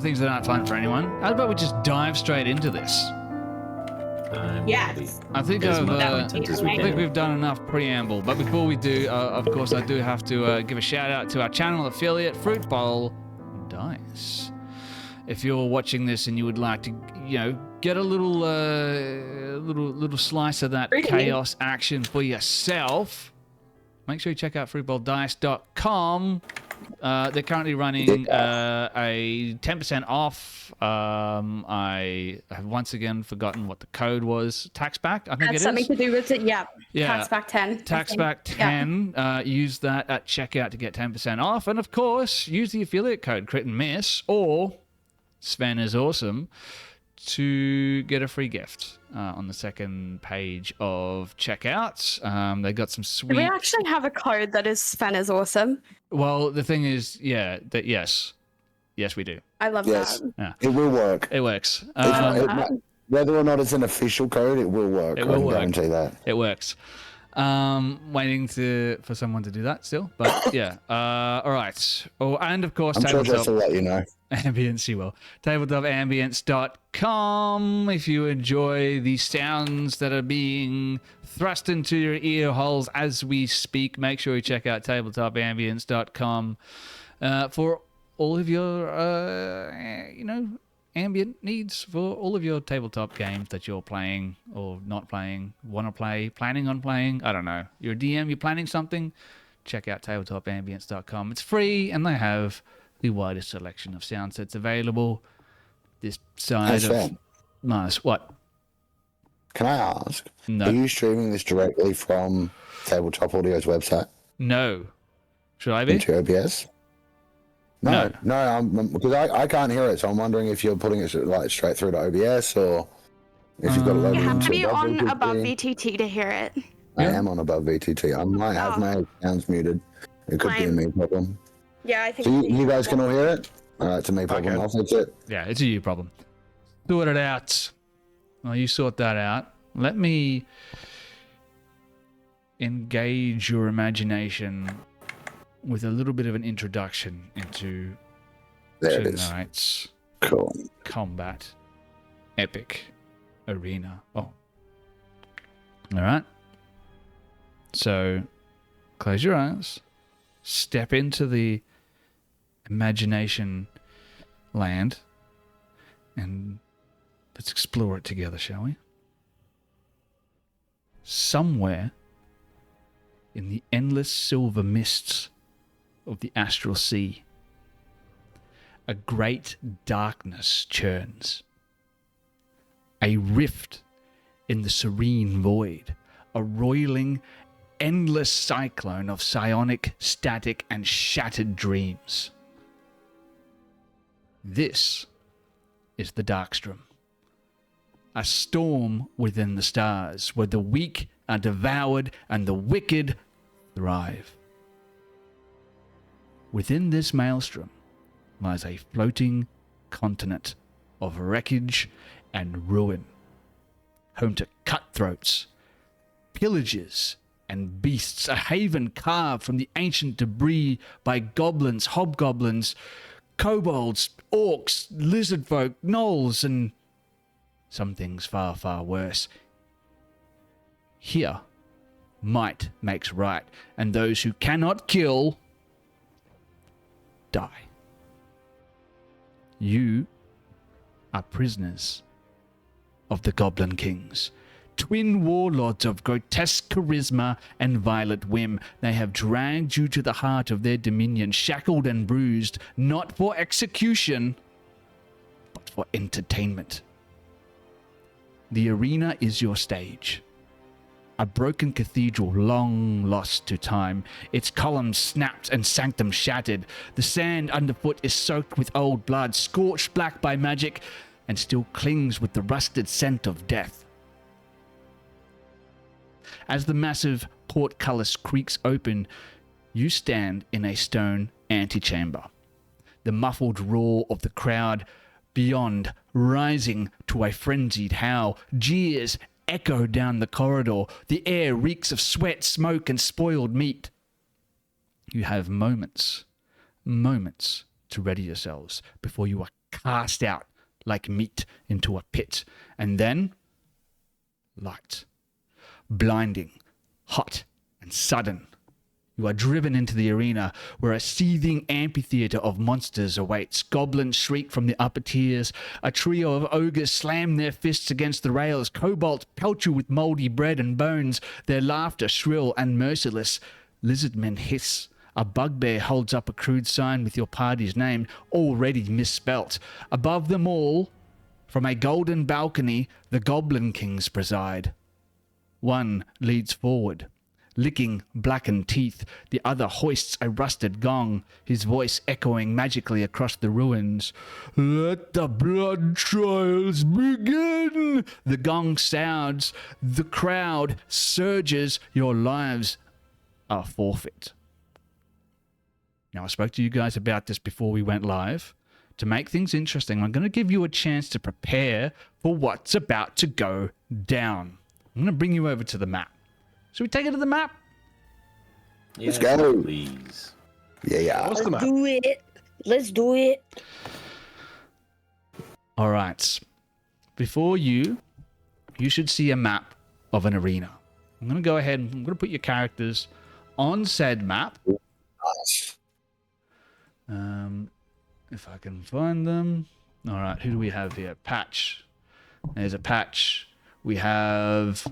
things that aren't fun for anyone, how about we just dive straight into this? Yes. I think we've done enough preamble, but before we do, of course, I do have to give a shout out to our channel affiliate, Fruit Bowl Dice. If you're watching this and you would like to, get a little slice of that chaos action for yourself, make sure you check out fruitbowldice.com. They're currently running a 10% off. I have once again forgotten what the code was. Taxback, I think it is. Something to do with it, yeah. Taxback 10. Taxback 10. Yeah. Use that at checkout to get 10% off. And of course, use the affiliate code Crit and Miss or Sven is Awesome to get a free gift on the second page of checkout. They got some sweet... Do we actually have a code that is Sven is Awesome? Well, the thing is, yes, we do. I love that. Yeah. It will work. It works. Whether or not it's an official code, it will work. I can guarantee that. It works. Waiting for someone to do that still, but yeah. All right. Oh, and of course, I'm sure just to let you know. Ambience, you will. Tabletopambience.com if you enjoy the sounds that are being thrust into your ear holes as we speak. Make sure you check out tabletopambience.com for all of your, ambient needs for all of your tabletop games that you're playing or not playing, want to play, planning on playing. I don't know. You're a DM, you're planning something, check out tabletopambience.com. It's free, and they have the widest selection of sound sets available. This side of Mars. What? Can I ask? No. Are you streaming this directly from Tabletop Audio's website? No. Should I be? Into OBS? No, because I can't hear it, so I'm wondering if you're putting it like straight through to OBS or if you've got it loaded You have into to be on VTT. above VTT to hear it. I am on above VTT. I might have my sounds muted. It could be a me problem. Yeah, I think so. You guys can all hear it? All right, it's a me problem. Okay. I'll fix it. Yeah, it's a you problem. Sort it out. Well, you sort that out. Let me engage your imagination with a little bit of an introduction into tonight's combat epic arena. Oh. All right. So, close your eyes. Step into the imagination land and let's explore it together, shall we? Somewhere in the endless silver mists of the astral sea, a great darkness churns. A rift in the serene void, a roiling, endless cyclone of psionic, static, and shattered dreams. This is the Darkstrom, a storm within the stars where the weak are devoured and the wicked thrive. Within this maelstrom lies a floating continent of wreckage and ruin, home to cutthroats, pillagers, and beasts, a haven carved from the ancient debris by goblins, hobgoblins, kobolds, orcs, lizard folk, gnolls, and some things far, far worse. Here, might makes right, and those who cannot kill die. You are prisoners of the Goblin Kings, twin warlords of grotesque charisma and violent whim. They have dragged you to the heart of their dominion, shackled and bruised, not for execution, but for entertainment. The arena is your stage. A broken cathedral long lost to time, its columns snapped and sanctum shattered. The sand underfoot is soaked with old blood, scorched black by magic, and still clings with the rusted scent of death. As the massive portcullis creaks open, you stand in a stone antechamber. The muffled roar of the crowd beyond rising to a frenzied howl. Jeers echo down the corridor. The air reeks of sweat, smoke, and spoiled meat. You have moments to ready yourselves before you are cast out like meat into a pit. And then light, blinding, hot, and sudden. You are driven into the arena where a seething amphitheater of monsters awaits. Goblins shriek from the upper tiers. A trio of ogres slam their fists against the rails. Kobolds pelt you with moldy bread and bones, their laughter shrill and merciless. Lizardmen hiss. A bugbear holds up a crude sign with your party's name, already misspelt. Above them all, from a golden balcony, the Goblin Kings preside. One leads forward, licking blackened teeth. The other hoists a rusted gong, his voice echoing magically across the ruins. Let the blood trials begin! The gong sounds. The crowd surges. Your lives are forfeit. Now, I spoke to you guys about this before we went live. To make things interesting, I'm going to give you a chance to prepare for what's about to go down. I'm going to bring you over to the map. Should we take it to the map? Yeah, Let's go. please. Yeah. What's the map? Do it. Let's do it. All right. Before you should see a map of an arena. I'm going to go ahead and I'm going to put your characters on said map. Nice. If I can find them. All right. Who do we have here? Patch. There's a Patch. We have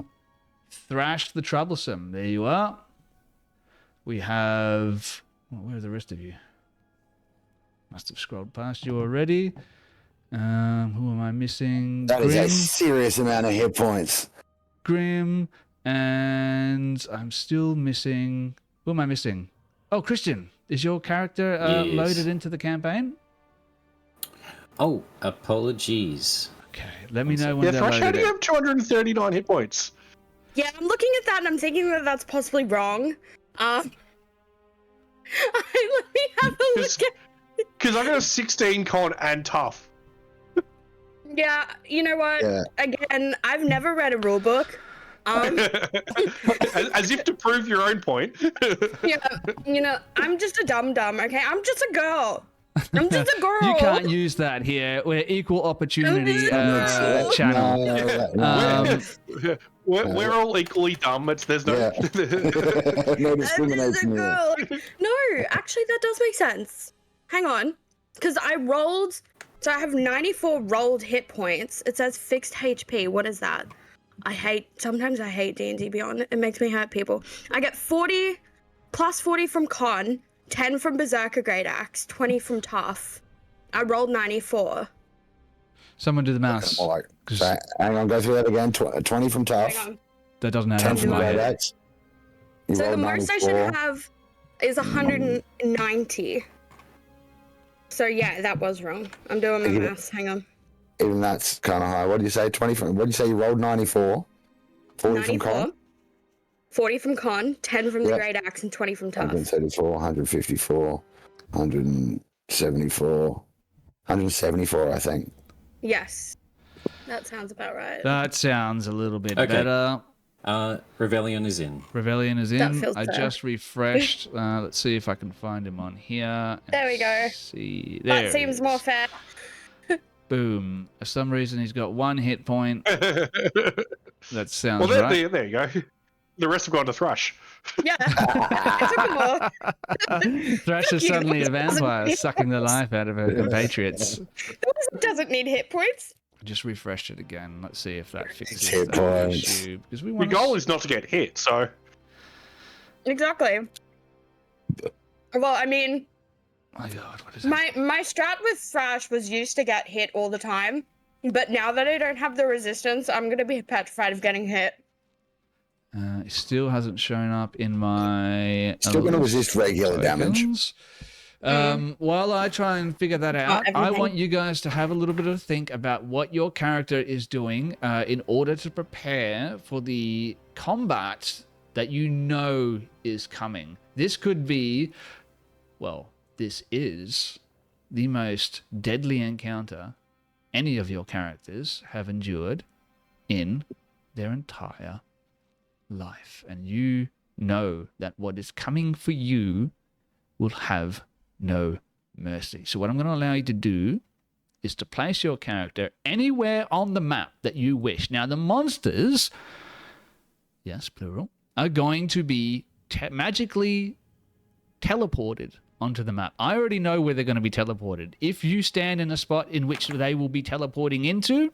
Thrash the Troublesome. There you are. We have... Oh, where are the rest of you? Must have scrolled past you already. Who am I missing? That is Grim. a serious amount of hit points. Grim. And I'm still missing... Who am I missing? Oh, Christian. Is your character Yes. loaded into the campaign? Oh, apologies. Okay. Let me know when Yeah, they're Thrash, how loaded. do you have 239 hit points? Yeah, I'm looking at that and I'm thinking that that's possibly wrong. Let me have a look at... Because I got a 16 con and tough. Yeah, you know what? Yeah. Again, I've never read a rule book. as if to prove your own point. Yeah, you know, I'm just a dum-dum, okay? I'm just a girl. I'm just a girl. You can't use that here. We're equal opportunity No. channel. No. We're all equally dumb. There's no. Yeah. No I'm just a discrimination here. girl. No, actually, that does make sense. Hang on. Because I rolled... So I have 94 rolled hit points. It says fixed HP. What is that? Sometimes I hate D&D Beyond. It makes me hurt people. I get 40 plus 40 from Con, 10 from Berserker Great Axe, 20 from Tough. I rolled 94. Someone do the maths. More like, 'Cause so, hang on, go through that again. 20 from Hang tough, on. that doesn't add 10 up in from my great head. axe. You So the rolled most I 94. should have is 190. So yeah, that was wrong. I'm doing my Yeah. maths. Hang on. Even that's kind of high. What did you say? 20 from. What did you say? You rolled 94. 40 from 94. con. 40 from Con, 10 from the Yep. Great Axe, and 20 from Tough. 134, 154, 174, 174, I think. Yes. That sounds about right. That sounds a little bit Okay. better. Rebellion is in. Rebellion is That in. feels I better. just refreshed. Let's see if I can find him on here. There we go. See, there That seems he more is. fair. Boom. For some reason, he's got 1 hit point. That sounds Well, right. there you go. The rest have gone to Thrush. Yeah. It took more. Thrash is suddenly a vampire, sucking the life out of her compatriots. It doesn't need hit points. Just refreshed it again. Let's see if that fixes hit that points. issue. Because we The want goal is not to get hit, so. Exactly. Well, I mean, my God, what is that? my strat with Thrash was used to get hit all the time, but now that I don't have the resistance, I'm gonna be petrified of getting hit. It still hasn't shown up in my. Still going to resist regular damage. tokens. While I try and figure that out, I everything. want you guys to have a little bit of a think about what your character is doing in order to prepare for the combat that you know is coming. This could be, well, this is the most deadly encounter any of your characters have endured in their entire life. And you know that what is coming for you will have no mercy. So what I'm going to allow you to do is to place your character anywhere on the map that you wish. Now, the monsters, yes, plural, are going to be magically teleported onto the map. I already know where they're going to be teleported. If you stand in a spot in which they will be teleporting into,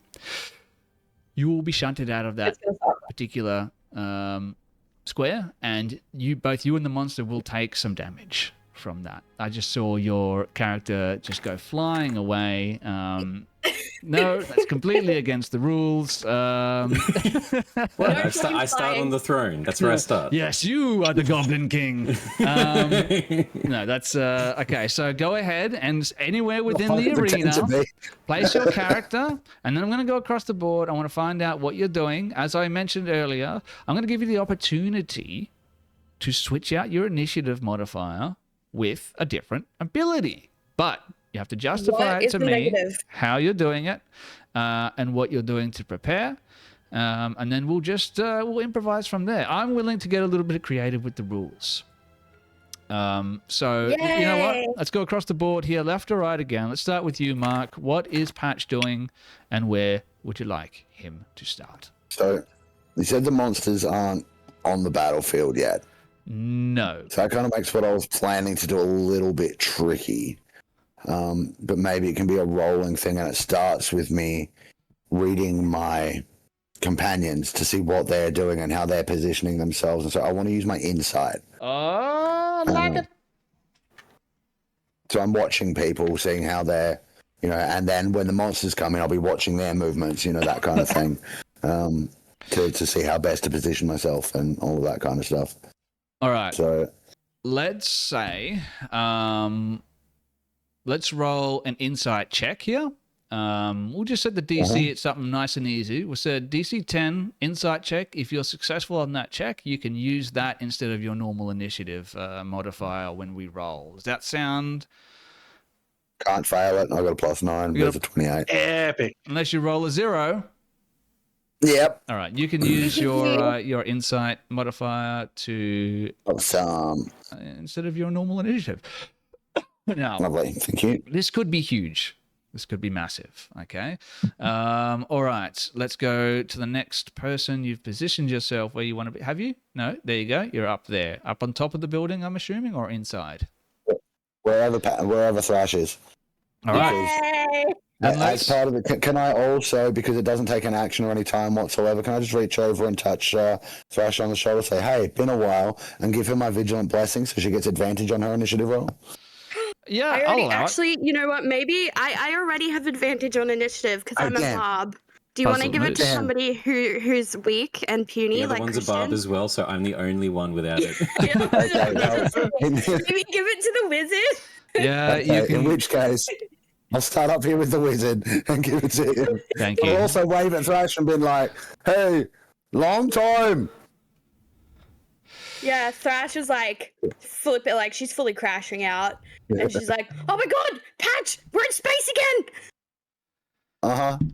you will be shunted out of that particular square, and both you and the monster will take some damage from that. I just saw your character just go flying away. No, that's completely against the rules. Well, I start on the throne. That's where I start. Yes, you are the Goblin King. No, that's okay. So go ahead and anywhere within the arena, place your character, and then I'm going to go across the board. I want to find out what you're doing. As I mentioned earlier, I'm going to give you the opportunity to switch out your initiative modifier with a different ability, but you have to justify it to me how you're doing it and what you're doing to prepare, and then we'll just we'll improvise from there. I'm willing to get a little bit creative with the rules. So Yay! You know what? Let's go across the board here, left or right again. Let's start with you, Mark. What is Patch doing, and where would you like him to start? So, you said the monsters aren't on the battlefield yet. No. So that kind of makes what I was planning to do a little bit tricky. But maybe it can be a rolling thing, and it starts with me reading my companions to see what they're doing and how they're positioning themselves. And so I want to use my insight. Oh, like it. So I'm watching people, seeing how they're, and then when the monsters come in, I'll be watching their movements, that kind of thing, to see how best to position myself and all of that kind of stuff. All right. So let's say, let's roll an insight check here. We'll just set the DC at something nice and easy. We'll set DC 10 insight check. If you're successful on that check, you can use that instead of your normal initiative modifier when we roll. Does that sound? Can't fail it. I got a +9. There's a 28. Epic. Unless you roll a 0. Yep. All right. You can use your insight modifier to instead of your normal initiative. Now, lovely. Thank you. This could be huge. This could be massive. Okay. All right. Let's go to the next person. You've positioned yourself where you want to be. Have you? No. There you go. You're up there, up on top of the building, I'm assuming, or inside. Wherever Thrash is. All right. Yay! As part of it, can I also, because it doesn't take an action or any time whatsoever, can I just reach over and touch Thrash on the shoulder, say, "Hey, been a while," and give her my vigilant blessing so she gets advantage on her initiative roll? Yeah, I already, I'll allow actually, you know what? Maybe I already have advantage on initiative because I'm a barb. Do you want to give it to somebody who's weak and puny, The other like one's Christian? a barb as well, so I'm the only one without it. Maybe give it to the wizard. Yeah, you can. In which case, I'll start up here with the wizard and give it to him. Thank you. I'll also wave at Thrash and be like, "Hey, long time." Yeah, Thrash is like she's fully crashing out, and she's like, "Oh my god, Patch, we're in space again!"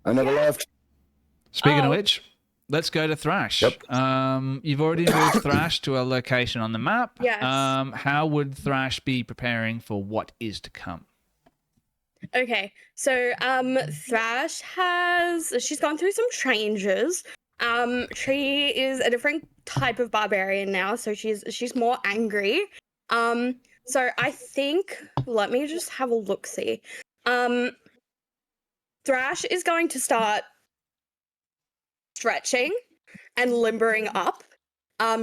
I never left. Speaking of which, let's go to Thrash. Yep. You've already moved Thrash to a location on the map. Yes. How would Thrash be preparing for what is to come? Okay, so Thrash she's gone through some changes. She is a different type of barbarian now, so she's more angry. So I think, let me just have a look-see. Thrash is going to start stretching and limbering up.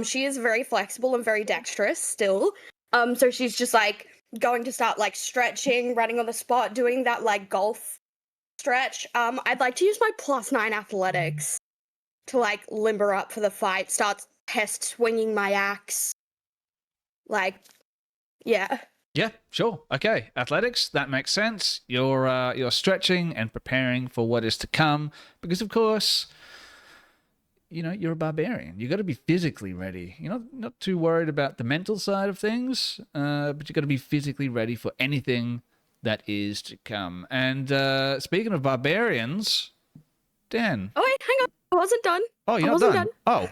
She is very flexible and very dexterous still. So she's just like going to start like stretching, running on the spot, doing that like golf stretch. I'd like to use my +9 athletics to like limber up for the fight, start test swinging my axe. Like, yeah. Yeah, sure. Okay, athletics, that makes sense. You're stretching and preparing for what is to come because, of course, you're a barbarian. You got to be physically ready. You're not too worried about the mental side of things, but you got to be physically ready for anything that is to come. And speaking of barbarians, Dan. Oh wait, hang on. I wasn't done. Oh, you're not done. Oh.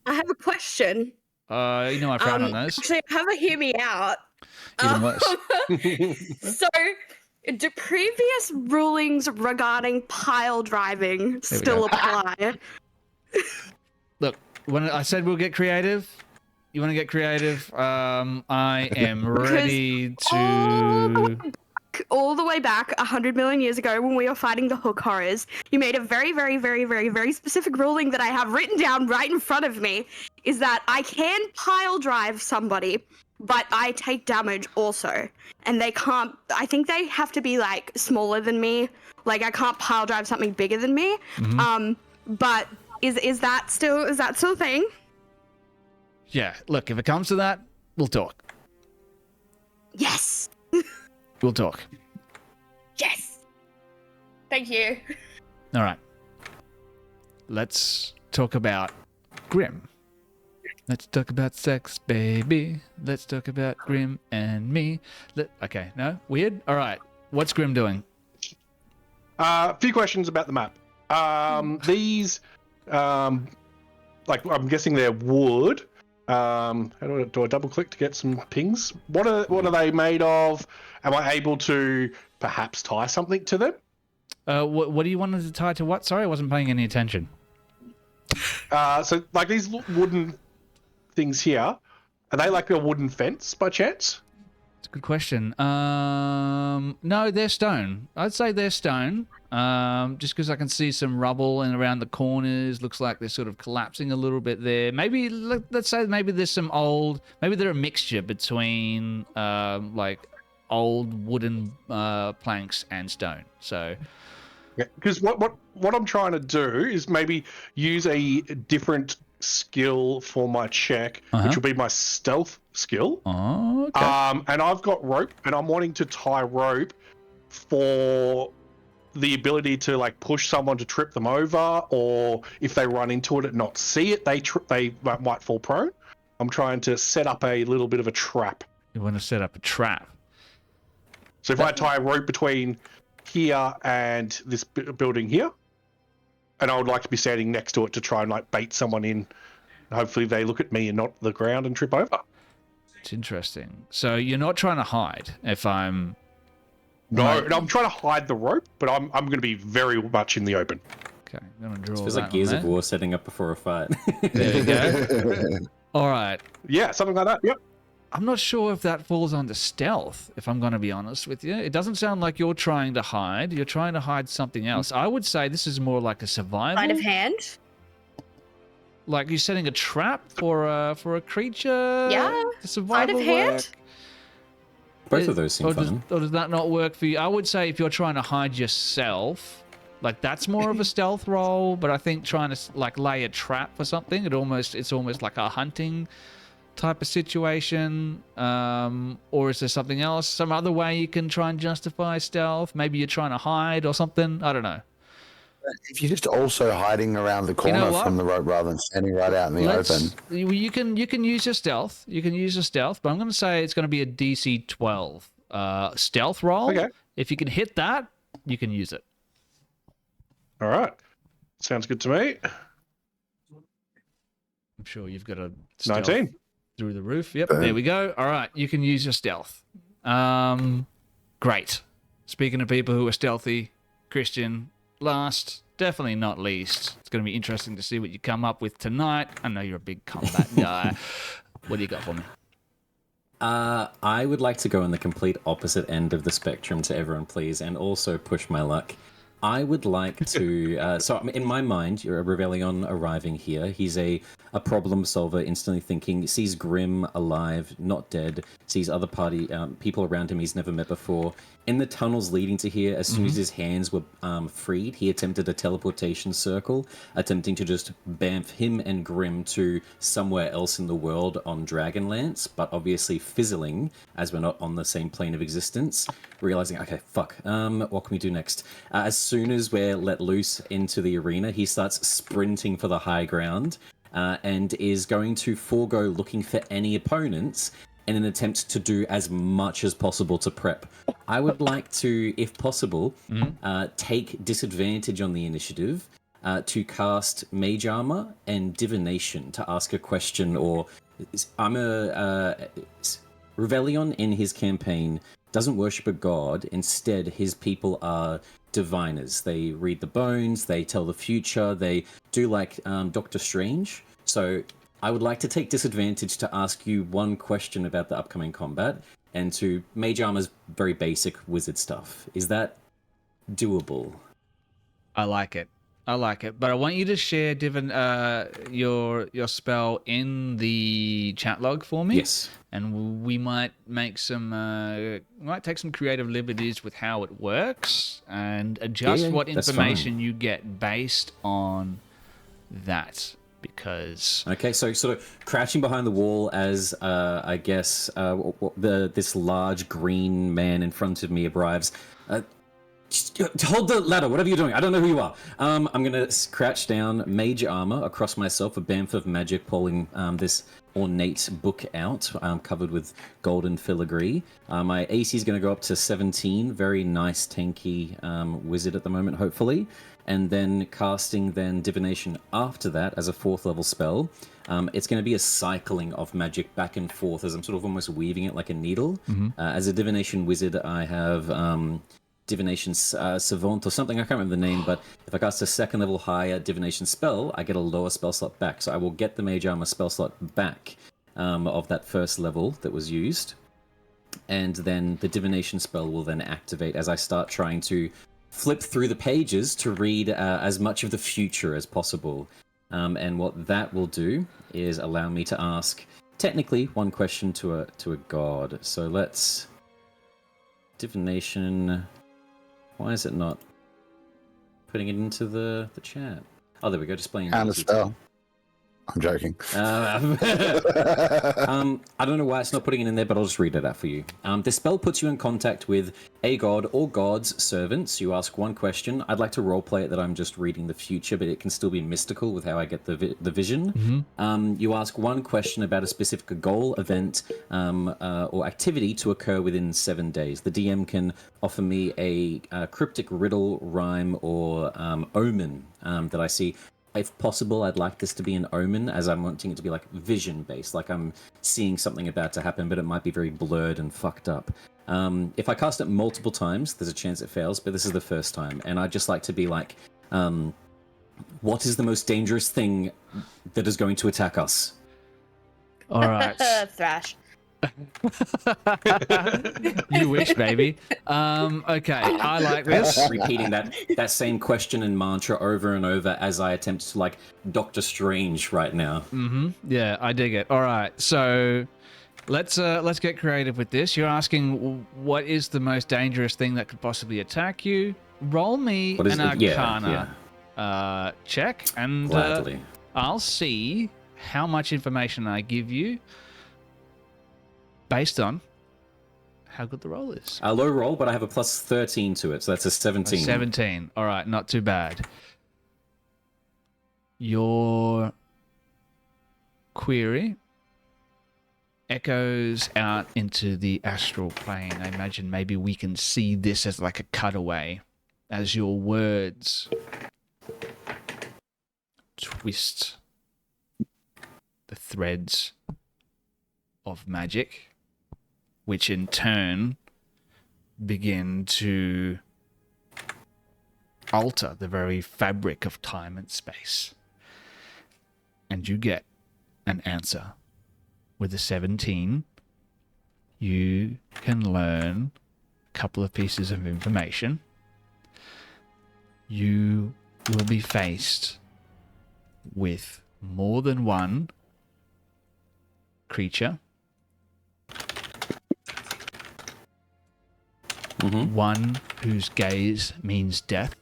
I have a question. I frown on those. Actually, have a hear me out. Even worse. So, Do previous rulings regarding pile driving we still apply? Look, when I said we'll get creative, you want to get creative? I am ready to. All the way back 100 million years ago when we were fighting the Hook Horrors, you made a very, very, very, very, very specific ruling that I have written down right in front of me, is that I can pile drive somebody, but I take damage also. And they can't, I think they have to be like smaller than me. Like I can't pile drive something bigger than me. But is that still a thing? Yeah, look, if it comes to that, we'll talk. Yes. We'll talk. Yes. Thank you. All right. Let's talk about Grim. Let's talk about sex, baby. Let's talk about Grim and me. Okay, no? Weird? All right. What's Grim doing? A few questions about the map. These, like, I'm guessing they're wood. How do I double click to get some pings? What are they made of? Am I able to perhaps tie something to them? What do you want to tie to what? Sorry, I wasn't paying any attention. So like these wooden things here, are they like a wooden fence by chance? It's a good question. No, they're stone. I'd say they're stone. Just because I can see some rubble and around the corners, looks like they're sort of collapsing a little bit there. Maybe let's say maybe there's some old. Maybe they're a mixture between like old wooden planks and stone. So. Because what I'm trying to do is maybe use a different skill for my check, which will be my stealth skill. Oh, okay. And I've got rope, and I'm wanting to tie rope for the ability to like push someone to trip them over, or if they run into it and not see it, they might fall prone. I'm trying to set up a little bit of a trap. You want to set up a trap. So if I tie a rope between here and this building here, and I would like to be standing next to it to try and like bait someone in. Hopefully they look at me and not the ground and trip over. It's interesting. So you're not trying to hide. If I'm no, I'm trying to hide the rope, but I'm going to be very much in the open. Okay, I'm going to draw. It feels like Gears of War setting up before a fight. There you go. All right. Yeah, something like that. Yep. I'm not sure if that falls under stealth, if I'm going to be honest with you. It doesn't sound like you're trying to hide. You're trying to hide something else. I would say this is more like a survival. Sleight of hand? Like you're setting a trap for a creature? Yeah. Survival Sleight of hand? Both of those seem fun. Or does that not work for you? I would say if you're trying to hide yourself, like that's more of a stealth roll, but I think trying to like lay a trap for something, it's almost like a hunting type of situation, or is there something else, some other way you can try and justify stealth? Maybe you're trying to hide or something. I don't know. If you're just also hiding around the corner from the rope rather than standing right out in the open, you can use your stealth. You can use your stealth, but I'm going to say it's going to be a DC 12 stealth roll. Okay. If you can hit that, you can use it. All right. Sounds good to me. I'm sure you've got a stealth 19. Through the roof. Yep, there we go. All right, you can use your stealth. Great. Speaking of people who are stealthy, Christian, last, definitely not least, it's going to be interesting to see what you come up with tonight. I know you're a big combat guy. What do you got for me? I would like to go on the complete opposite end of the spectrum to everyone, please, and also push my luck. I would like to... so in my mind, you're a Revellion arriving here. He's a problem solver, instantly thinking, sees Grim alive, not dead, sees other party people around him he's never met before. In the tunnels leading to here, as soon as his hands were freed, he attempted a teleportation circle, attempting to just bamf him and Grim to somewhere else in the world on Dragonlance, but obviously fizzling, as we're not on the same plane of existence, realizing, okay, fuck, what can we do next? As soon as we're let loose into the arena, he starts sprinting for the high ground, and is going to forego looking for any opponents in an attempt to do as much as possible to prep. I would like to, if possible, take disadvantage on the initiative to cast Mage Armor and Divination to ask a question, or Revelion in his campaign doesn't worship a god. Instead, his people are diviners. They read the bones, they tell the future, they do like Doctor Strange. So I would like to take disadvantage to ask you one question about the upcoming combat and to Mage Armor's very basic wizard stuff. Is that doable? I like it. But I want you to share your spell in the chat log for me. Yes. And we might make might take some creative liberties with how it works and adjust what information you get based on that. Because okay, so sort of crouching behind the wall as I guess this large green man in front of me arrives. Hold the ladder, whatever you're doing. I don't know who you are. I'm gonna crouch down, Mage Armor across myself, a Bamf of Magic, pulling this ornate book out, covered with golden filigree. My AC is gonna go up to 17. Very nice, tanky wizard at the moment, hopefully. And then casting Divination after that as a 4th level spell. It's going to be a cycling of magic back and forth as I'm sort of almost weaving it like a needle. As a Divination wizard, I have Divination Savant or something, I can't remember the name, but if I cast a 2nd level higher Divination spell, I get a lower spell slot back. So I will get the Mage Armor spell slot back of that 1st level that was used. And then the Divination spell will then activate as I start trying to flip through the pages to read as much of the future as possible. And what that will do is allow me to ask, technically, one question to a god. So let's... Divination... Why is it not putting it into the chat? Oh, there we go, displaying... Spell. I'm joking. I don't know why it's not putting it in there, but I'll just read it out for you. This spell puts you in contact with a god or god's servants. You ask one question. I'd like to roleplay it that I'm just reading the future, but it can still be mystical with how I get the vision. You ask one question about a specific goal, event, or activity to occur within 7 days. The DM can offer me a cryptic riddle, rhyme, or omen that I see. If possible, I'd like this to be an omen, as I'm wanting it to be like vision-based, like I'm seeing something about to happen, but it might be very blurred and fucked up. If I cast it multiple times, there's a chance it fails, but this is the first time, and I'd just like to be like, what is the most dangerous thing that is going to attack us? all right. Thrash. You wish, baby. Okay, I like this. Repeating that same question and mantra over and over as I attempt to like Doctor Strange right now. Yeah, I dig it. All right, so let's get creative with this. You're asking what is the most dangerous thing that could possibly attack you? Roll me an Arcana check, and Gladly. I'll see how much information I give you based on how good the roll is. A low roll, but I have a plus 13 to it, so that's a 17. 17. All right, not too bad. Your query echoes out into the astral plane. I imagine maybe we can see this as like a cutaway as your words twist the threads of magic, which in turn begin to alter the very fabric of time and space. And you get an answer. With a 17, you can learn a couple of pieces of information. You will be faced with more than one creature. One whose gaze means death.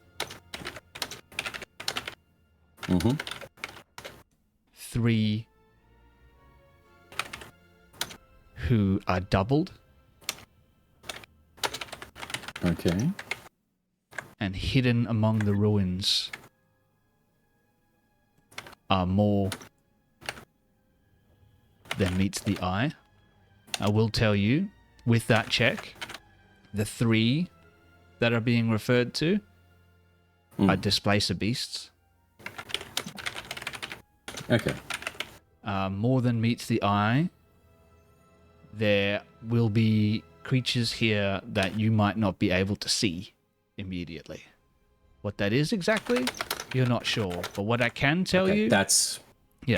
3 who are doubled. Okay. And hidden among the ruins are more than meets the eye. I will tell you, with that check, the 3 that are being referred to are displacer beasts. Okay. More than meets the eye there will be creatures here that you might not be able to see immediately. What that is exactly, you're not sure. But what I can tell you... That's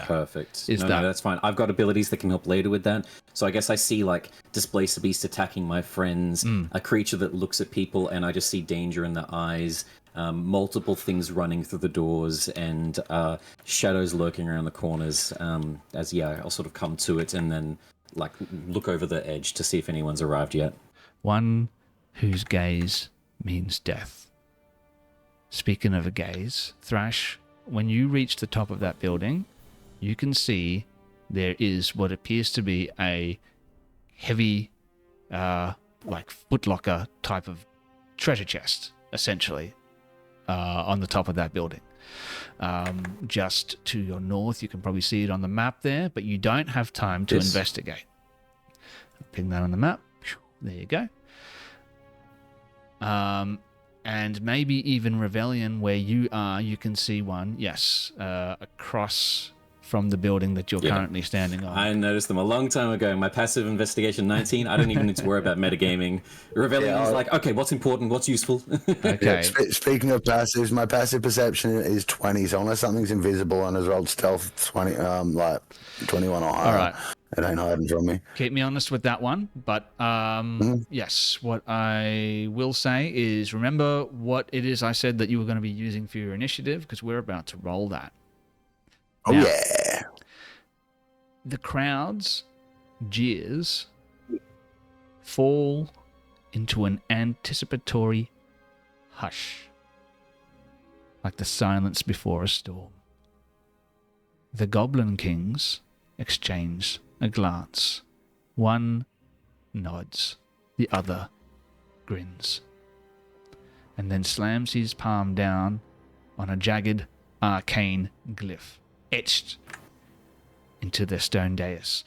perfect. No, that's fine. I've got abilities that can help later with that. So I guess I see, like, Displace the Beast attacking my friends, a creature that looks at people, and I just see danger in the eyes, multiple things running through the doors, and shadows lurking around the corners. I'll sort of come to it and then, like, look over the edge to see if anyone's arrived yet. One whose gaze means death. Speaking of a gaze, Thrash, when you reach the top of that building, you can see there is what appears to be a heavy, like footlocker type of treasure chest, essentially, on the top of that building. Just to your north, you can probably see it on the map there, but you don't have time to investigate. I'll ping that on the map. There you go. And maybe even Revellion, where you are, you can see one, across from the building that you're currently standing on. I noticed them a long time ago. My passive investigation 19, I don't even need to worry about metagaming. Revellion is like, okay, what's important, what's useful? Okay. Speaking of passives, my passive perception is 20, so unless something's invisible and has rolled stealth 20, like 21 or higher. All right. It ain't hiding from me. Keep me honest with that one. But yes, what I will say is remember what it is I said that you were going to be using for your initiative, because we're about to roll that. Oh, Now, yeah. the crowd's jeers fall into an anticipatory hush, like the silence before a storm. The Goblin Kings exchange a glance. One nods, the other grins, and then slams his palm down on a jagged arcane glyph etched into their stone dais.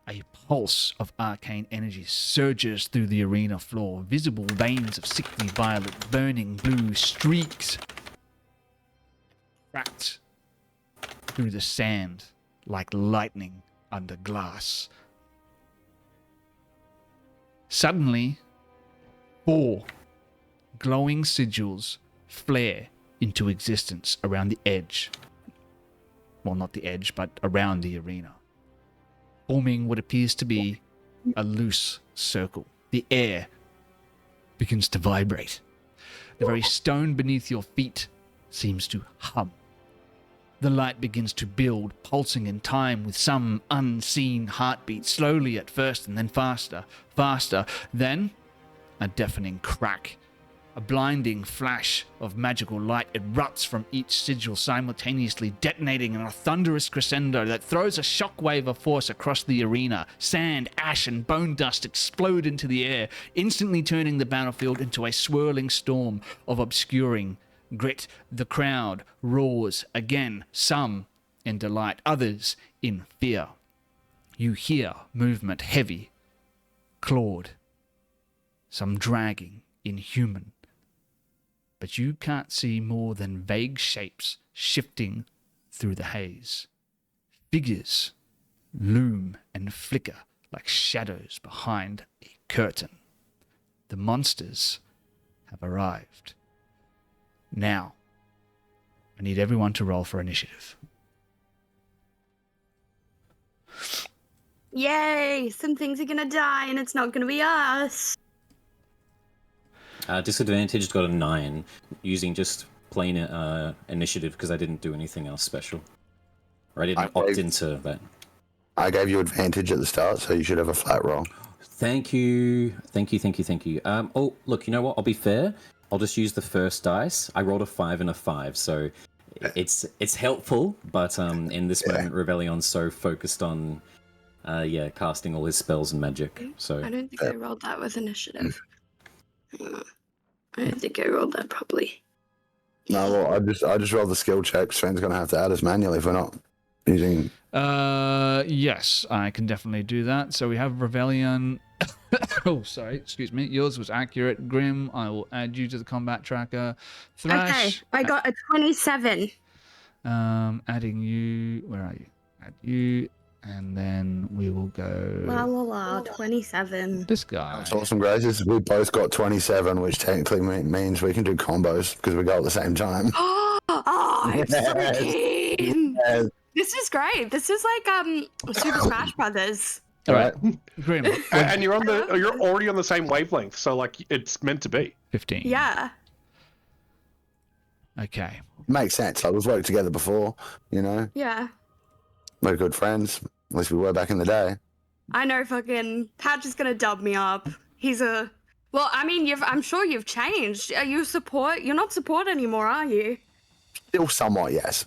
A pulse of arcane energy surges through the arena floor. Visible veins of sickly violet, burning blue streaks cracked through the sand like lightning under glass. Suddenly, 4 glowing sigils flare into existence around the edge. Well, not the edge, but around the arena, forming what appears to be a loose circle. The air begins to vibrate. The very stone beneath your feet seems to hum. The light begins to build, pulsing in time with some unseen heartbeat, slowly at first and then faster, faster. Then, a deafening crack. A blinding flash of magical light erupts from each sigil, simultaneously detonating in a thunderous crescendo that throws a shockwave of force across the arena. Sand, ash, and bone dust explode into the air, instantly turning the battlefield into a swirling storm of obscuring grit. The crowd roars again, some in delight, others in fear. You hear movement heavy, clawed, some dragging, inhuman. But you can't see more than vague shapes shifting through the haze. Figures loom and flicker like shadows behind a curtain. The monsters have arrived. Now, I need everyone to roll for initiative. Yay! Some things are gonna die and it's not gonna be us. Disadvantage got a 9, using just plain initiative because I didn't do anything else special. Or I didn't opt into that. I gave you advantage at the start, so you should have a flat roll. Thank you. Oh, look, you know what? I'll be fair. I'll just use the first dice. I rolled a 5 and a 5, so it's helpful, but in this moment, Rebellion's so focused on casting all his spells and magic. So I don't think I rolled that with initiative. I don't think I rolled that properly. No, well, I just rolled the skill check. Sven's going to have to add us manually if we're not using... Yes, I can definitely do that. So we have Revellion. Oh, sorry, excuse me. Yours was accurate. Grim, I will add you to the combat tracker. Thrash. Okay, I got a 27. Adding you. Where are you? Add you. And then we will go La la la, 27. this guy. That's awesome, guys. We both got 27, which technically means we can do combos because we go at the same time. Oh, I'm so Yes. keen. Yes. This is great. This is like Super Smash Brothers. All right. Grim. And you're already on the same wavelength, so like it's meant to be. 15. Yeah. Okay. Makes sense. Like, we've worked together before, you know? Yeah. We're good friends. At least we were back in the day. I know fucking Patch is gonna dub me up. He's a well, I mean I'm sure you've changed. Are you support? You're not support anymore, are you? Still somewhat, yes.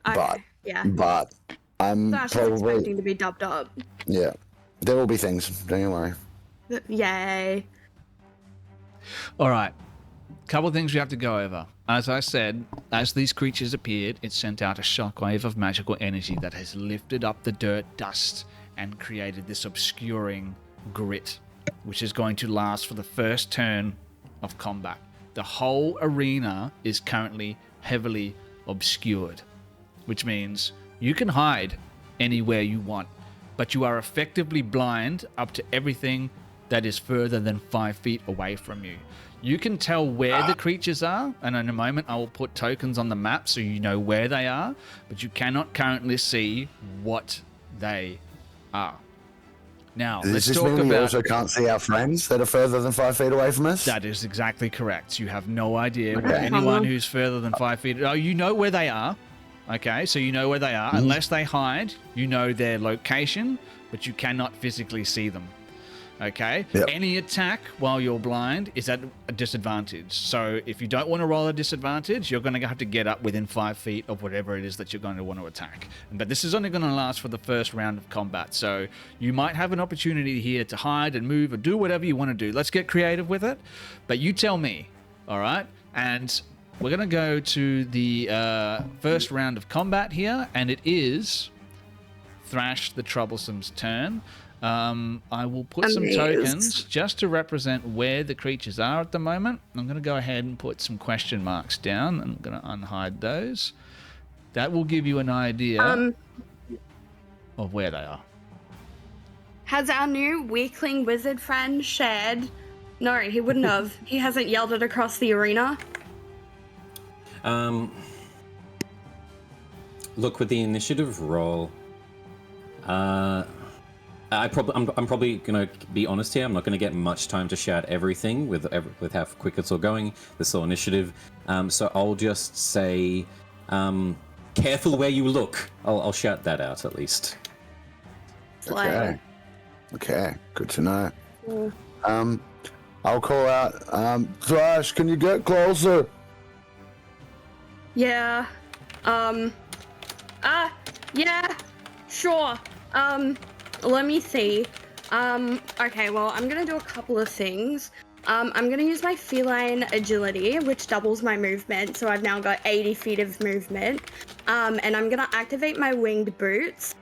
Okay. Yeah. But I'm So Ash is probably... expecting to be dubbed up. Yeah. There will be things. Don't you worry. Yay. All right. Couple of things we have to go over. As I said, as these creatures appeared, it sent out a shockwave of magical energy that has lifted up the dirt dust and created this obscuring grit, which is going to last for the first turn of combat. The whole arena is currently heavily obscured, which means you can hide anywhere you want, but you are effectively blind up to everything that is further than 5 feet away from you. You can tell where the creatures are, and in a moment I will put tokens on the map so you know where they are, but you cannot currently see what they are. Now, Does let's this talk mean we about... also can't see our friends that are further than 5 feet away from us? That is exactly correct. You have no idea where Okay. anyone who's further than 5 feet... Oh, you know where they are. Okay, so you know where they are. Unless they hide, you know their location, but you cannot physically see them. Okay? Yep. Any attack while you're blind is at a disadvantage. So if you don't want to roll a disadvantage, you're going to have to get up within 5 feet of whatever it is that you're going to want to attack. But this is only going to last for the first round of combat. So you might have an opportunity here to hide and move or do whatever you want to do. Let's get creative with it. But you tell me, all right? And we're going to go to the first round of combat here, and it is Thrash the Troublesome's turn. I will put some tokens just to represent where the creatures are at the moment. I'm going to go ahead and put some question marks down. I'm going to unhide those. That will give you an idea of where they are. Has our new weakling wizard friend shared? No, he wouldn't have. He hasn't yelled it across the arena. Look, with the initiative roll, I'm probably gonna be honest here. I'm not gonna get much time to shout everything with how quick it's all going. This whole initiative, so I'll just say, "Careful where you look." I'll shout that out at least. Okay. Okay. Good to know. Mm. I'll call out, Thrash, can you get closer? Yeah. Yeah. Sure. Let me see. Okay, well, I'm gonna do a couple of things. I'm gonna use my feline agility, which doubles my movement, so I've now got 80 feet of movement. And I'm gonna activate my winged boots.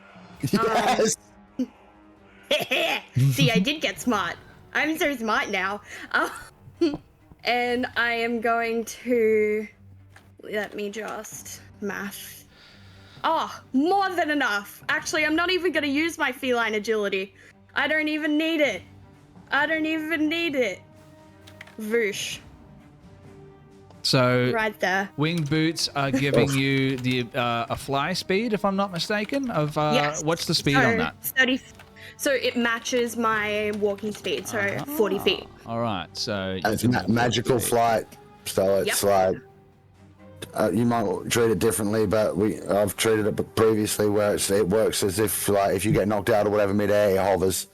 Yes! See, I did get smart. I'm so smart now. And I am going to... Let me just... math. Oh, more than enough. Actually, I'm not even going to use my feline agility. I don't even need it. Voosh. So Right there. winged boots are giving you the a fly speed, if I'm not mistaken. Of Yes. what's the speed So, on that? 30. So it matches my walking speed, so 40 feet. All right, so And it's magical flight, so it's like you might treat it differently, but I've treated it previously where it works as if like if you get knocked out or whatever midair, it hovers.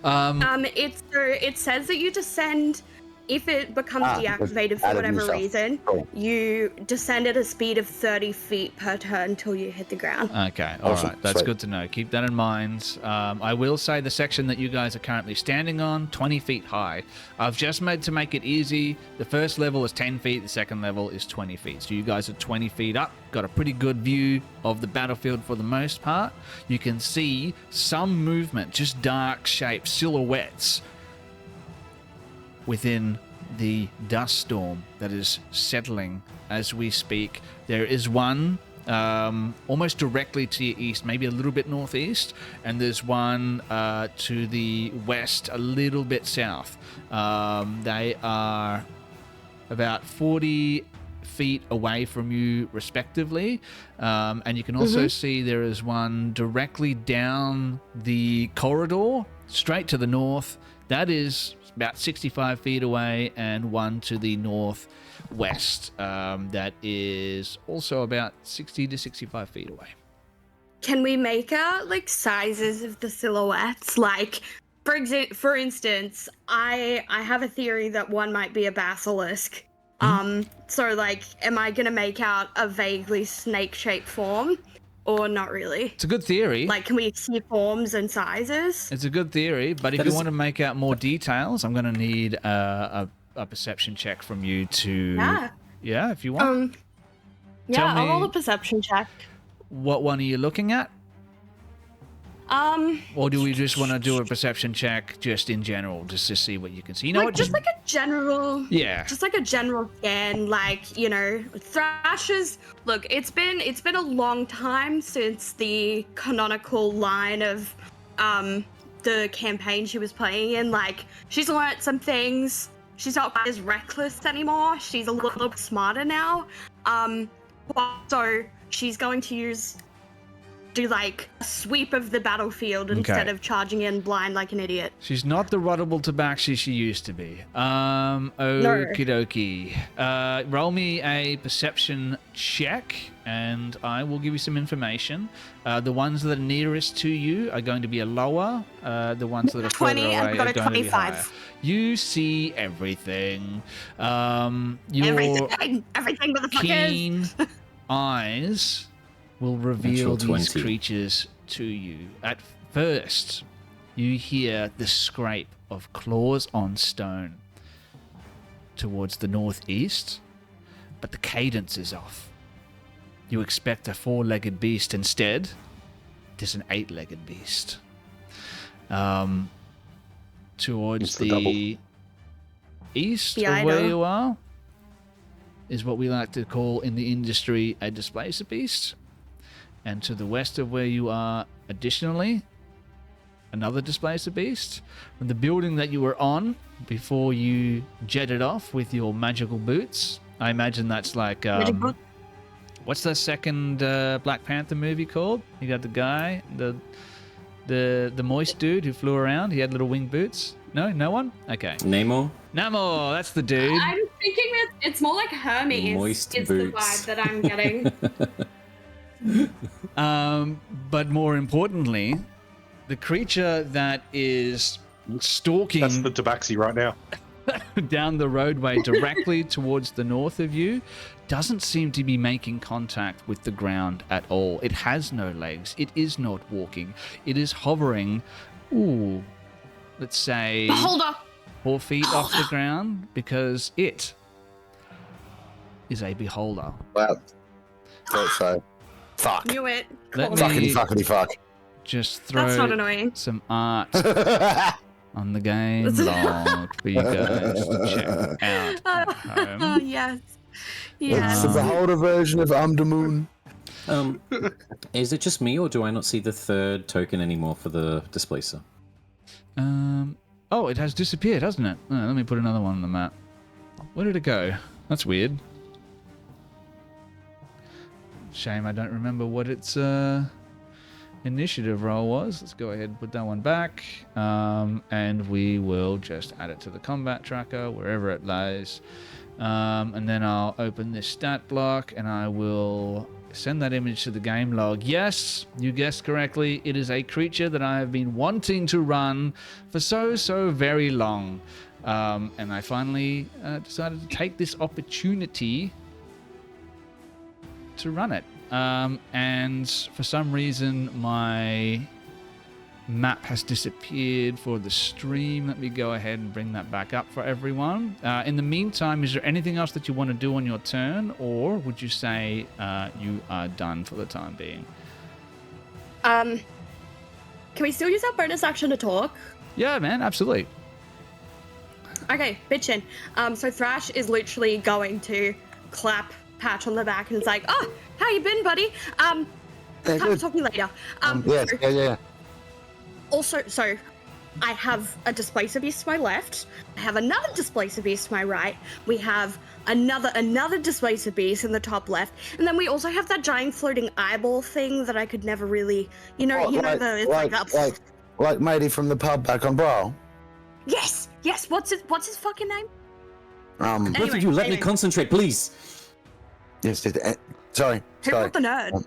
It says that you descend if it becomes deactivated for added whatever yourself. reason. Cool. You descend at a speed of 30 feet per turn until you hit the ground. Okay, all Awesome. right, that's Sweet. good to know. Keep that in mind. I will say the section that you guys are currently standing on, 20 feet high. I've just made to make it easy. The first level is 10 feet, the second level is 20 feet. So you guys are 20 feet up, got a pretty good view of the battlefield for the most part. You can see some movement, just dark shapes, silhouettes within the dust storm that is settling as we speak. There is one almost directly to your east, maybe a little bit northeast, and there's one to the west, a little bit south. They are about 40 feet away from you respectively, and you can also see there is one directly down the corridor straight to the north. That is about 65 feet away, and one to the northwest that is also about 60 to 65 feet away. Can we make out like sizes of the silhouettes? Like, for instance, I have a theory that one might be a basilisk. So like, am I gonna make out a vaguely snake-shaped form, or not really? It's a good theory. Like, can we see forms and sizes? It's a good theory, but if you want to make out more details, I'm gonna need a perception check from you to. Yeah, if you want. Yeah, Tell I'll roll me- a perception check. What one are you looking at? Or do we just want to do a perception check just in general, just to see what you can see? You know like what? just like a general. Yeah. Just like a general scan, like, you know, Thrash's. Look, it's been a long time since the canonical line of the campaign she was playing in. Like, she's learnt some things. She's not as reckless anymore. She's a little bit smarter now. So she's going to do like a sweep of the battlefield instead of charging in blind like an idiot. She's not the ruddable tabaxi she used to be. Okie dokie. Roll me a perception check, and I will give you some information. The ones that are nearest to you are going to be a lower. The ones that are 20, further away I've got are a going to be 25. higher. You see everything. Your Everything, motherfuckers. keen eyes will reveal Natural these 20. creatures to you. At first, you hear the scrape of claws on stone towards the northeast, but the cadence is off. You expect a 4-legged beast. Instead, it is an 8-legged beast. Towards It's the double. the east Yeah, I of where know. you are is what we like to call in the industry a displacer beast. And to the west of where you are, additionally, another displacer beast. From the building that you were on before you jetted off with your magical boots, I imagine that's like Magic boot? what's the second Black Panther movie called? You got the guy, the moist dude who flew around. He had little winged boots. No one. Okay, Namor? Namor, that's the dude. I'm thinking that it's more like Hermes. Moist is the boots. vibe that I'm getting. But more importantly, the creature that is stalking That's the tabaxi right now. down the roadway directly towards the north of you doesn't seem to be making contact with the ground at all. It has no legs. It is not walking. It is hovering, let's say Beholder. 4 feet off the ground, because it is a beholder. Well, thought so. Fuck. Knew it. Let Called me- it. Fuckity fuck. Just That's not throw annoying. some art on the game log for you guys to check out at home. Yes. It's Yes. the beholder version of Amdamoon. Is it just me, or do I not see the third token anymore for the displacer? Oh, it has disappeared, hasn't it? Let me put another one on the map. Where did it go? That's weird. Shame I don't remember what its initiative roll was. Let's go ahead and put that one back. And we will just add it to the combat tracker, wherever it lies. And then I'll open this stat block, and I will send that image to the game log. Yes, you guessed correctly. It is a creature that I have been wanting to run for so very long. And I finally decided to take this opportunity to run it. And for some reason, my map has disappeared for the stream. Let me go ahead and bring that back up for everyone. In the meantime, is there anything else that you want to do on your turn, or would you say you are done for the time being? Can we still use our bonus action to talk? Yeah, man, absolutely. Okay, bitchin'. So Thrash is literally going to clap patch on the back, and it's like, oh, how you been, buddy? Yeah, Time to good. talk to you later. Yes, So- yeah. Also, so I have a displacer beast to my left. I have another displacer beast to my right. We have another displacer beast in the top left, and then we also have that giant floating eyeball thing that I could never really, it's Like matey from the pub back on Brow. Yes. What's his fucking name? Both of you, let me concentrate, please. Yes. Sorry. Who got the nerd?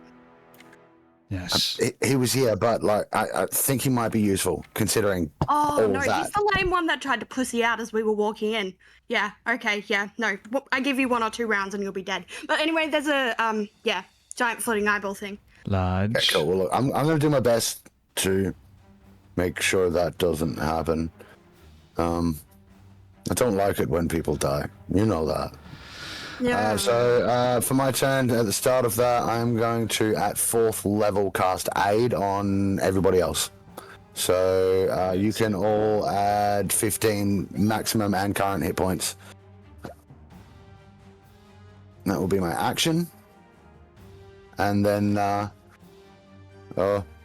Yes. He was here, but like I think he might be useful considering. Oh all no, that. he's the lame one that tried to pussy out as we were walking in. Yeah. Okay. Yeah. No. I give you 1 or 2 rounds and you'll be dead. But anyway, there's a giant floating eyeball thing. Large. Okay, cool. Well, look, I'm going to do my best to make sure that doesn't happen. I don't like it when people die. You know that. Yeah. So for my turn, at the start of that, I'm going to, at 4th level, cast Aid on everybody else. So you can all add 15 maximum and current hit points. That will be my action. And then,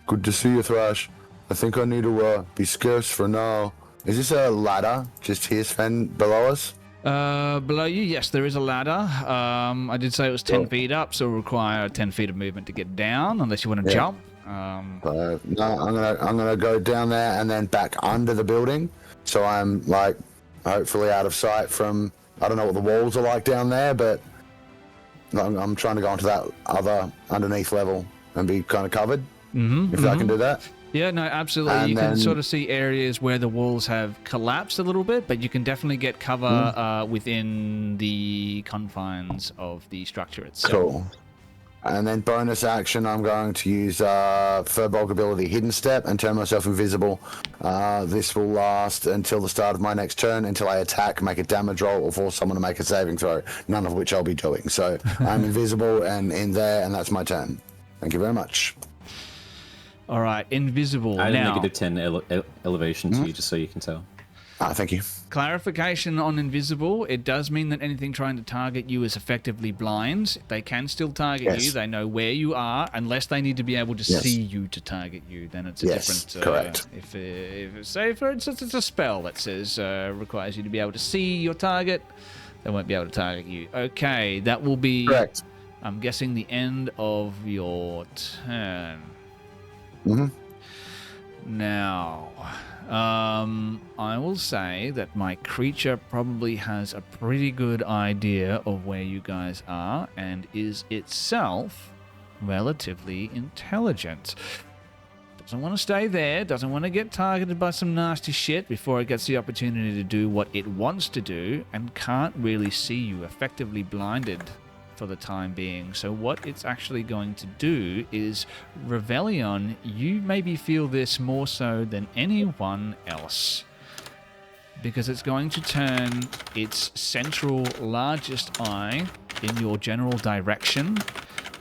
good to see you, Thrash. I think I need to be scarce for now. Is this a ladder just here, Sven, below us? Below you, yes, there is a ladder. I did say it was 10 feet up, so it'll require 10 feet of movement to get down, unless you want to jump. No, I'm gonna go down there and then back under the building, so I'm like hopefully out of sight from. I don't know what the walls are like down there, but I'm trying to go onto that other underneath level and be kind of covered. If I can do that. Yeah, no, absolutely. And you can then- sort of see areas where the walls have collapsed a little bit, but you can definitely get cover within the confines of the structure itself. Cool. And then bonus action, I'm going to use Furbulk ability Hidden Step and turn myself invisible. This will last until the start of my next turn, until I attack, make a damage roll, or force someone to make a saving throw, none of which I'll be doing. So I'm invisible and in there, and that's my turn. Thank you very much. All right, invisible. I now, negative 10 elevation to you, just so you can tell. Thank you. clarification on invisible. It does mean that anything trying to target you is effectively blind. They can still target you. They know where you are, unless they need to be able to see you to target you. Then it's a different. Correct. If say for instance it's a spell that says requires you to be able to see your target, they won't be able to target you. Okay, that will be. Correct. I'm guessing the end of your turn. Mm-hmm. Now, I will say that my creature probably has a pretty good idea of where you guys are and is itself relatively intelligent. Doesn't want to stay there, doesn't want to get targeted by some nasty shit before it gets the opportunity to do what it wants to do, and can't really see you, effectively blinded for the time being. So what it's actually going to do is, Revellion, you maybe feel this more so than anyone else, because it's going to turn its central largest eye in your general direction,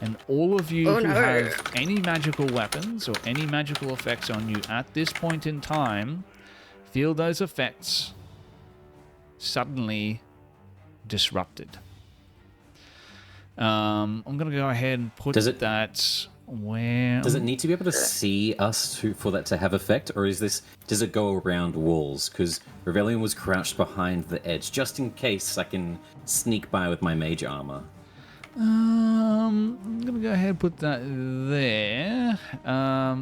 and all of you who have any magical weapons or any magical effects on you at this point in time feel those effects suddenly disrupted. I'm going to go ahead and put that where... Does it need to be able to see us for that to have effect, or does it go around walls? Because Revellion was crouched behind the edge, just in case I can sneak by with my mage armor. I'm going to go ahead and put that there.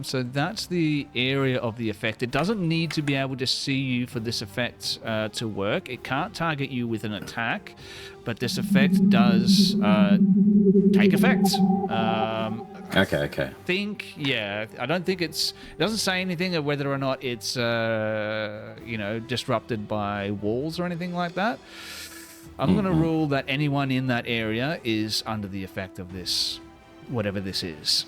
So that's the area of the effect. It doesn't need to be able to see you for this effect to work. It can't target you with an attack, but this effect does take effect. Okay. I don't think it doesn't say anything of whether or not it's disrupted by walls or anything like that. I'm going to rule that anyone in that area is under the effect of this, whatever this is.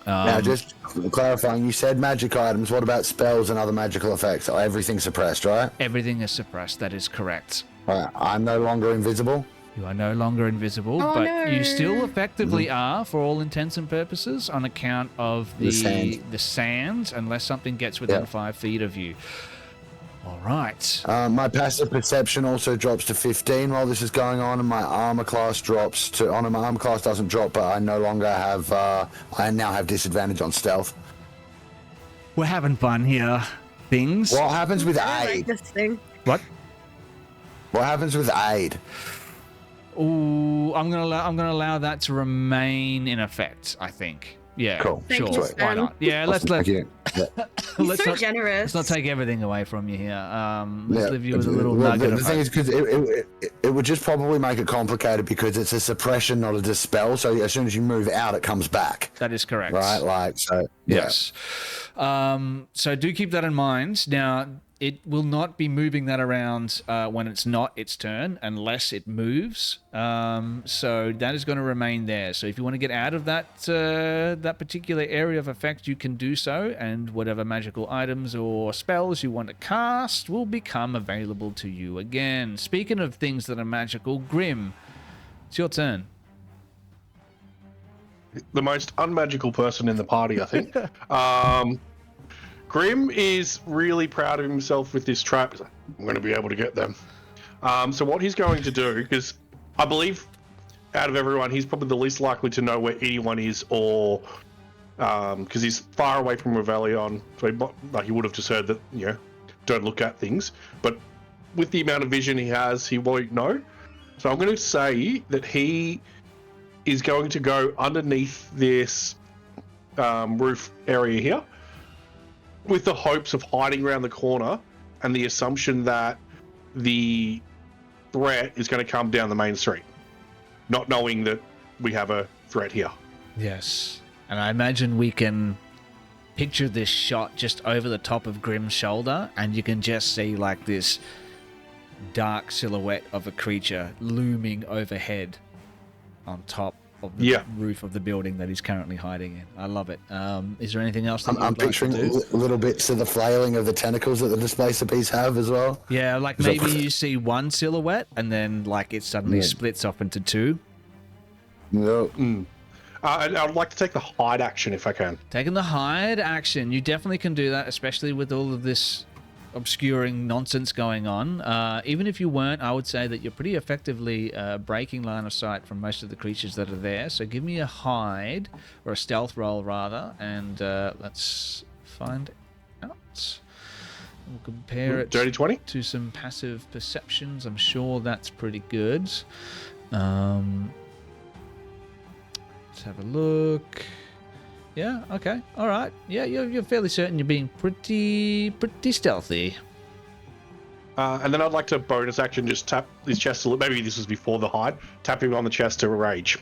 Now, just clarifying, you said magic items. What about spells and other magical effects? Oh, everything's suppressed, right? Everything is suppressed. That is correct. I'm no longer invisible. You are no longer invisible, but you still effectively are, for all intents and purposes, on account of the sands, unless something gets within 5 feet of you. All right. My passive perception also drops to 15 while this is going on, and my armor class drops to. Oh no, my armor class doesn't drop, but I no longer have. I now have disadvantage on stealth. We're having fun here. Things. What happens with I like aid? this thing. What? What happens with aid? Ooh, I'm gonna allow that to remain in effect. I think. Yeah. Cool. Thank Sure. you, Why Sam. not? Yeah. Awesome, thank you. Yeah. He's let's so not, generous. let's not take everything away from you here. Let's Yeah, leave you with a little well, nugget the of thing hope. is, because it would just probably make it complicated because it's a suppression, not a dispel. So as soon as you move out, it comes back. That is correct. Right? Like, so. Yeah. Yes. So do keep that in mind. Now, it will not be moving that around when it's not its turn unless it moves. So that is going to remain there. So if you want to get out of that that particular area of effect, you can do so, and whatever magical items or spells you want to cast will become available to you again. Speaking of things that are magical, Grim, it's your turn. The most unmagical person in the party, I think. Grim is really proud of himself with this trap. He's like, I'm going to be able to get them. So what he's going to do, because I believe out of everyone, he's probably the least likely to know where anyone is, or because he's far away from Revellion. So he would have just heard that, don't look at things. But with the amount of vision he has, he won't know. So I'm going to say that he is going to go underneath this roof area here, with the hopes of hiding around the corner and the assumption that the threat is going to come down the main street, not knowing that we have a threat here. Yes. And I imagine we can picture this shot just over the top of Grim's shoulder, and you can just see like this dark silhouette of a creature looming overhead on top of the roof of the building that he's currently hiding in. I love it. Is there anything else that I'm picturing little bits of the flailing of the tentacles that the displacer beasts have as well. Yeah, like maybe you see one silhouette and then like it suddenly splits off into two. No. And I'd like to take the hide action if I can. Taking the hide action, you definitely can do that, especially with all of this obscuring nonsense going on. Even if you weren't, I would say that you're pretty effectively breaking line of sight from most of the creatures that are there. So give me a hide, or a stealth roll rather, and let's find out. We'll compare it Dirty 20? to some passive perceptions. I'm sure that's pretty good. Let's have a look. Yeah, okay, all right. Yeah, you're fairly certain you're being pretty stealthy. And then I'd like to bonus action just tap his chest a little. Maybe this was before the hide. Tap him on the chest to rage.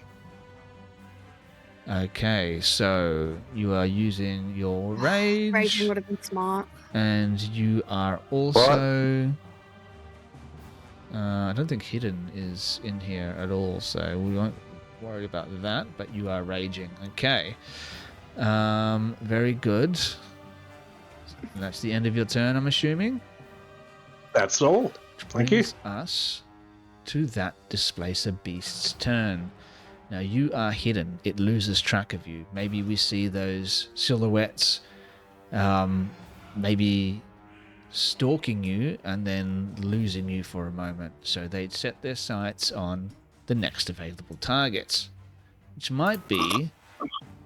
Okay, so you are using your rage. Raging would have been smart. And you are also... I don't think hidden is in here at all, so we won't worry about that, but you are raging. Okay. Very good. That's the end of your turn, I'm assuming. That's all. Thank you. Brings us to that displacer beast's turn. Now you are hidden. It loses track of you. Maybe we see those silhouettes, maybe stalking you and then losing you for a moment. So they'd set their sights on the next available target, which might be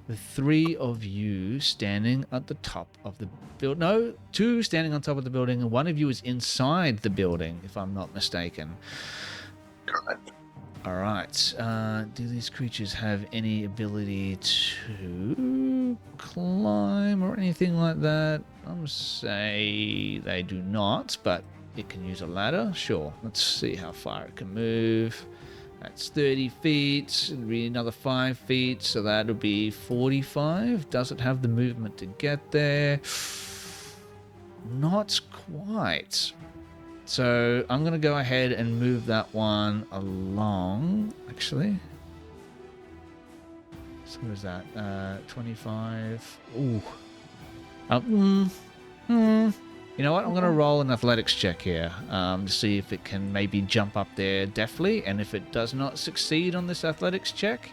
the three of you standing at the top of the building. No, two standing on top of the building, and one of you is inside the building, if I'm not mistaken. Correct. All right. Do these creatures have any ability to climb or anything like that? I'm going to say they do not, but it can use a ladder. Sure. Let's see how far it can move. That's 30 feet. It'll be another 5 feet, so that'll be 45. Does it have the movement to get there? Not quite. So I'm going to go ahead and move that one along, actually. So what is that? 25. Ooh. You know what? I'm going to roll an athletics check here to see if it can maybe jump up there deftly. And if it does not succeed on this athletics check,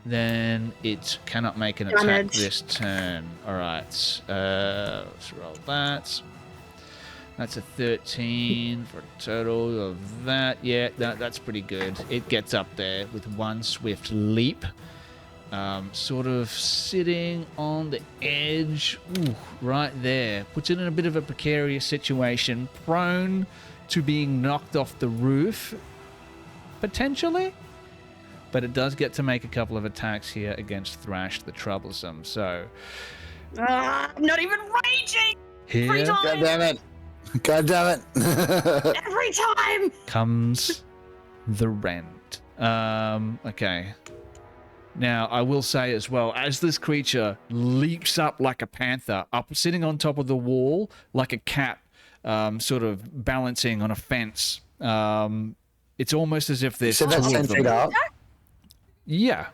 then it cannot make an attack this turn. All right. Let's roll that. That's a 13 for a total of that. Yeah, that's pretty good. It gets up there with one swift leap. Sort of sitting on the edge, right there. Puts it in a bit of a precarious situation. Prone to being knocked off the roof, potentially. But it does get to make a couple of attacks here against Thrash the Troublesome. So... I'm not even raging! Here Every time! God damn it! God damn it! Every time! comes the rend. Okay. Now, I will say as well, as this creature leaps up like a panther, up sitting on top of the wall like a cat, sort of balancing on a fence, it's almost as if there's So that's 10 feet up. Yeah.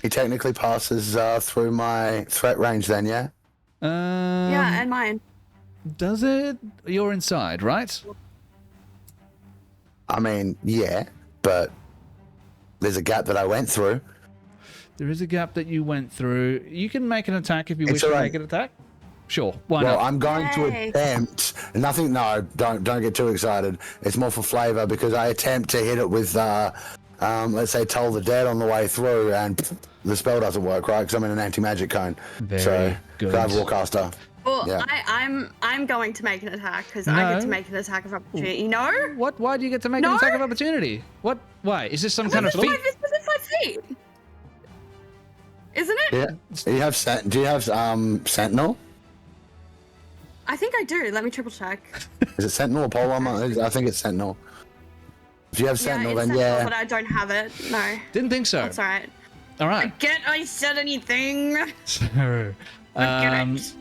He technically passes through my threat range then, yeah? Yeah, and mine. Does it? You're inside, right? I mean, yeah, but there's a gap that I went through. There is a gap that you went through. You can make an attack if you It's wish to alright. make an attack. Sure, why Well, not? I'm going to Yay. attempt. Nothing. No, don't get too excited. It's more for flavor because I attempt to hit it with, let's say, Toll the Dead on the way through, and the spell doesn't work, right? Because I'm in an anti-magic cone. Very so, good. I have Warcaster. Well, Yeah. I'm going to make an attack because I get to No. make an attack of opportunity. No? What? Why do you get to make an No. attack of opportunity? What? Why? Is this some kind of It's feat? within 5 feet. Isn't it? Yeah. Do you have Sentinel? I think I do. Let me triple check. Is it Sentinel or Polearm? I think it's Sentinel. If you have Sentinel, yeah, it's then Sentinel, yeah. but I don't have it. No. Didn't think so. That's alright. All right. I said anything. So, Forget it.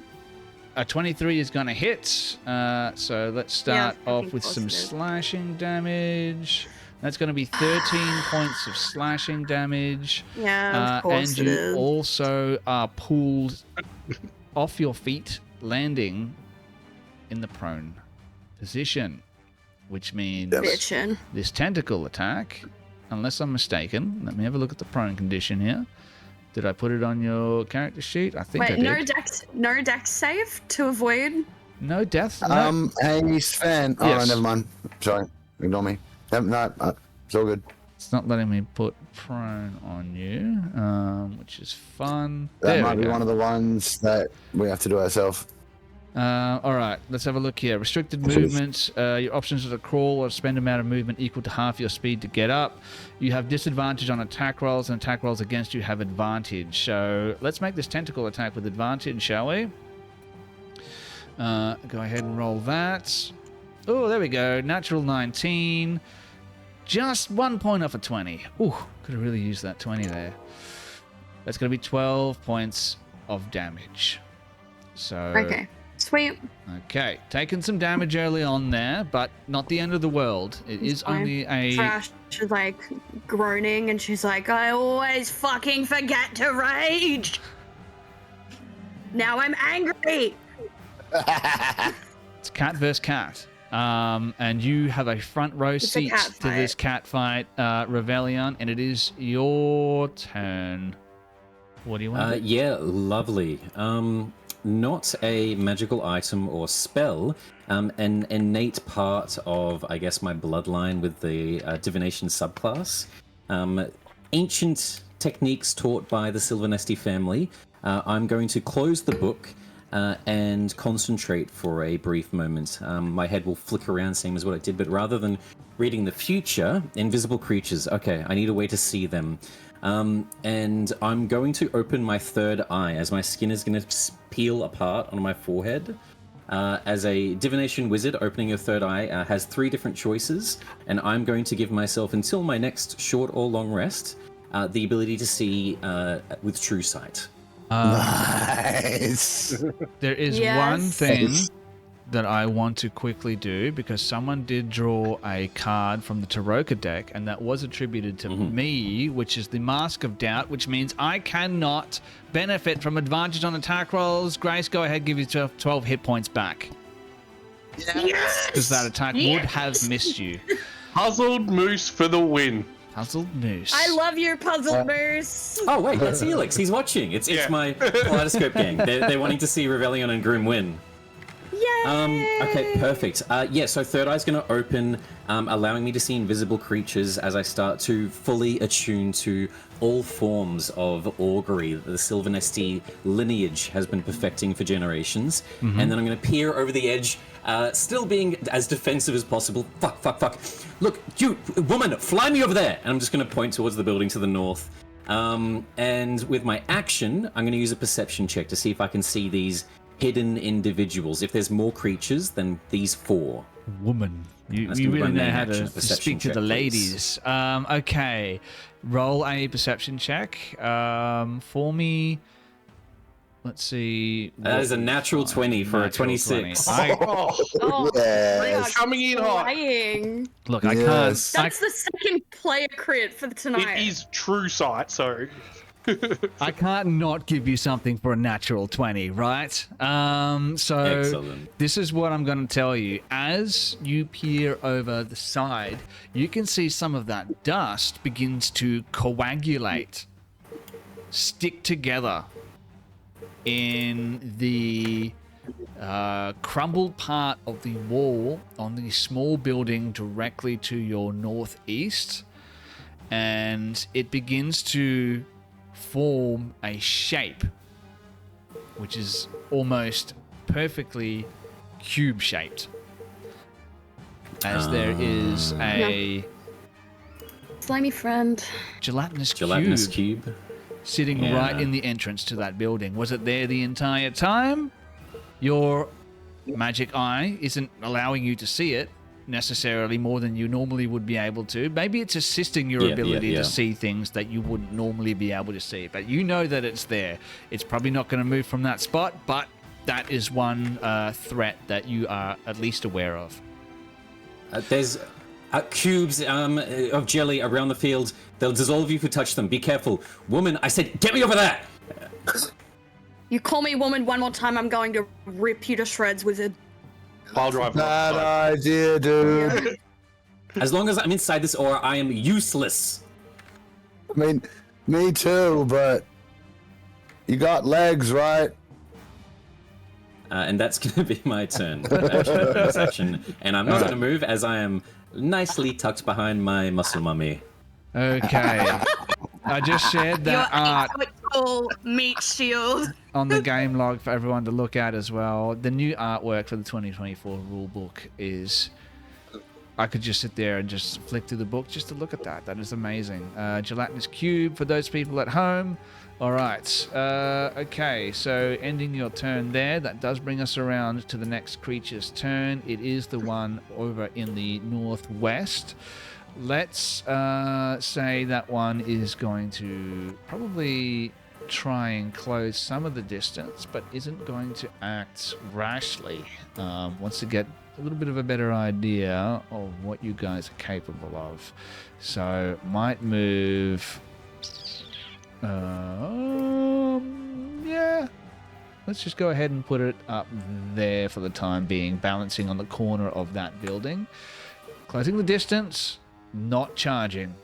a 23 is going to hit. So let's start I off think with close some it is. slashing damage. That's going to be 13 points of slashing damage. Yeah, of course and it you is. also are pulled off your feet, landing in the prone position, which means Bitchin'. this tentacle attack, unless I'm mistaken, let me have a look at the prone condition here. Did I put it on your character sheet? I think I Wait, did. no dex save to avoid. No death? No. Hey, Sven. Oh, Yes. no, never mind. Sorry. Ignore me. No, it's all good. It's not letting me put prone on you, which is fun. That There might we be go. one of the ones that we have to do ourselves. All right, let's have a look here. Restricted movement. Your options are to crawl or spend amount of movement equal to half your speed to get up. You have disadvantage on attack rolls, and attack rolls against you have advantage. So let's make this tentacle attack with advantage, shall we? Go ahead and roll that. Oh, there we go. Natural 19. Just 1 point off a 20. Ooh, could have really used that 20 there. That's going to be 12 points of damage. So... Okay, sweet. Okay, taking some damage early on there, but not the end of the world. It is fine. only a... Trash is like groaning, and she's like, "I always fucking forget to rage. Now I'm angry." It's cat versus cat. And you have a front row It's a seat cat to this cat fight, Revelion, and it is your turn. What do you want? Yeah, lovely. Not a magical item or spell, an innate part of, I guess, my bloodline with the divination subclass. Ancient techniques taught by the Silvernesti family. I'm going to close the book and concentrate for a brief moment. My head will flick around, same as what I did, but rather than reading the future, invisible creatures. Okay, I need a way to see them. And I'm going to open my third eye as my skin is going to peel apart on my forehead. As a divination wizard, opening your third eye has 3 different choices, and I'm going to give myself, until my next short or long rest, the ability to see with true sight. Nice. There is Yes. one thing that I want to quickly do, because someone did draw a card from the Taroka deck, and that was attributed to me, which is the Mask of Doubt, which means I cannot benefit from advantage on attack rolls. Grace, go ahead, give you 12 hit points back, Yes. because that attack would have missed you. Puzzled Moose for the win. Puzzled Moose. I love your puzzle moose. Oh wait, that's Helix. He's watching. It's Yeah. my Kaleidoscope gang. They're wanting to see Revelion and Grim win. Yay! Okay, perfect. Yeah, so Third Eye's going to open, allowing me to see invisible creatures as I start to fully attune to all forms of augury that the Sylvanesti lineage has been perfecting for generations. And then I'm going to peer over the edge, still being as defensive as possible. Fuck. Look, you, woman, fly me over there! And I'm just going to point towards the building to the north. And with my action, I'm going to use a perception check to see if I can see these hidden individuals. If there's more creatures than these 4. Woman. You really know how to speak to the ladies. Okay. Roll a perception check for me. Let's see. That is a natural 20 for a 26. 20. Yes. Coming in hot. Lying. Look, I Yes. can't. That's the second player crit for tonight. It is true sight, so I can't not give you something for a natural 20, right? So Excellent. this is what I'm going to tell you. As you peer over the side, you can see some of that dust begins to coagulate, stick together in the crumbled part of the wall on the small building directly to your northeast, and it begins to form a shape which is almost perfectly cube shaped, as there is a Slimy friend. gelatinous cube. sitting right in the entrance to that building. Was it there the entire time? Your magic eye isn't allowing you to see it necessarily more than you normally would be able to. Maybe it's assisting your ability to see things that you wouldn't normally be able to see, but you know that it's there. It's probably not going to move from that spot, but that is one threat that you are at least aware of. There's cubes of jelly around the field. They'll dissolve you if you touch them. Be careful. Woman, I said, get me over there! You call me woman one more time, I'm going to rip you to shreds, wizard. I'll drive. Bad idea, dude. As long as I'm inside this aura, I am useless. I mean, me too, but you got legs, right? And that's going to be my turn. Action. And I'm not going to move as I am nicely tucked behind my muscle mummy. Okay. I just shared that art Your meat shield. on the game log for everyone to look at as well. The new artwork for the 2024 rulebook is... I could just sit there and just flick through the book just to look at that. That is amazing. Gelatinous cube for those people at home. All right. Okay, so ending your turn there. That does bring us around to the next creature's turn. It is the one over in the northwest. Let's say that one is going to probably try and close some of the distance, but isn't going to act rashly. Wants to get a little bit of a better idea of what you guys are capable of. So might move... yeah. Let's just go ahead and put it up there for the time being, balancing on the corner of that building. Closing the distance, not charging.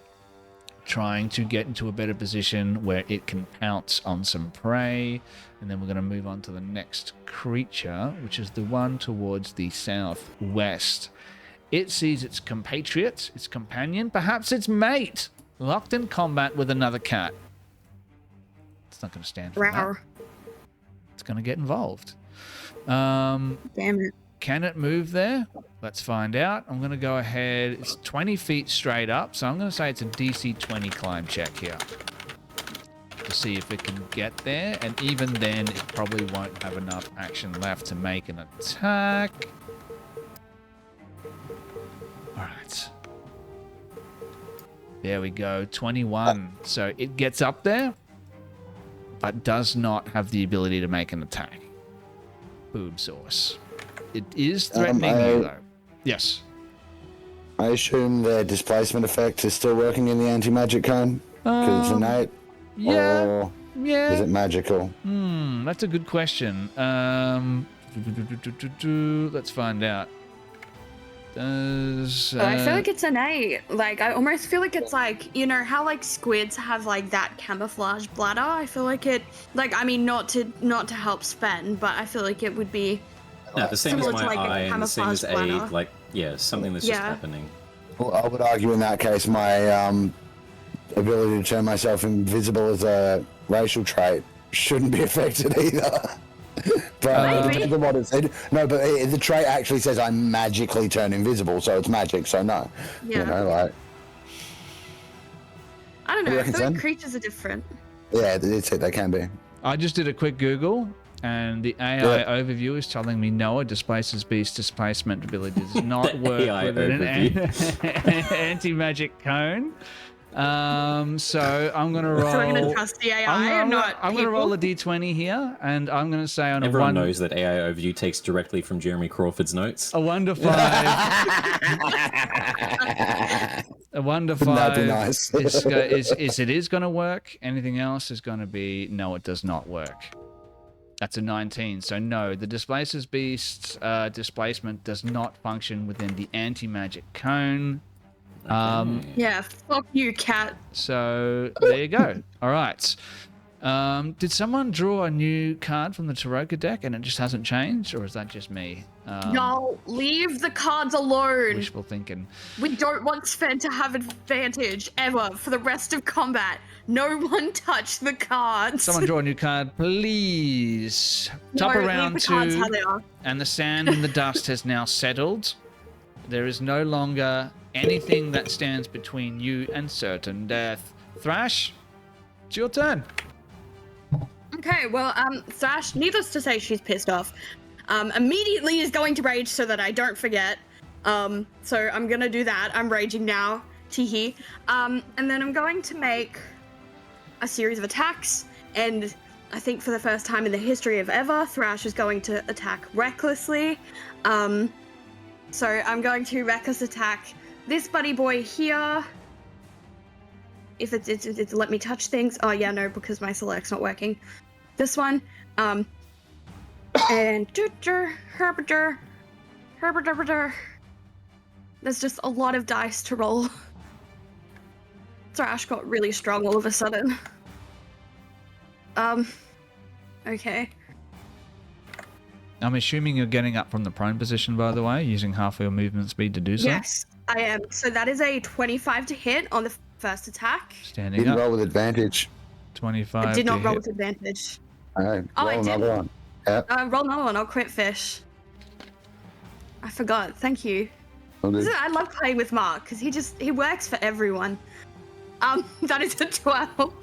Trying to get into a better position where it can pounce on some prey. And then we're going to move on to the next creature, which is the one towards the southwest. It sees its compatriot, its companion, perhaps its mate, locked in combat with another cat. It's not going to stand for that. It's going to get involved. Damn it. Can it move there? Let's find out. I'm going to go ahead. It's 20 feet straight up, so I'm going to say it's a DC 20 climb check here to see if it can get there. And even then, it probably won't have enough action left to make an attack. All right. There we go. 21. So it gets up there, but does not have the ability to make an attack. Boob sauce. It is threatening you, though. Yes. I assume the displacement effect is still working in the anti-magic cone? Because it's innate? Yeah. Or Yeah. is it magical? That's a good question. Let's find out. Does I feel like it's innate. Like, I almost feel like it's like, you know how like squids have like that camouflage bladder? I feel like it, like, I mean, not to help spend, but I feel like it would be No, the same as Similar my to, like, a eye, and the same as camouflage a planner. like something that's just Yeah. happening. Well, I would argue in that case my ability to turn myself invisible as a racial trait shouldn't be affected either. But it Maybe. depends on what it said. No, but the trait actually says I magically turn invisible, so it's magic. So no, Yeah. you know, like I don't What do know. you I reckon, feel like Sam? creatures are different. yeah, it's it. They can be. I just did a quick Google, and the AI Yeah. overview is telling me Noah displaces beast displacement ability does not The work AI with an overview. anti-magic cone. So I'm gonna roll. So we're gonna trust the AI and not I'm gonna roll a people? d20 here, and I'm gonna say on Everyone a one. knows that AI overview takes directly from Jeremy Crawford's notes. A 1 to 5. A 1 to 5. Wouldn't that be nice? It is going to work. Anything else is going to be no, it does not work. That's a 19. So no, the displaces beast displacement does not function within the anti-magic cone. Yeah, fuck you, cat. So there you go. All right. Did someone draw a new card from the Taroka deck and it just hasn't changed, or is that just me? No, leave the cards alone. Wishful thinking. We don't want Sven to have advantage ever for the rest of combat. No one touch the cards. Someone draw a new card, please. Top No, of leave round the cards how 2, they are. and the sand and the dust has now settled. There is no longer anything that stands between you and certain death. Thrash, it's your turn. Okay, well, Thrash, needless to say, she's pissed off. Immediately is going to rage so that I don't forget. So I'm gonna do that. I'm raging now. Teehee. And then I'm going to make a series of attacks, and I think for the first time in the history of ever, Thrash is going to attack recklessly. So I'm going to reckless attack this buddy boy here. If it's let me touch things. Oh yeah, no, because my select's not working. This one. And Herberder. There's just a lot of dice to roll. Thrash got really strong all of a sudden. Okay. I'm assuming you're getting up from the prone position, by the way, using half of your movement speed to do so. Yes, I am. So that is a 25 to hit on the first attack. Standing Didn't up, roll with advantage. 25 I did to not roll hit. with advantage. Okay, Oh, I roll did. another one. Yeah, Roll another one. I'll crit fish. I forgot. Thank you. all good. I love playing with Mark because he works for everyone. That is a 12.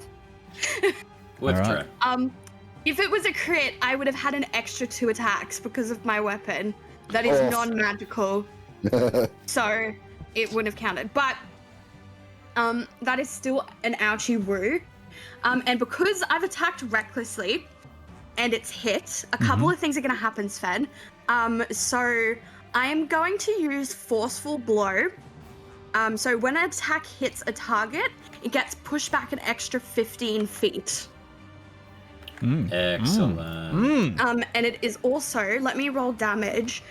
Worth a Alright. try. If it was a crit, I would have had an extra 2 attacks because of my weapon. That is Oh. non-magical, so it wouldn't have counted. But that is still an ouchie woo. And because I've attacked recklessly and it's hit, a couple of things are going to happen, Sven. So I am going to use Forceful Blow. So when an attack hits a target, it gets pushed back an extra 15 feet. Excellent. And it is also, let me roll damage,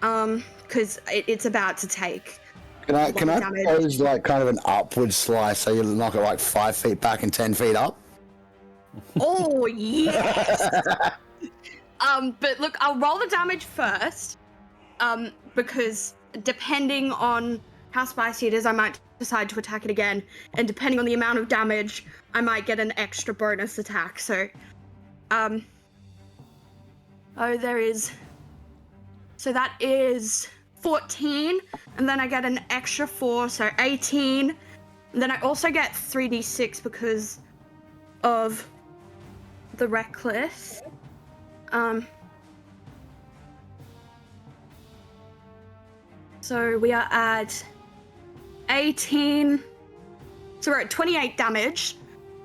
because it's about to take. Can I damage. propose like kind of an upward slice so you knock it like 5 feet back and 10 feet up? Oh, yes! But look, I'll roll the damage first, because depending on how spicy it is, I might decide to attack it again, and depending on the amount of damage, I might get an extra bonus attack, so, so that is 14, and then I get an extra 4, so 18, and then I also get 3d6 because of the reckless. So we are at 18, so we're at 28 damage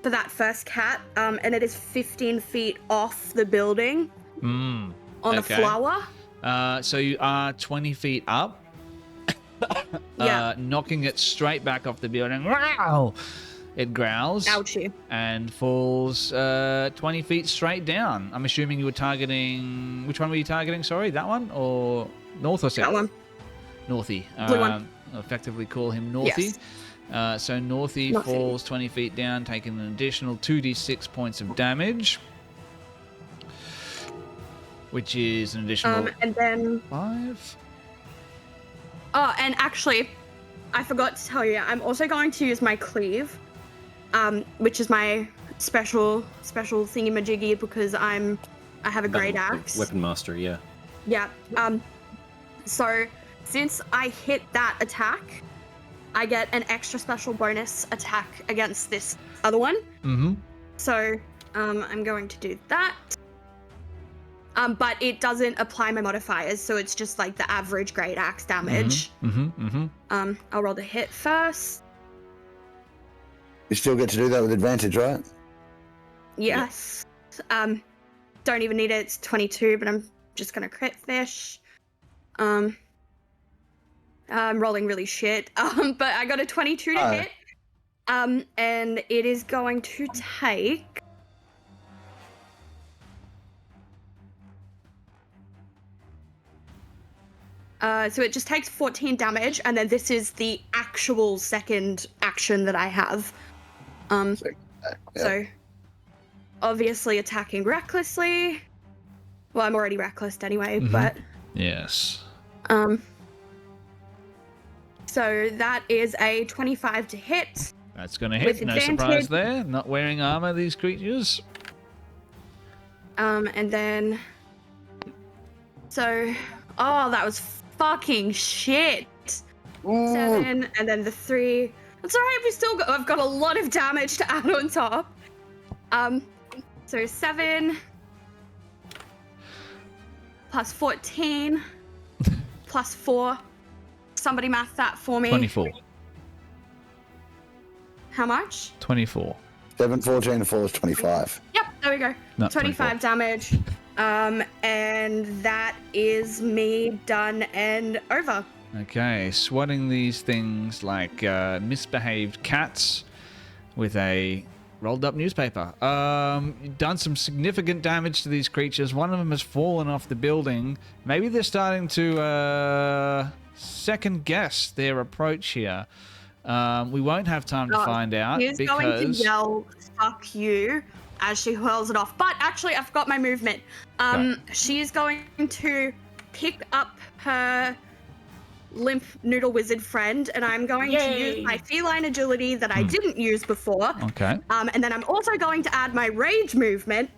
for that first cat, and it is 15 feet off the building on the okay. floor. So you are 20 feet up, Yeah. knocking it straight back off the building. Wow! It growls Ouchie. and falls 20 feet straight down. I'm assuming you were targeting... Which one were you targeting? Sorry, that one? Or north or south? That one. Northy. Blue one. Effectively call him Northy. Yes. So Northy Northy. falls 20 feet down, taking an additional 2d6 points of damage. which is an additional And then 5. oh, and actually, I forgot to tell you, I'm also going to use my cleave, which is my special thingy-majiggy because I have a great axe. Weapon master, yeah. Yeah. So since I hit that attack, I get an extra special bonus attack against this other one. Mm-hmm. So I'm going to do that. But it doesn't apply my modifiers, so it's just like the average great axe damage. I'll roll the hit first. You still get to do that with advantage, right? Yes. Don't even need it. It's 22, but I'm just gonna crit fish. I'm rolling really shit. But I got a 22 to hit. And it is going to take. So it just takes 14 damage, and then this is the actual second action that I have. So, obviously attacking recklessly. Well, I'm already reckless anyway, but... Yes. So that is a 25 to hit. That's going to hit. No surprise there. Not wearing armor, these creatures. And then... So... Oh, that was fucking shit. Ooh. 7, and then the 3. That's alright, I've got a lot of damage to add on top. So 7 plus 14 plus 4. Somebody math that for me. 24. How much? 24. 7, 14, and 4 is 25. Yep, there we go. No, 25 damage. And that is me done and over. Okay, swatting these things like misbehaved cats with a rolled up newspaper. You've done some significant damage to these creatures. One of them has fallen off the building. Maybe they're starting to second guess their approach here. We won't have time to find out He's because... going to yell, "Fuck you," as she hurls it off. But actually, I forgot my movement. She's going to pick up her limp noodle wizard friend, and I'm going to use my feline agility that I didn't use before. Okay. And then I'm also going to add my rage movement.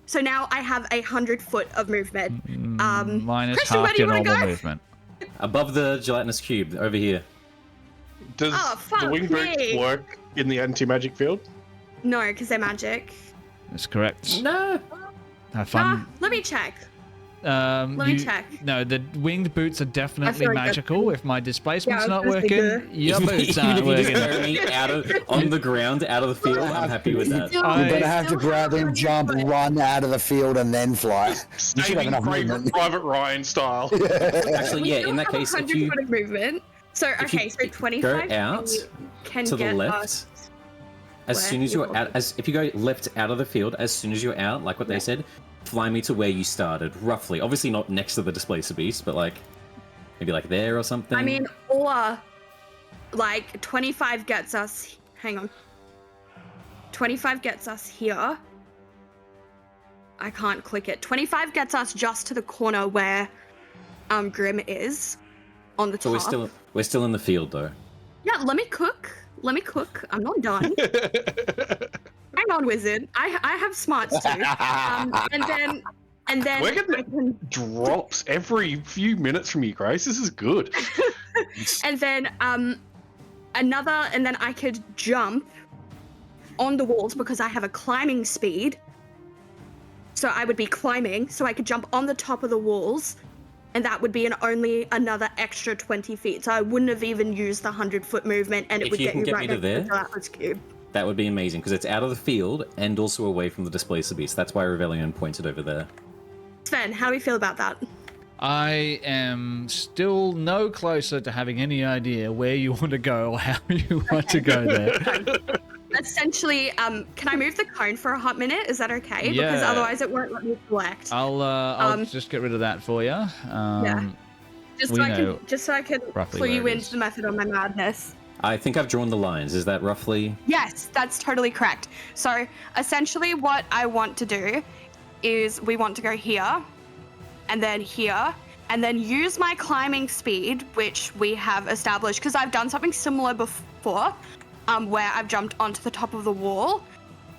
So now I have 100 foot of movement. Minus Christian, where half do you your wanna normal go? movement. Above the gelatinous cube, over here. Does fuck the wing boots me. work in the anti-magic field? No, because they're magic. That's correct. No. Have fun. Let me check. Let me check. No, the winged boots are definitely feel like that's magical. good. If my displacement's Yeah, I not was gonna say working, your boots Even aren't if you just working. throw me on the ground, out of the field, I'm happy with that. You're going to have to grab him, jump, run out of the field, and then fly. You should have Saving enough movement. Private Ryan style. Actually, We yeah, still in that have case, 100 if you foot of movement. So okay, so 25 go out can to the get left, us as where soon as you're you're out, if you go left out of the field, as soon as you're out, like what they said, fly me to where you started, roughly. Obviously not next to the displacer beast, but like maybe like there or something. I mean, or like 25 gets us. Hang on. 25 gets us here. I can't click it. 25 gets us just to the corner where Grim is on the top. So we're still in the field though. Yeah, let me cook. I'm not done. Hang on, wizard. I have smarts too. And then We're getting drops every few minutes from you, Grace. This is good. and then I could jump on the walls because I have a climbing speed. So I would be climbing, so I could jump on the top of the walls, and that would be only another extra 20 feet. So I wouldn't have even used the 100-foot movement, and it If would you get can you get right me to next to there, the gelatinous cube. That would be amazing because it's out of the field and also away from the displacer beast. That's why Rebellion pointed over there. Sven, how do we feel about that? I am still no closer to having any idea where you want to go or how you want to go there. Essentially, can I move the cone for a hot minute? Is that okay? Yeah. Because otherwise it won't let me select. I'll just get rid of that for you. Yeah. Just so I can roughly clue you where it into is. the method of my madness. I think I've drawn the lines. Is that roughly? Yes, that's totally correct. So essentially what I want to do is we want to go here, and then here, and then use my climbing speed, which we have established, because I've done something similar before, where I've jumped onto the top of the wall,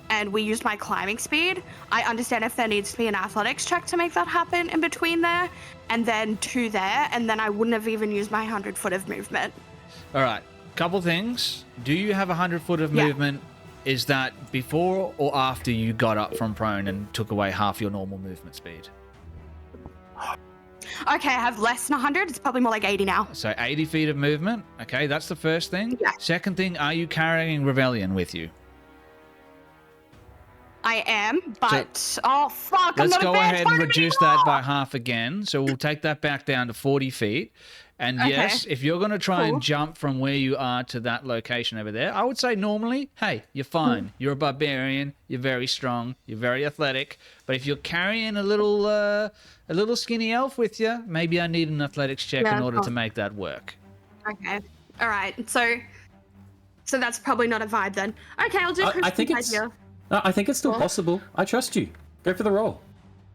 and we used my climbing speed. I understand if there needs to be an athletics check to make that happen in between there, and then 2 there, and then I wouldn't have even used my 100 foot of movement. All right, couple things. Do you have 100 foot of movement? Is that before or after you got up from prone and took away half your normal movement speed? Okay, I have less than 100. It's probably more like 80 now. So 80 feet of movement. Okay, that's the first thing. Yeah. Second thing, are you carrying Rebellion with you? I am, but oh fuck! Let's go ahead and reduce that by half again. So we'll take that back down to 40 feet. And yes, if you're going to try and jump from where you are to that location over there, I would say normally, hey, you're fine. You're a barbarian. You're very strong. You're very athletic. But if you're carrying a little skinny elf with you, maybe I need an athletics check in order to make that work. Okay. All right. So that's probably not a vibe then. Okay, I'll do push idea. I think it's still possible. I trust you. Go for the roll.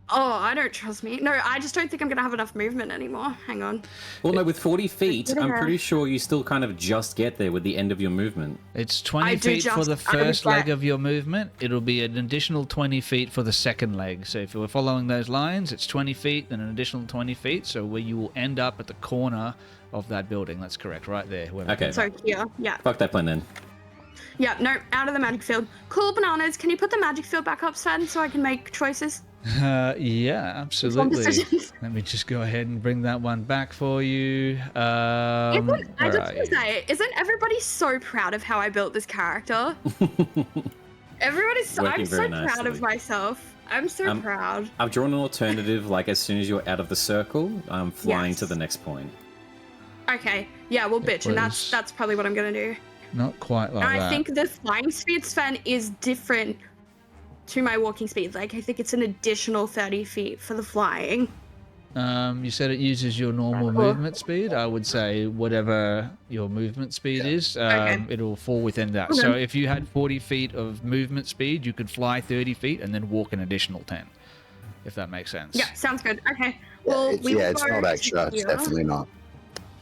Oh, I don't trust me. No, I just don't think I'm going to have enough movement anymore. Hang on. Well, no, with 40 feet, I'm pretty sure you still kind of just get there with the end of your movement. It's 20 feet for the first leg of your movement. It'll be an additional 20 feet for the second leg. So if we're following those lines, it's 20 feet, then an additional 20 feet. So where you will end up at the corner of that building. That's correct, right there. Okay. So here, yeah. Fuck that plan then. Yeah, no, out of the magic field. Cool bananas. Can you put the magic field back up, Sven, so I can make choices? Yeah, absolutely. Let me just go ahead and bring that one back for you. I just want to say, isn't everybody so proud of how I built this character? I'm so proud of myself. I'm so proud. I've drawn an alternative, like as soon as you're out of the circle, I'm flying to the next point. Okay, yeah, well, bitch, and that's probably what I'm going to do. Not quite like that. I think the flying speed, Sven, is different to my walking speed. Like, I think it's an additional 30 feet for the flying. You said it uses your normal movement speed. I would say whatever your movement speed is, it'll fall within that. So if you had 40 feet of movement speed, you could fly 30 feet and then walk an additional 10, if that makes sense. Yeah, sounds good. Okay. Well, it's not extra. It's definitely not.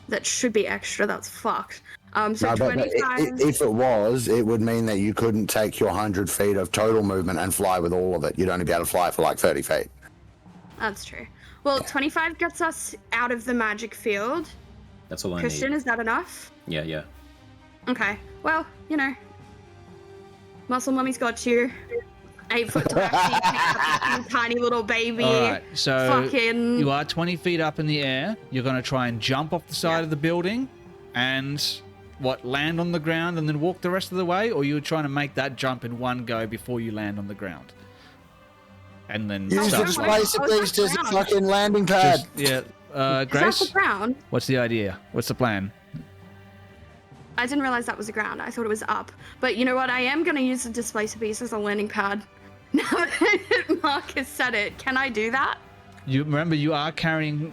That should be extra. That's fucked. So no, 25. If it was, it would mean that you couldn't take your 100 feet of total movement and fly with all of it. You'd only be able to fly for like 30 feet. That's true. Well, 25 gets us out of the magic field. That's all I need. Christian, is that enough? Yeah. Okay. Well, you know, Muscle Mummy's got you. 8 foot to actually pick up a tiny little baby. All right, so you are 20 feet up in the air. You're going to try and jump off the side of the building and land on the ground and then walk the rest of the way, or you're trying to make that jump in one go before you land on the ground? And then use the displacer beast as a fucking landing pad. Grace, is that the ground? What's the idea? What's the plan? I didn't realize that was the ground. I thought it was up. But you know what? I am going to use the displacer beast as a landing pad. Now that Marcus said it, can I do that? You remember you are carrying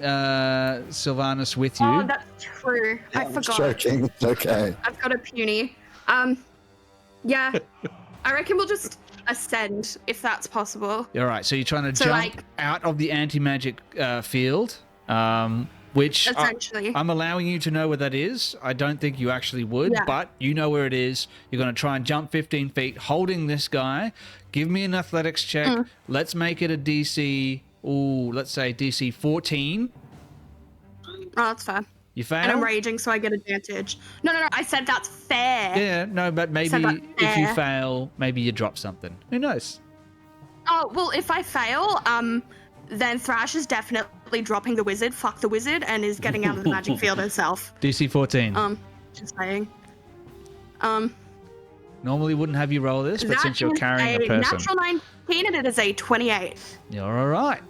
Sylvanus with you. Oh, that's true. I forgot. Joking. It's okay. I've got a puny. Yeah. I reckon we'll just ascend if that's possible. All right. So you're trying to jump out of the anti-magic field, which essentially I'm allowing you to know where that is. I don't think you actually would, but you know where it is. You're going to try and jump 15 feet holding this guy. Give me an athletics check. Let's make it a DC. Let's say DC 14. Oh, that's fair. You fail? And I'm raging, so I get advantage. No. I said that's fair. Yeah, no, but maybe if you fail, maybe you drop something. Who knows? Oh, well, if I fail, then Thrash is definitely dropping the wizard. Fuck the wizard, and is getting out of the magic field herself. DC 14. Just saying. Normally wouldn't have you roll this, but since you're carrying a person. Natural 19, and it is a 28. You're all right.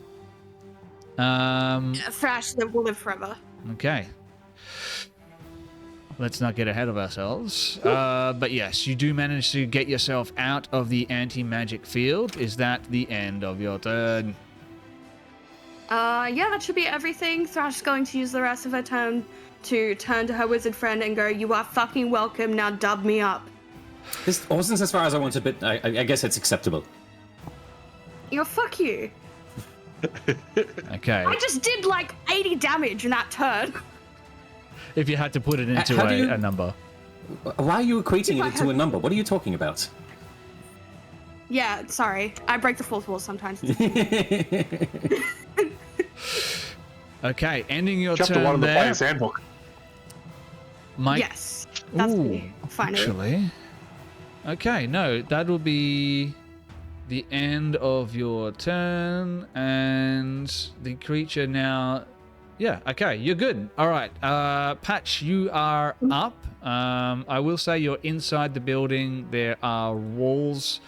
Thrash will live forever. Okay. Let's not get ahead of ourselves. But yes, you do manage to get yourself out of the anti-magic field. Is that the end of your turn? Yeah, that should be everything. Thrash is going to use the rest of her turn to turn to her wizard friend and go, "You are fucking welcome, now dub me up." This wasn't as far as I wanted, but I guess it's acceptable. Fuck you. Okay. I just did like 80 damage in that turn. If you had to put it into How do you- a number. Why are you equating it to a number? What are you talking about? Yeah, sorry. I break the fourth wall sometimes. Okay, ending your Chapter turn 1 of the there. player's handbook. Mike. Yes, that's me. Finally. Actually. Okay, no, that will be the end of your turn, and the creature now. Yeah, okay, you're good. All right, Patch, you are up. I will say you're inside the building. There are walls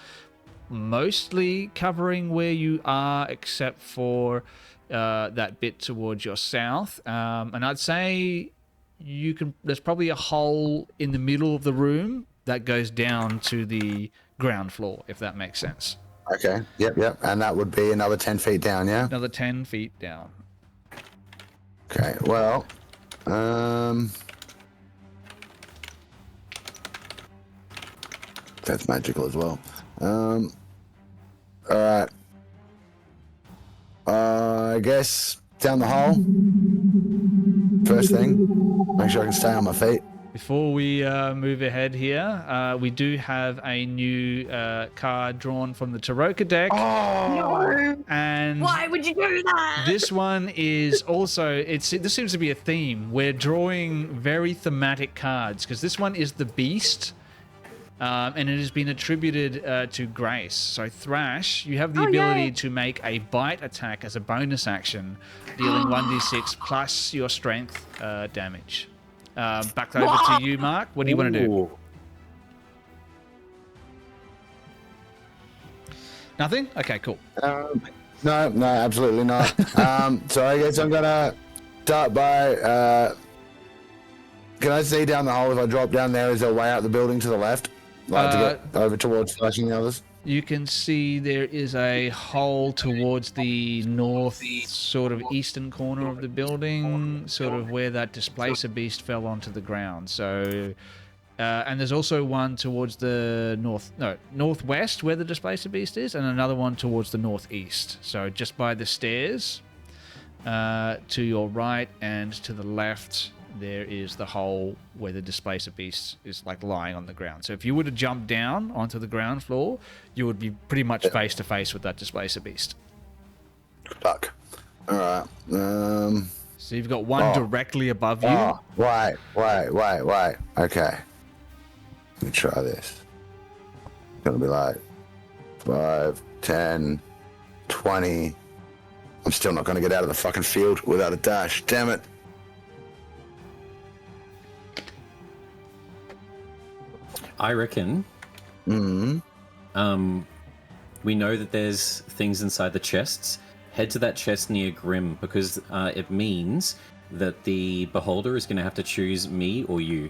mostly covering where you are, except for that bit towards your south. And I'd say you can. There's probably a hole in the middle of the room that goes down to the ground floor, if that makes sense. Okay. Yep. And that would be another 10 feet down, yeah? Another 10 feet down. Okay, well, that's magical as well. All right. I guess down the hole. First thing, make sure I can stay on my feet. Before we move ahead here, we do have a new card drawn from the Taroka deck. No. And Why would you do that? this one is also, this seems to be a theme. We're drawing very thematic cards because this one is the Beast. And it has been attributed to Grace. So Thrash, you have the ability to make a bite attack as a bonus action, dealing 1d6 plus your strength damage. Back over to you, Mark. What do you want to do? Nothing? Okay, cool. No, absolutely not. So I guess I'm gonna start by. Can I see down the hole? If I drop down there, is there a way out the building to the left, like to get over towards flashing the others? You can see there is a hole towards the north, sort of eastern corner of the building, sort of where that displacer beast fell onto the ground. So, and there's also one towards the northwest where the displacer beast is, and another one towards the northeast. So just by the stairs, to your right and to the left, there is the hole where the displacer beast is like lying on the ground. So if you were to jump down onto the ground floor, you would be pretty much face to face with that displacer beast. Fuck. All right. So you've got one directly above you. Oh, wait. Okay. Let me try this. It's gonna be like 5, 10, 20. I'm still not gonna get out of the fucking field without a dash. Damn it. I reckon. We know that there's things inside the chests. Head to that chest near Grim because it means that the beholder is going to have to choose me or you.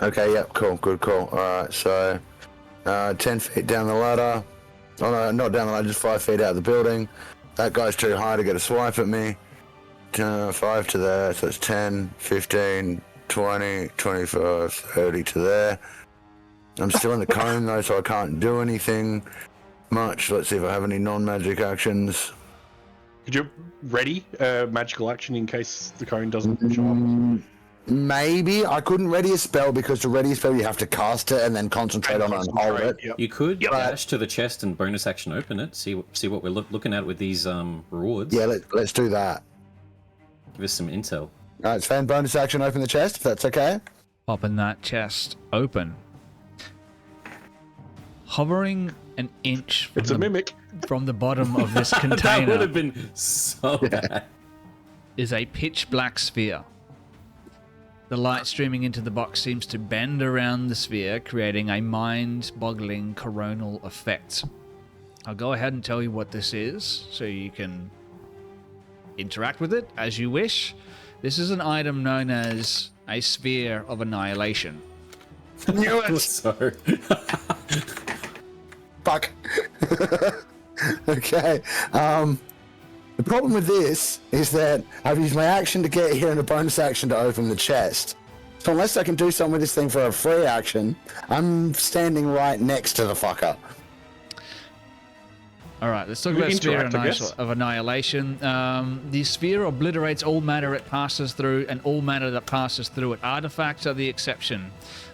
Okay, yep, cool, good call. Alright, so 10 feet down the ladder. Oh no, not down the ladder, just 5 feet out of the building. That guy's too high to get a swipe at me. 5 to there, so it's 10, 15, 20, 25, 30 to there. I'm still in the cone though, so I can't do anything much. Let's see if I have any non-magic actions. Could you ready a magical action in case the cone doesn't show up? Maybe. I couldn't ready a spell because to ready a spell you have to cast it and then concentrate on it and hold it. Yep. You could dash to the chest and bonus action open it. See what we're looking at with these rewards. Yeah, let's do that. Give us some intel. Alright, Sven, bonus action, open the chest, if that's okay. Popping that chest open. Hovering an inch It's a mimic. from the bottom of this That would container have been so bad. is a pitch black sphere. The light streaming into the box seems to bend around the sphere, creating a mind-boggling coronal effect. I'll go ahead and tell you what this is, so you can interact with it as you wish. This is an item known as a Sphere of Annihilation. Knew it! So, Fuck. Okay. The problem with this is that I've used my action to get here and a bonus action to open the chest. So unless I can do something with this thing for a free action, I'm standing right next to the fucker. All right, let's talk about Sphere Interact, I guess. of Annihilation. The sphere obliterates all matter it passes through, and all matter that passes through it. Artifacts are the exception.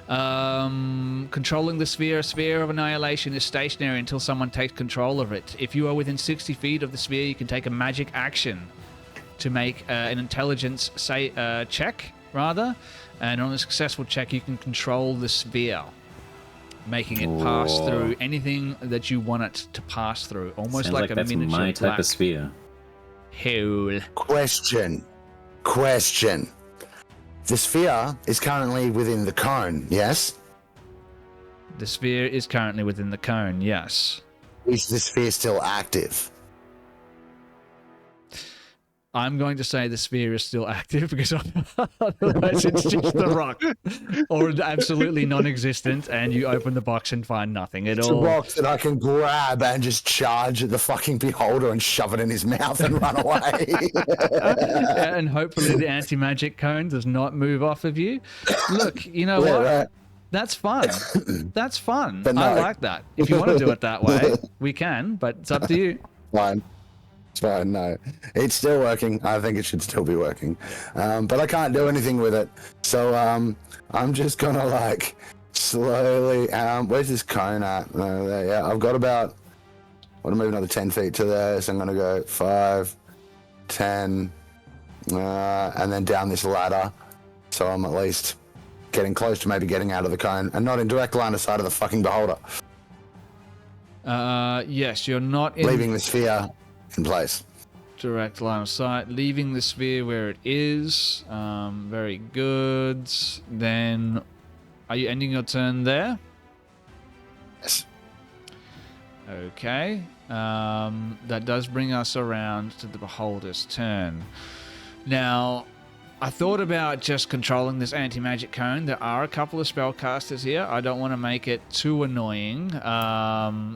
Controlling the sphere of Annihilation is stationary until someone takes control of it. If you are within 60 feet of the sphere, you can take a magic action to make an intelligence check, rather. And on a successful check, you can control the sphere, making it pass through anything that you want it to pass through, almost Sounds like a that's miniature my type black of sphere. hole. Question. The sphere is currently within the cone, yes? The sphere is currently within the cone, yes. Is the sphere still active? I'm going to say the sphere is still active because otherwise it's just a rock or absolutely non-existent, and you open the box and find nothing at It's all. a rock that I can grab and just charge at the fucking beholder and shove it in his mouth and run away. Yeah, and hopefully the anti-magic cone does not move off of you. Look, you know what? Right. That's fun. That's fun. But no. I like that. If you want to do it that way, we can, but it's up to you. Fine. It's fine, no. It's still working. I think it should still be working. But I can't do anything with it. So I'm just gonna like slowly where's this cone at? There, yeah, I've got about want to move another 10 feet to there, so I'm gonna go 5, 10, and then down this ladder. So I'm at least getting close to maybe getting out of the cone and not in direct line of sight of the fucking beholder. Yes, you're not in Leaving the sphere in place. direct line of sight, leaving the sphere where it is. Very good. Then, are you ending your turn there? Yes. Okay. That does bring us around to the beholder's turn. Now, I thought about just controlling this anti-magic cone. There are a couple of spellcasters here. I don't want to make it too annoying.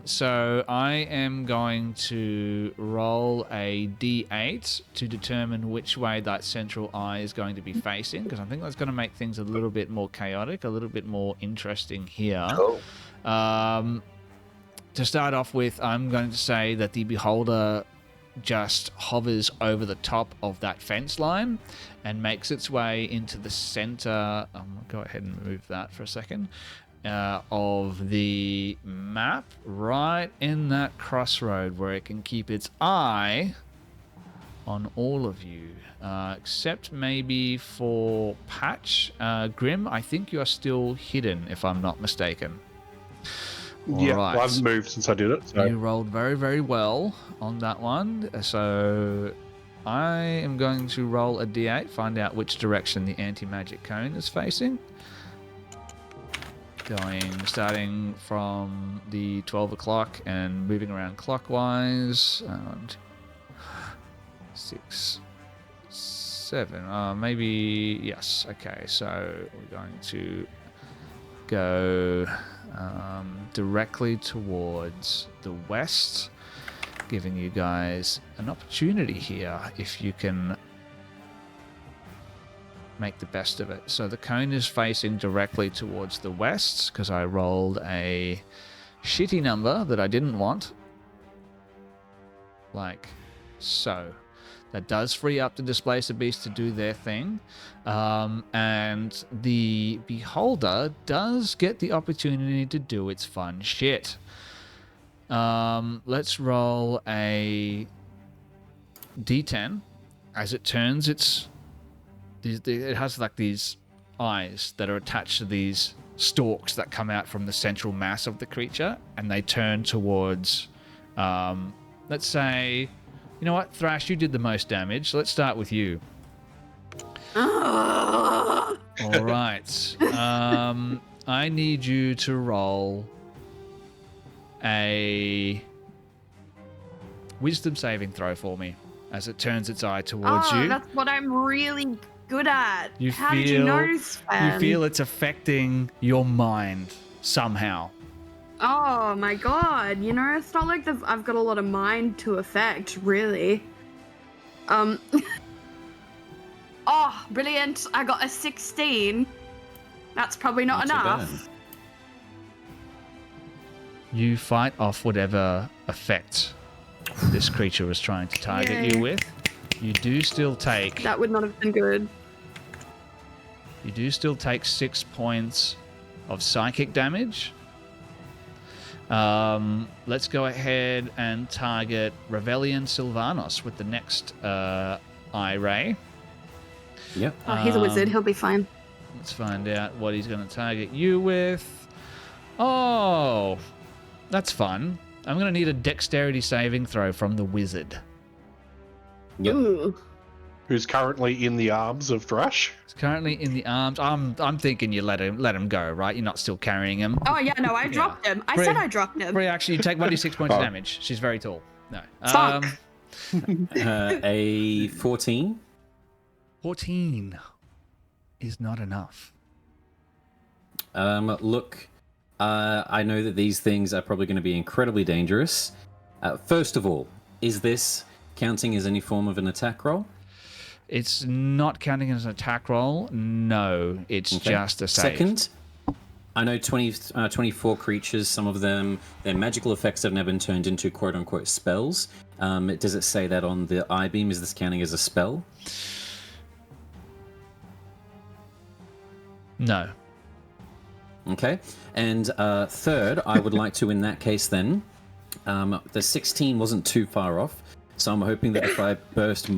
So I am going to roll a d8 to determine which way that central eye is going to be facing, because I think that's going to make things a little bit more chaotic, a little bit more interesting here. Cool. To start off with, I'm going to say that the beholder just hovers over the top of that fence line and makes its way into the center. I'm going to go ahead and move that for a second. Of the map, right in that crossroad where it can keep its eye on all of you, except maybe for Patch. Grim, I think you are still hidden, if I'm not mistaken. Yeah, Alright. well, I've moved since I did it. So. You rolled very, very well on that one. So I am going to roll a d8, find out which direction the anti-magic cone is facing. Starting from the 12 o'clock and moving around clockwise. 6, 7, maybe, yes. Okay, so we're going to go directly towards the west, giving you guys an opportunity here if you can make the best of it. So the cone is facing directly towards the west because I rolled a shitty number that I didn't want, like so. That does free up the Displacer Beast to do their thing. And the Beholder does get the opportunity to do its fun shit. Let's roll a D10. As it turns, it has like these eyes that are attached to these stalks that come out from the central mass of the creature, and they turn towards, let's say... You know what, Thrash, you did the most damage. Let's start with you. All right. I need you to roll a wisdom saving throw for me as it turns its eye towards you. That's what I'm really good at. You How did you know, Sven? You feel it's affecting your mind somehow. Oh my god, you know, it's not like I've got a lot of mind to affect, really. Oh, brilliant. I got a 16. That's probably not Not too enough. bad. You fight off whatever effect this creature was trying to target you with. You do still take... That would not have been good. You do still take 6 points of psychic damage. Let's go ahead and target Revelian Sylvanos with the next eye ray. Yep. Oh, he's a wizard. He'll be fine. Let's find out what he's going to target you with. Oh, that's fun. I'm going to need a dexterity saving throw from the wizard. Yep. Ooh. Who's currently in the arms of Thrash? He's currently in the arms. I'm thinking you let him go, right? You're not still carrying him. Oh, yeah, no, I dropped him. I said I dropped him. Free action, you take 1d6 points of damage. She's very tall. No. Fuck. A 14. 14 is not enough. Look, I know that these things are probably going to be incredibly dangerous. First of all, is this counting as any form of an attack roll? It's not counting as an attack roll. No, it's just a save. Second, I know 24 creatures, some of them, their magical effects have never been turned into quote-unquote spells. Does it say that on the I-beam? Is this counting as a spell? No. Okay. And third, I would like to, in that case then, the 16 wasn't too far off, so I'm hoping that if I boost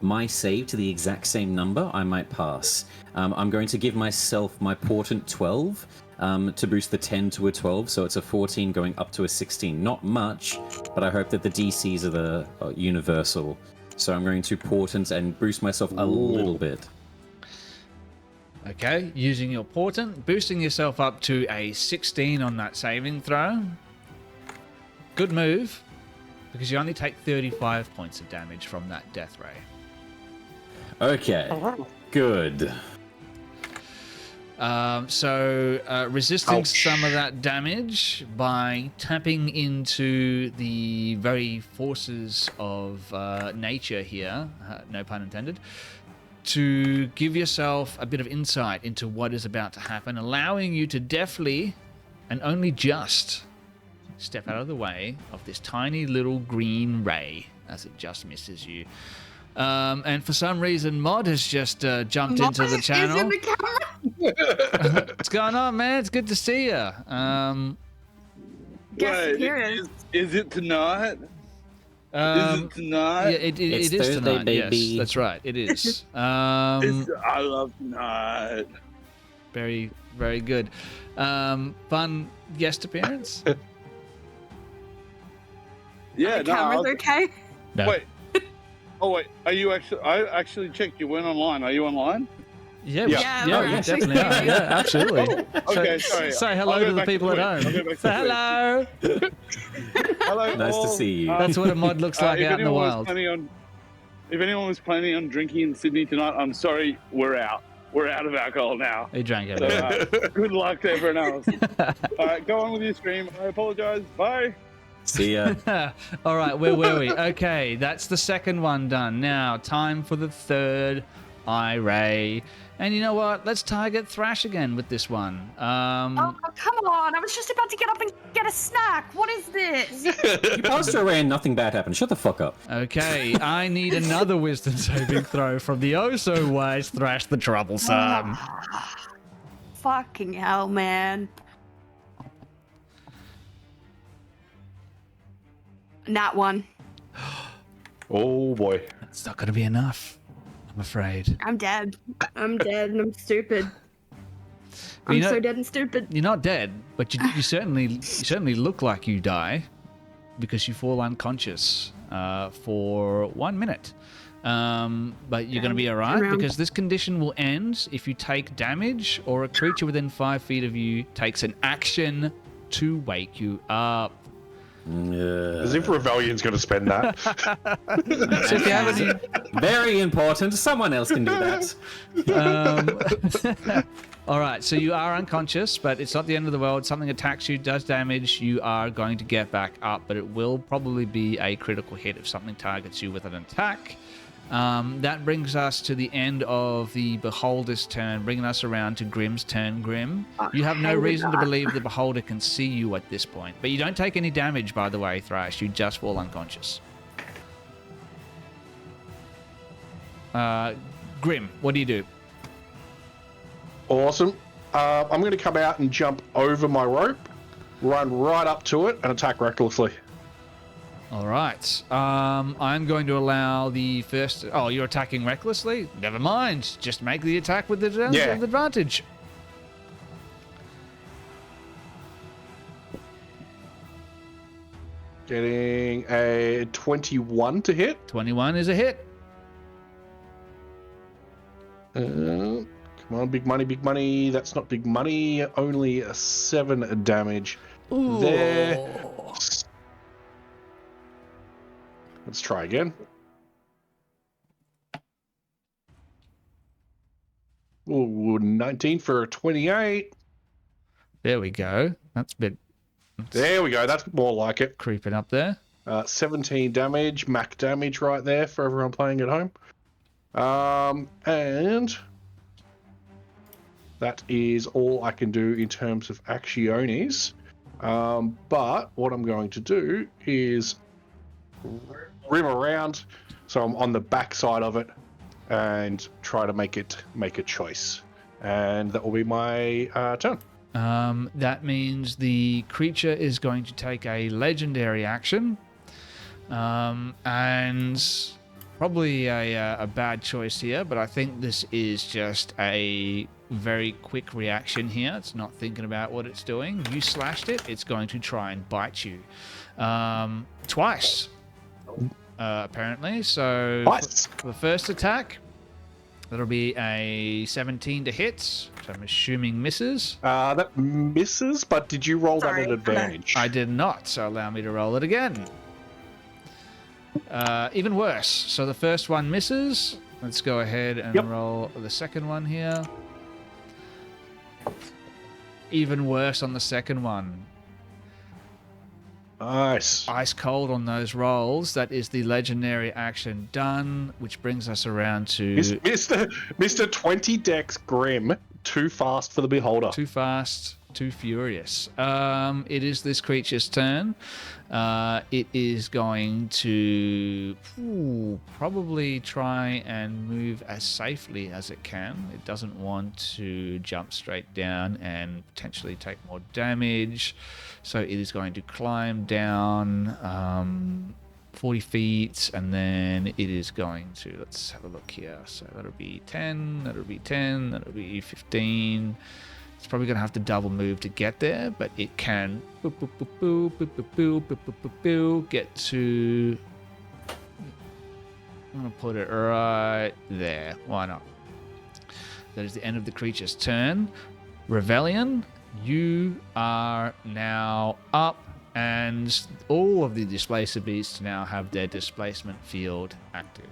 my save to the exact same number, I might pass. I'm going to give myself my portent 12 to boost the 10 to a 12, so it's a 14 going up to a 16. Not much, but I hope that the DCs are the universal. So I'm going to portent and boost myself a little bit. Okay, using your portent, boosting yourself up to a 16 on that saving throw. Good move, because you only take 35 points of damage from that death ray. Okay, good. Resisting some of that damage by tapping into the very forces of nature here, no pun intended, to give yourself a bit of insight into what is about to happen, allowing you to deftly and only just step out of the way of this tiny little green ray as it just misses you. And for some reason, Mod has just jumped into the channel. Is in the camera. What's going on, man? It's good to see you. Guest appearance. Is it tonight? Is it tonight? Yeah, it It's is Thursday, tonight. baby. Yes, that's right. It is. I love tonight. Very, very good. Fun guest appearance. Yeah, The camera's okay. No. Wait. Oh wait, are you actually? I actually checked. You weren't online. Are you online? Yeah, Yeah, yeah, we're we actually definitely are. here. Yeah, absolutely. Okay, So- sorry. Say I'll hello go to the back people to at Twitch. home. I'll go back to Say hello. Hello. Nice to all. see you. That's what a mod looks like if out in the anyone was wild. planning on, if anyone was planning on drinking in Sydney tonight, I'm sorry, we're out. We're out of alcohol now. He drank So, it. good luck to everyone else. All right, go on with your stream. I apologize. Bye. See ya. All right, where were we? Okay, that's the second one done. Now, time for the third eye ray. And you know what? Let's target Thrash again with this one. Oh, come on. I was just about to get up and get a snack. What is this? You passed her away and nothing bad happened. Shut the fuck up. Okay, I need another wisdom saving throw from the oh-so-wise Thrash the Troublesome. Fucking hell, man. Nat one. Oh boy. It's not going to be enough, I'm afraid. I'm dead. I'm dead and I'm stupid. Well, you I'm know- so dead and stupid. You're not dead, but you certainly look like you die because you fall unconscious for 1 minute. But you're going to be all right Around. because this condition will end if you take damage or a creature within 5 feet of you takes an action to wake you up. As if Rebellion's going to spend that. So if you have any... Very important. Someone else can do that. All right, so you are unconscious, but it's not the end of the world. Something attacks you, does damage, you are going to get back up, but it will probably be a critical hit if something targets you with an attack. That brings us to the end of the Beholder's turn, bringing us around to Grim's turn. Grim, you have no reason to believe the Beholder can see you at this point. But you don't take any damage, by the way, Thrash. You just fall unconscious. Grim, what do you do? Awesome. I'm going to come out and jump over my rope, run right up to it, and attack recklessly. All right. I'm going to allow the first... Oh, you're attacking recklessly? Never mind. Just make the attack with the advantage. Getting a 21 to hit. 21 is a hit. Come on, big money, big money. That's not big money. Only a 7 damage. Ooh. There. Let's try again. Ooh, 19 for a 28. There we go. That's a bit... There we go. That's more like it. Creeping up there. 17 damage, max damage right there for everyone playing at home. And that is all I can do in terms of actiones. But what I'm going to do is rim around, so I'm on the back side of it, and try to make a choice. And that will be my turn. That means the creature is going to take a legendary action, and probably a bad choice here, but I think this is just a very quick reaction here. It's not thinking about what it's doing. You slashed it, it's going to try and bite you. Twice, apparently. So for the first attack, that'll be a 17 to hit, which I'm assuming misses. That misses, but did you roll that at advantage? I did not, so allow me to roll it again. Even worse. So the first one misses. Let's go ahead and roll the second one here. Even worse on the second one. Nice. Ice cold on those rolls. That is the legendary action done, which brings us around to... Mr. 20 Dex Grim. Too fast for the Beholder. Too fast, too furious. It is this creature's turn. It is going to probably try and move as safely as it can. It doesn't want to jump straight down and potentially take more damage. So it is going to climb down 40 feet, and then it is going to, let's have a look here. So that'll be 10, that'll be 10, that'll be 15. It's probably going to have to double move to get there, but it can get to... I'm going to put it right there. Why not? That is the end of the creature's turn. Revellion, you are now up, and all of the displacer beasts now have their displacement field active.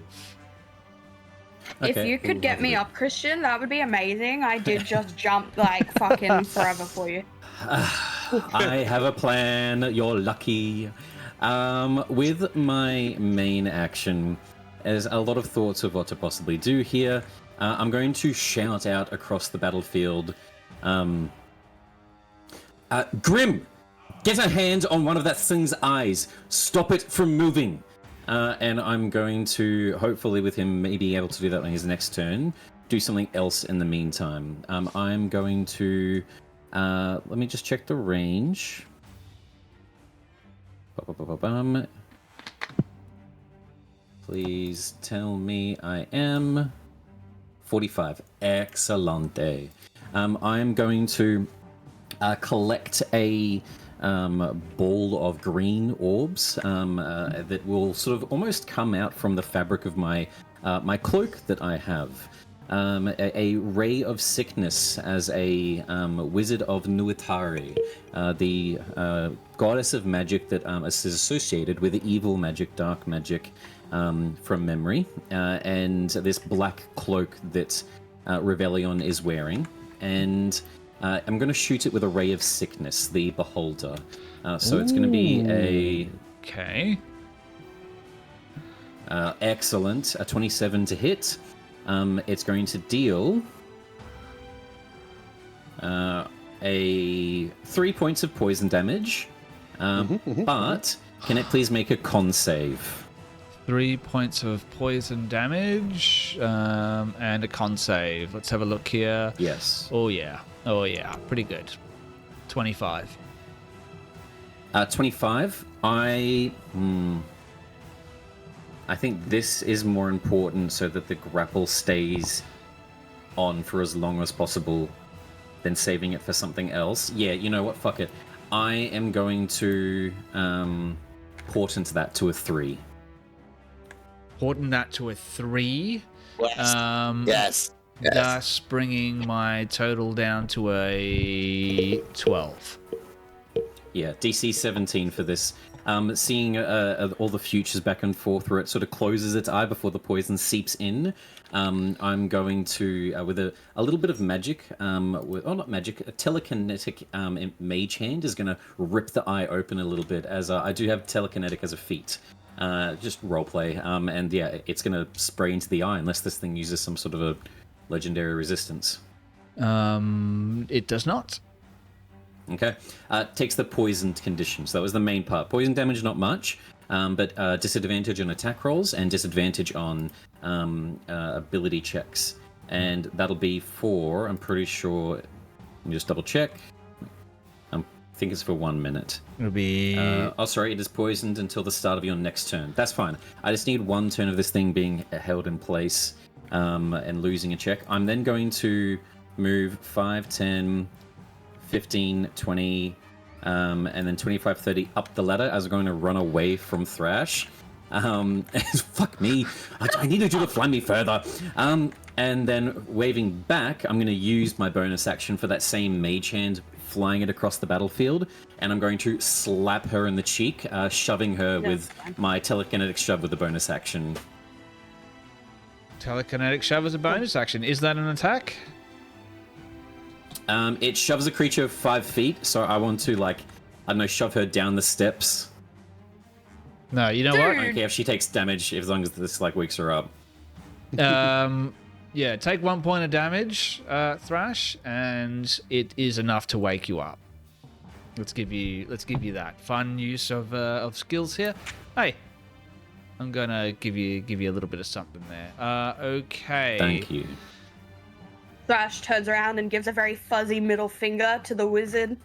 If you could get me up, Christian, that would be amazing. I did just jump like fucking forever for you. I have a plan. You're lucky. With my main action, there's a lot of thoughts of what to possibly do here. I'm going to shout out across the battlefield. Grim, get a hand on one of that thing's eyes. Stop it from moving. And I'm going to, hopefully with him maybe able to do that on his next turn, do something else in the meantime. I'm going to, let me just check the range. Please tell me I am 45. Excellente. I'm going to collect a ball of green orbs that will sort of almost come out from the fabric of my my cloak that I have. A ray of sickness as a wizard of Nuitari, the goddess of magic that is associated with evil magic, dark magic from memory, and this black cloak that Revellion is wearing. And I'm going to shoot it with a ray of sickness, the Beholder. So it's going to be a... Okay. Excellent. A 27 to hit. It's going to deal a 3 points of poison damage. But can it please make a con save? 3 points of poison damage and a con save. Let's have a look here. Yes. Oh yeah, pretty good. 25. 25. I think this is more important so that the grapple stays on for as long as possible than saving it for something else. Yeah, you know what? Fuck it. I am going to portent that to a 3. Porting that to a 3. Yes. Thus bringing my total down to a 12. Yeah, DC 17 for this. Seeing all the futures back and forth where it sort of closes its eye before the poison seeps in, I'm going to, with a little bit of magic, not magic, a telekinetic mage hand is going to rip the eye open a little bit, as I do have telekinetic as a feat. Just roleplay, and yeah, it's going to spray into the eye unless this thing uses some sort of a legendary resistance. It does not. Okay. Takes the poisoned condition. So that was the main part. Poison damage, not much, but disadvantage on attack rolls and disadvantage on ability checks. And that'll be for, I'm pretty sure, let me just double check. I think it's for 1 minute. It'll be... sorry, it is poisoned until the start of your next turn. That's fine. I just need 1 turn of this thing being held in place and losing a check. I'm then going to move 5, 10... 15, 20, and then 25, 30 up the ladder as I'm going to run away from Thrash. Fuck me. I need to do the fly me further. And then waving back, I'm going to use my bonus action for that same mage hand, flying it across the battlefield, and I'm going to slap her in the cheek, shoving her with my telekinetic shove with the bonus action. Telekinetic shove as a bonus action. Is that an attack? It shoves a creature 5 feet, so I want to, I don't know, shove her down the steps. No, you know Dude. what? I don't care if she takes damage, as long as this, wakes her up. Yeah, take 1 point of damage, Thrash, and it is enough to wake you up. Let's give you that fun use of skills here. Hey, I'm gonna give you a little bit of something there. Okay. Thank you. Thrash turns around and gives a very fuzzy middle finger to the wizard.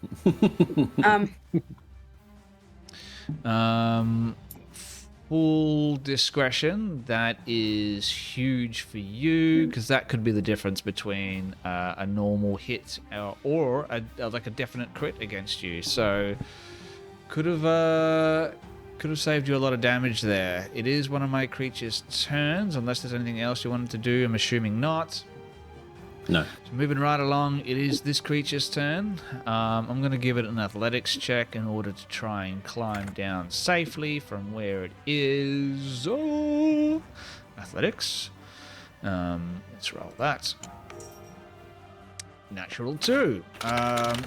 Full discretion. That is huge for you because that could be the difference between a normal hit or a definite crit against you. So could have saved you a lot of damage there. It is one of my creature's turns, unless there's anything else you wanted to do. I'm assuming not. No. So moving right along, it is this creature's turn. I'm going to give it an athletics check in order to try and climb down safely from where it is. Oh, athletics. Let's roll that. Natural 2.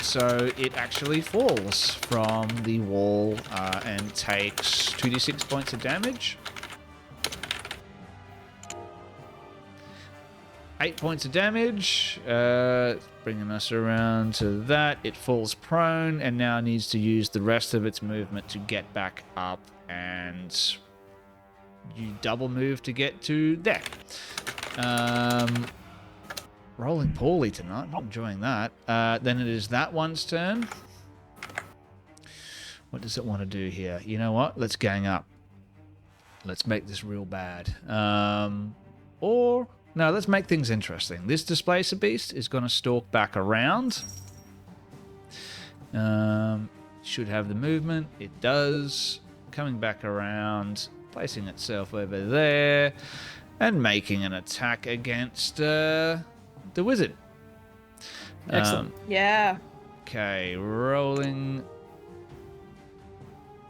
So it actually falls from the wall and takes 2d6 points of damage. 8 points of damage, bringing us around to that. It falls prone and now needs to use the rest of its movement to get back up, and you double move to get to there. Rolling poorly tonight, not enjoying that. Then it is that one's turn. What does it want to do here? You know what? Let's gang up. Let's make this real bad. No, let's make things interesting. This Displacer Beast is going to stalk back around. Should have the movement. It does. Coming back around, placing itself over there, and making an attack against the wizard. Excellent. Yeah. Okay, rolling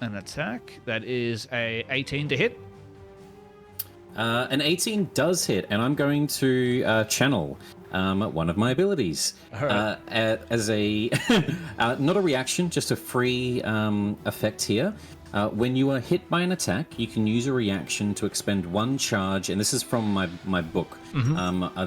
an attack. That is a 18 to hit. An 18 does hit, and I'm going to channel one of my abilities. As a not a reaction, just a free effect here. When you are hit by an attack, you can use a reaction to expend 1 charge, and this is from my book.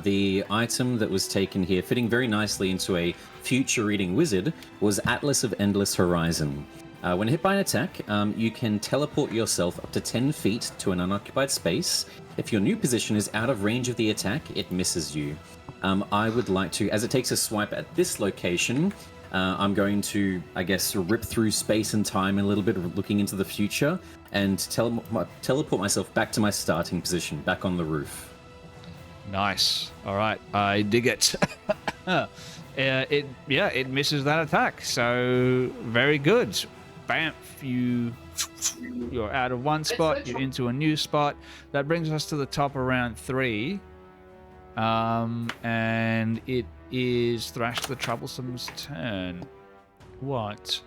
The item that was taken here, fitting very nicely into a future-reading wizard, was Atlas of Endless Horizon. When hit by an attack, you can teleport yourself up to 10 feet to an unoccupied space. If your new position is out of range of the attack, it misses you. I would like to, as it takes a swipe at this location, I'm going to, I guess, rip through space and time a little bit, looking into the future, and teleport myself back to my starting position, back on the roof. Nice. All right, I dig it. It misses that attack. So very good. Bamf, you're out of one spot, you're into a new spot. That brings us to the top of round 3. And it is Thrash the Troublesome's turn. What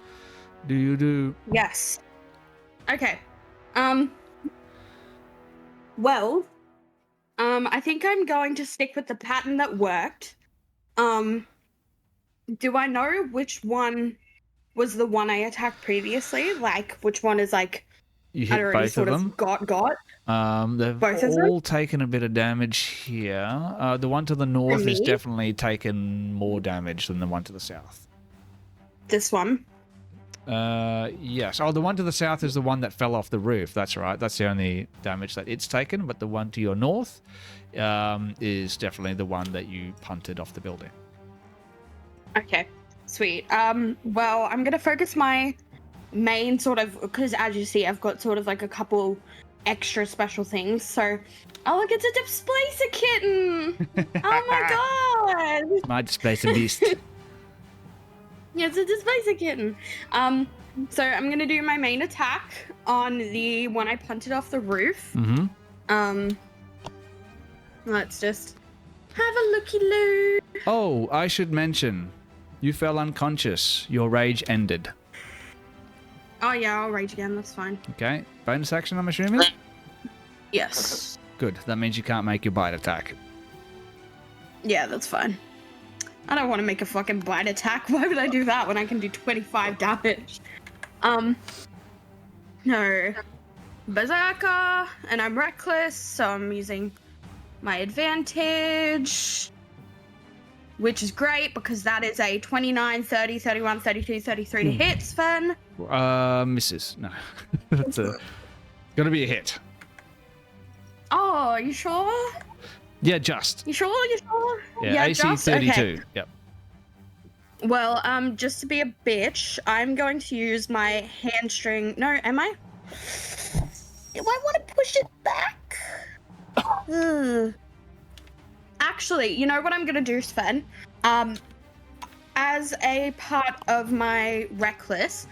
do you do? Yes. Okay. Well, I think I'm going to stick with the pattern that worked. Do I know which one was the one I attacked previously? Like, which one is like You I'd hit already both sort of of them. got? They've Both of them? all taken a bit of damage here. The one to the north is me? definitely taken more damage than the one to the south. This one. Yes. Oh, the one to the south is the one that fell off the roof. That's right. That's the only damage that it's taken. But the one to your north is definitely the one that you punted off the building. Okay. Sweet. Well, I'm gonna focus my main sort of, because as you see, I've got sort of like a couple extra special things. So, oh look, it's a displacer kitten! Oh my god! My displacer beast. Yeah, it's a displacer kitten. So I'm gonna do my main attack on the one I punted off the roof. Mm-hmm. Let's just have a looky-loo. Oh, I should mention, you fell unconscious. Your rage ended. Oh yeah, I'll rage again. That's fine. Okay. Bonus action, I'm assuming? Yes. Good. That means you can't make your bite attack. Yeah, that's fine. I don't want to make a fucking bite attack. Why would I do that when I can do 25 damage? No. Berserker, and I'm reckless, so I'm using my advantage, which is great because that is a 29, 30, 31, 32, 33 to hit, Sven. Misses. No. That's gotta be a hit. Oh, you sure? Yeah, just. You sure? You sure? Yeah, AC just? 32. Okay. Yep. Well, just to be a bitch, I'm going to use my hamstring. No, am I? Do I want to push it back? Actually, you know what I'm gonna do, Sven? As a part of my reckless,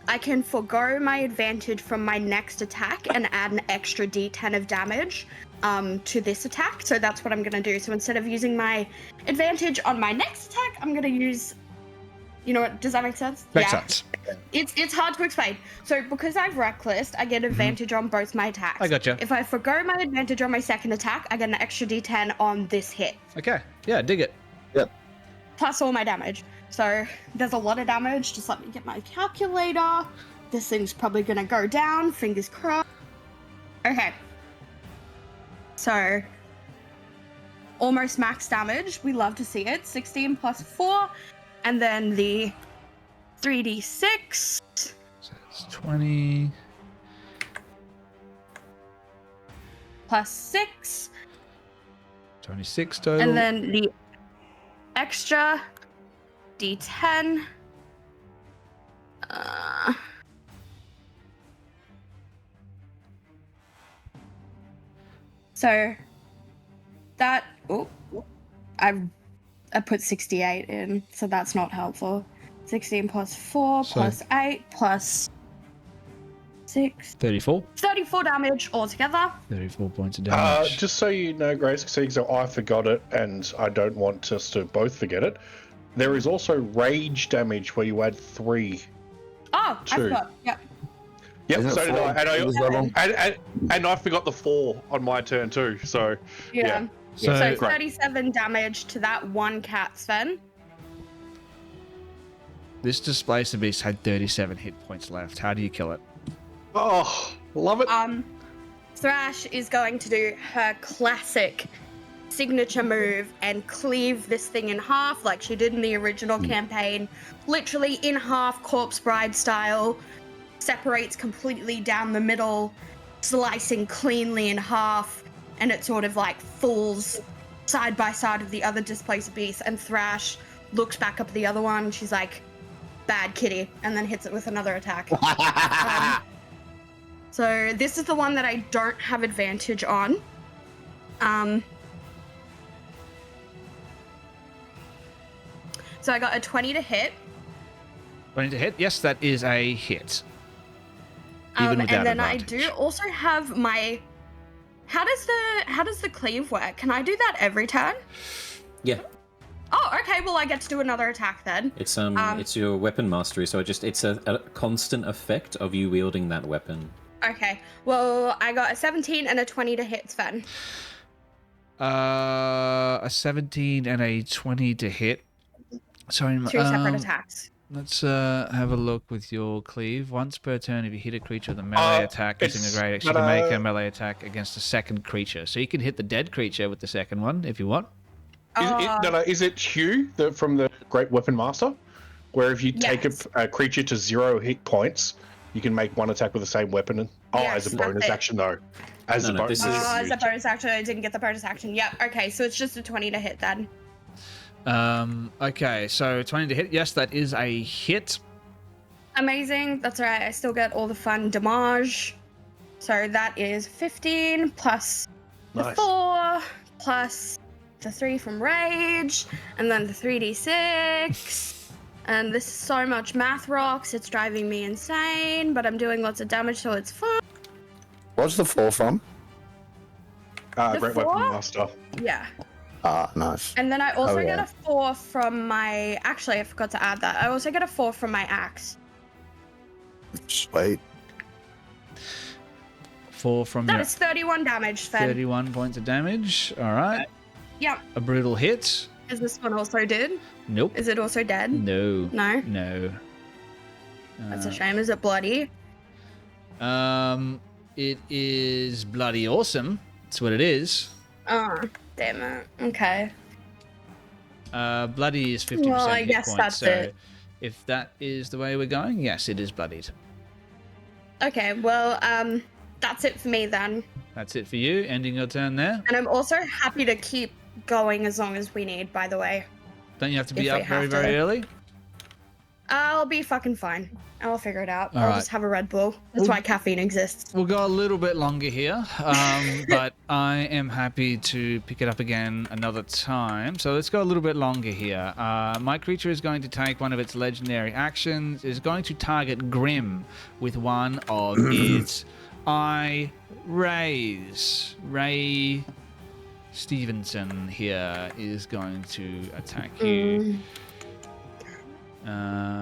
I can forgo my advantage from my next attack and add an extra d10 of damage to this attack. So that's what I'm gonna do. So instead of using my advantage on my next attack, I'm gonna use. You know what? Does that make sense? Makes sense. It's hard to explain. So because I've reckless, I get advantage on both my attacks. I gotcha. If I forgo my advantage on my second attack, I get an extra d10 on this hit. Okay. Yeah, dig it. Yep. Plus all my damage. So there's a lot of damage. Just let me get my calculator. This thing's probably gonna go down. Fingers crossed. Okay. So almost max damage. We love to see it. 16 plus 4. And then the 3d6. So it's 20. Plus 6. 26 total. And then the extra d10. So that. Oh, I put 68 in, so that's not helpful. 16 plus 4 plus 8 plus 6. 34. 34 damage altogether. 34 points of damage. Just so you know, Grace, so I forgot it, and I don't want us to both forget it. There is also rage damage where you add 3. Oh, I 2. forgot. Yep. Yep, Isn't it so did 4 I. this level? And I forgot the 4 on my turn too. So Yeah. So- So Great. 37 damage to that one cat, Sven. This displacer beast had 37 hit points left. How do you kill it? Oh, love it. Thrash is going to do her classic signature move and cleave this thing in half like she did in the original campaign. Literally in half, Corpse Bride style. Separates completely down the middle, slicing cleanly in half, and it sort of like falls side by side of the other displaced beast, and Thrash looks back up at the other one. She's like, bad kitty, and then hits it with another attack. So this is the one that I don't have advantage on. So I got a 20 to hit. 20 to hit. Yes, that is a hit. Even And without then advantage. I do also have my... How does the cleave work? Can I do that every turn? Yeah, Oh, okay. Well, I get to do another attack then. it's your weapon mastery, so it's a constant effect of you wielding that weapon. Okay. Well, I got a 17 and a 20 to hit, Sven. A 17 and a 20 to hit. Sorry, Two separate attacks. Let's have a look with your cleave. Once per turn, if you hit a creature with a melee attack using a great axe, you can make a melee attack against a second creature. So you can hit the dead creature with the second one if you want. Is it Hugh from the Great Weapon Master? Where if you take a creature to 0 hit points, you can make one attack with the same weapon. As a bonus action, though. As a bonus action, I didn't get the bonus action. Yep. Okay, so it's just a 20 to hit then. Okay, so 20 to hit. Yes, that is a hit. Amazing. That's right. I still get all the fun damage. So that is 15 plus the 4 plus the 3 from rage, and then the 3d6. And this is so much math rocks. It's driving me insane, but I'm doing lots of damage, so it's fun. What's the 4 from? Great Weapon Master. Yeah. Ah, nice. And then I also get a 4 from my... Actually, I forgot to add that. I also get a 4 from my axe. Sweet. 4 from That your is 31 damage, Sven. 31 points of damage. All right. Yep. A brutal hit. Is this one also dead? Nope. Is it also dead? No. No? No. That's a shame. Is it bloody? It is bloody awesome. That's what it is. Oh, damn it. Okay. Bloody is 50% Well, I hit guess points, that's so it. if that is the way we're going, yes, it is bloodied. Okay, well, that's it for me then. That's it for you, ending your turn there. And I'm also happy to keep going as long as we need, by the way. Don't you have to be If we up very, have to. very early? I'll be fucking fine. I'll figure it out. All I'll right. just have a Red Bull. That's why caffeine exists. We'll go a little bit longer here, but I am happy to pick it up again another time. So let's go a little bit longer here. My creature is going to take one of its legendary actions. Is going to target Grim with one of its eye rays. Ray Stevenson here is going to attack you.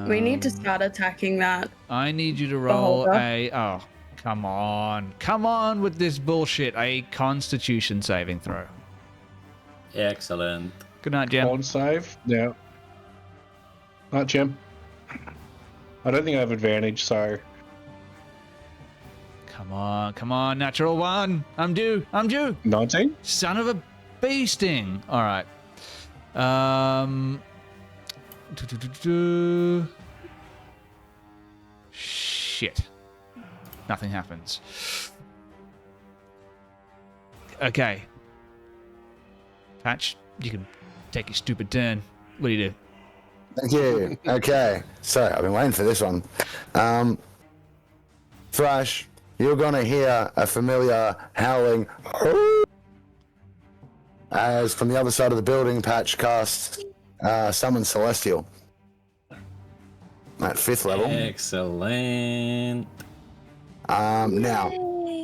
We need to start attacking that. I need you to roll Beholder. Oh, come on with this bullshit. A Constitution saving throw. Excellent. Good night, Jem. Con save. Yeah. Not Jim. I don't think I have advantage, so... Come on, natural one. I'm due. 19? Son of a beasting. All right. Shit. Nothing happens. Okay. Patch, you can take your stupid turn. What do you do? Thank you. Okay. So I've been waiting for this one. Thrash, you're gonna hear a familiar howling as from the other side of the building, Patch casts Summon Celestial at 5th level. Excellent. Now,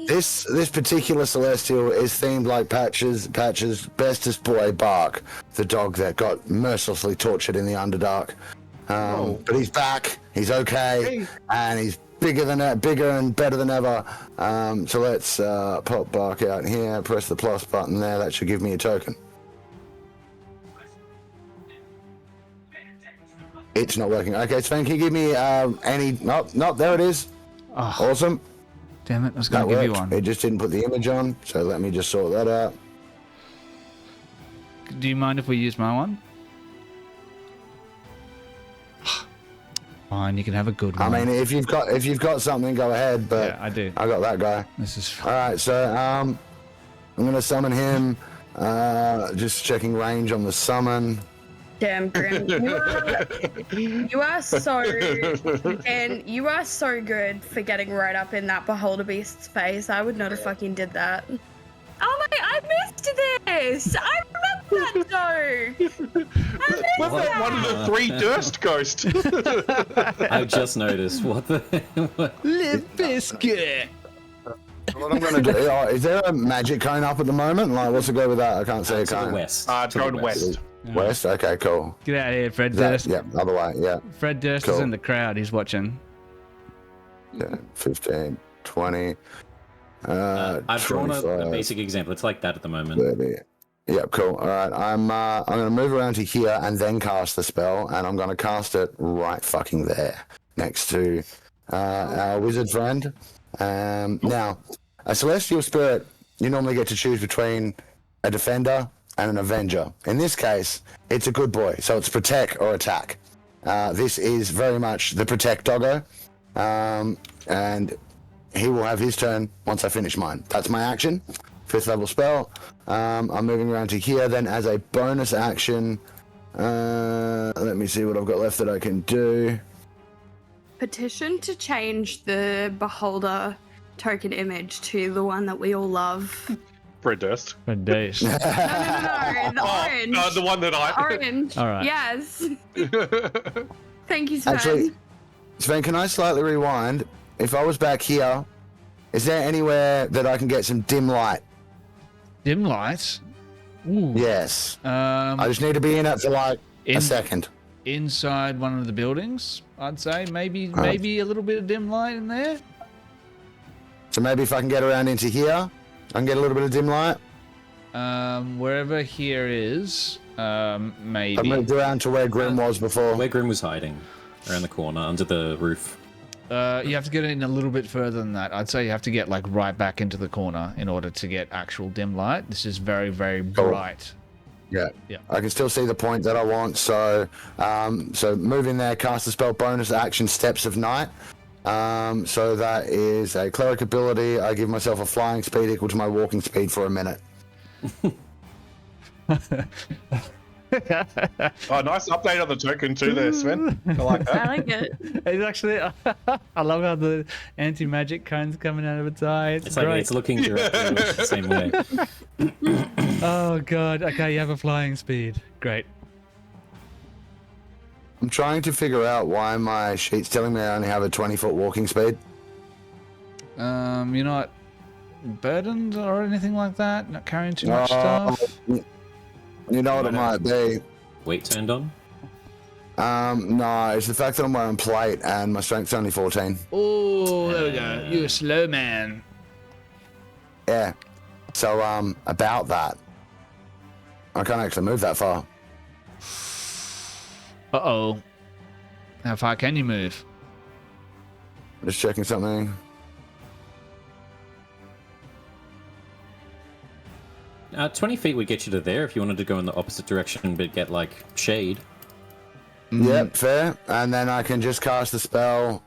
this particular Celestial is themed like Patch's bestest boy Bark, the dog that got mercilessly tortured in the Underdark. But he's back. He's okay, and he's bigger and better than ever. So let's pop Bark out here. Press the plus button there. That should give me a token. It's not working. Okay, Sven, can you give me any... No, there it is. Oh. Awesome. Damn it, I was That going to give you worked. one. It just didn't put the image on, so let me just sort that out. Do you mind if we use my one? Fine, you can have a good I one. mean, if you've got something, go ahead. But Yeah, I do. I got that guy. This is All right, so I'm gonna summon him. Just checking range on the summon. Damn, Grim. You are so, and you are so good for getting right up in that beholder beast's face. I would not have fucking did that. Oh my! I missed this. I remember that though. Was that one of the 3 Durst ghosts? I just noticed. What the? Limp Biscuit. What I'm gonna do? Is there a magic cone up at the moment? Like, what's the go with that? I can't see a To the cone. west. Go west. West. Okay, cool. Get out of here, Fred That, Durst. yeah, other way. Yeah. Fred Durst is Cool. in the crowd. He's watching. 15, 20. I've drawn a 25, basic example. It's like that at the moment. 30. Yeah, cool. All right, I'm gonna move around to here and then cast the spell, and I'm gonna cast it right fucking there, next to our wizard friend. Now, a celestial spirit, you normally get to choose between a defender and an avenger. In this case, it's a good boy, so it's protect or attack. This is very much the protect doggo, and he will have his turn once I finish mine. That's my action. 5th level spell. I'm moving around to here. Then as a bonus action, let me see what I've got left that I can do. Petition to change the beholder token image to the one that we all love. Fred Durst. Fred Durst. No, the orange. The one that I. Orange. All right. Yes. Thank you, Sven. Actually, Sven, can I slightly rewind? If I was back here, is there anywhere that I can get some dim light? Dim light. Ooh. Yes. I Um, just need to be in it for like a second. inside one of the buildings, I'd say. Maybe a little bit of dim light in there. So maybe if I can get around into here, I can get a little bit of dim light. Wherever here is, I maybe. moved around to where Grim was before. Where Grim was hiding, around the corner, under the roof. You have to get in a little bit further than that. I'd say you have to get like right back into the corner in order to get actual dim light. This is very, very bright. Yeah. Yeah. I can still see the point that I want. So, so move in there, cast the spell, bonus action, Steps of Night. So that is a cleric ability. I give myself a flying speed equal to my walking speed for a minute. Oh, nice update on the token too there, Sven. I like I that. like it. It's actually, I love how the anti-magic cone's coming out of its eye. It's Like great. it's looking directly the same way. Oh god. Okay, you have a flying speed. Great. I'm trying to figure out why my sheet's telling me I only have a 20-foot walking speed. You're not burdened or anything like that. Not carrying too much stuff. You know what it might be. Weight turned on. No, it's the fact that I'm wearing plate and my strength's only 14. Oh, there we go. You're a slow man. Yeah. So, about that. I can't actually move that far. Uh-oh. How far can you move? Just checking something. 20 feet would get you to there if you wanted to go in the opposite direction, but get like shade. Yep, fair. And then I can just cast the spell.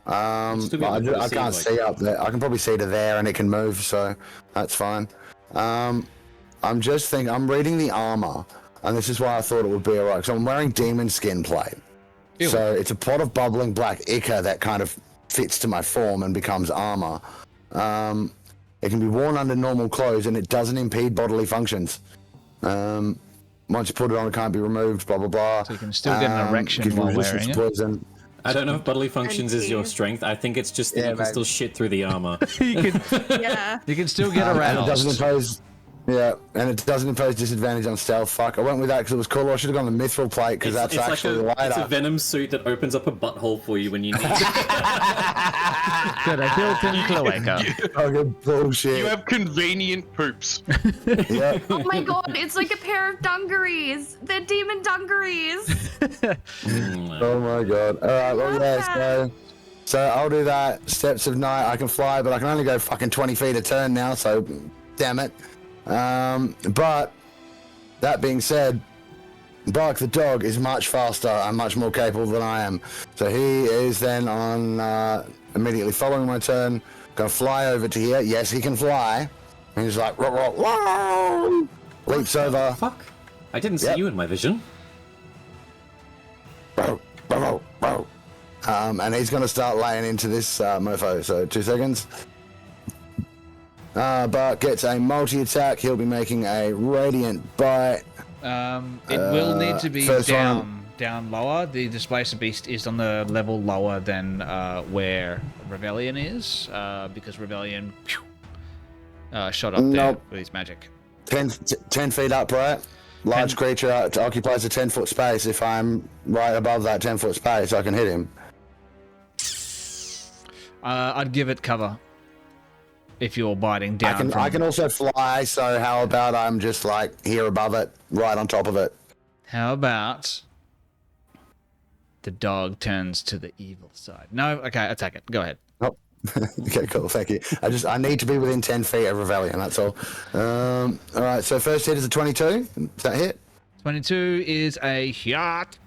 Still be able to I see, can't like- see up there. I can probably see to there and it can move, so that's fine. I'm just thinking, I'm reading the armor, and this is why I thought it would be alright. So I'm wearing demon skin plate. Ew. So it's a pot of bubbling black ichor that kind of fits to my form and becomes armor. It can be worn under normal clothes and it doesn't impede bodily functions. Once you put it on, it can't be removed, blah, blah, blah. So you can still get an erection gives you while resistance wearing to it. poison. I don't know if bodily functions is your teeth. strength. I think it's just that Yeah, you can maybe. still shit through the armor. you can Yeah. you can still get And it doesn't aroused. impose, and it doesn't impose disadvantage on stealth. Fuck, I went with that because it was cooler. I should have gone the mithril plate because that's It's actually like it's a lighter. venom suit that opens up a butthole for you when you need it. Got a built-in cloaca. Fucking bullshit. You have convenient poops. Yeah. Oh my god, it's like a pair of dungarees. They're demon dungarees. Oh my god. All right. Well, yeah. So I'll do that. Steps of Night. I can fly, but I can only go fucking 20 feet a turn now. So, damn it. But that being said, Bark the dog is much faster and much more capable than I am. So he is then on immediately following my turn. Gonna fly over to here. Yes, he can fly. And he's like, whoa, leaps over. Fuck! I didn't see you in my vision. And he's gonna start laying into this mofo. So 2 seconds. Bart gets a multi-attack. He'll be making a radiant bite. It will need to be down lower. The Displacer Beast is on the level lower than where Rebellion is, because Rebellion shot up there with his magic. 10 feet up, right? Large creature occupies a 10-foot space. If I'm right above that 10-foot space, I can hit him. I'd give it cover if you're biting down. I can also fly, so how about I'm just like here above it, right on top of it? How about the dog turns to the evil side? No, okay, attack it. Go ahead. Oh. Okay, cool. Thank you. I need to be within 10 feet of Rebellion. That's all. All right. So first hit is a 22. Is that hit? 22 is a shot.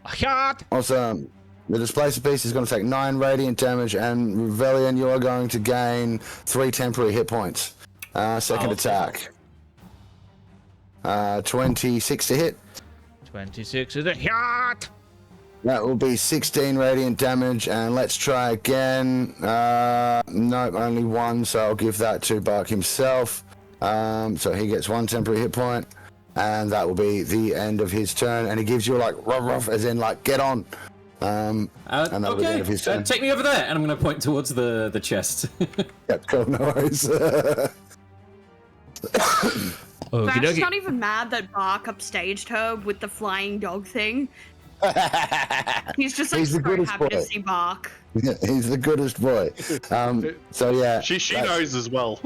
A shot. Awesome. The Displacer Beast is going to take 9 radiant damage, and Rebellion, you are going to gain 3 temporary hit points. Second attack. 26 to hit. 26 is a shot. That will be 16 radiant damage, and let's try again. Nope, only 1, so I'll give that to Bark himself. So he gets 1 temporary hit point, and that will be the end of his turn. And he gives you like ruff, ruff, as in like get on. And that'll be the end of his turn. Take me over there, and I'm going to point towards the chest. Yep, cool, no worries. Vash's not even mad that Bark upstaged her with the flying dog thing. He's just like so happy to see Bark. He's the goodest boy. So yeah, she knows as well.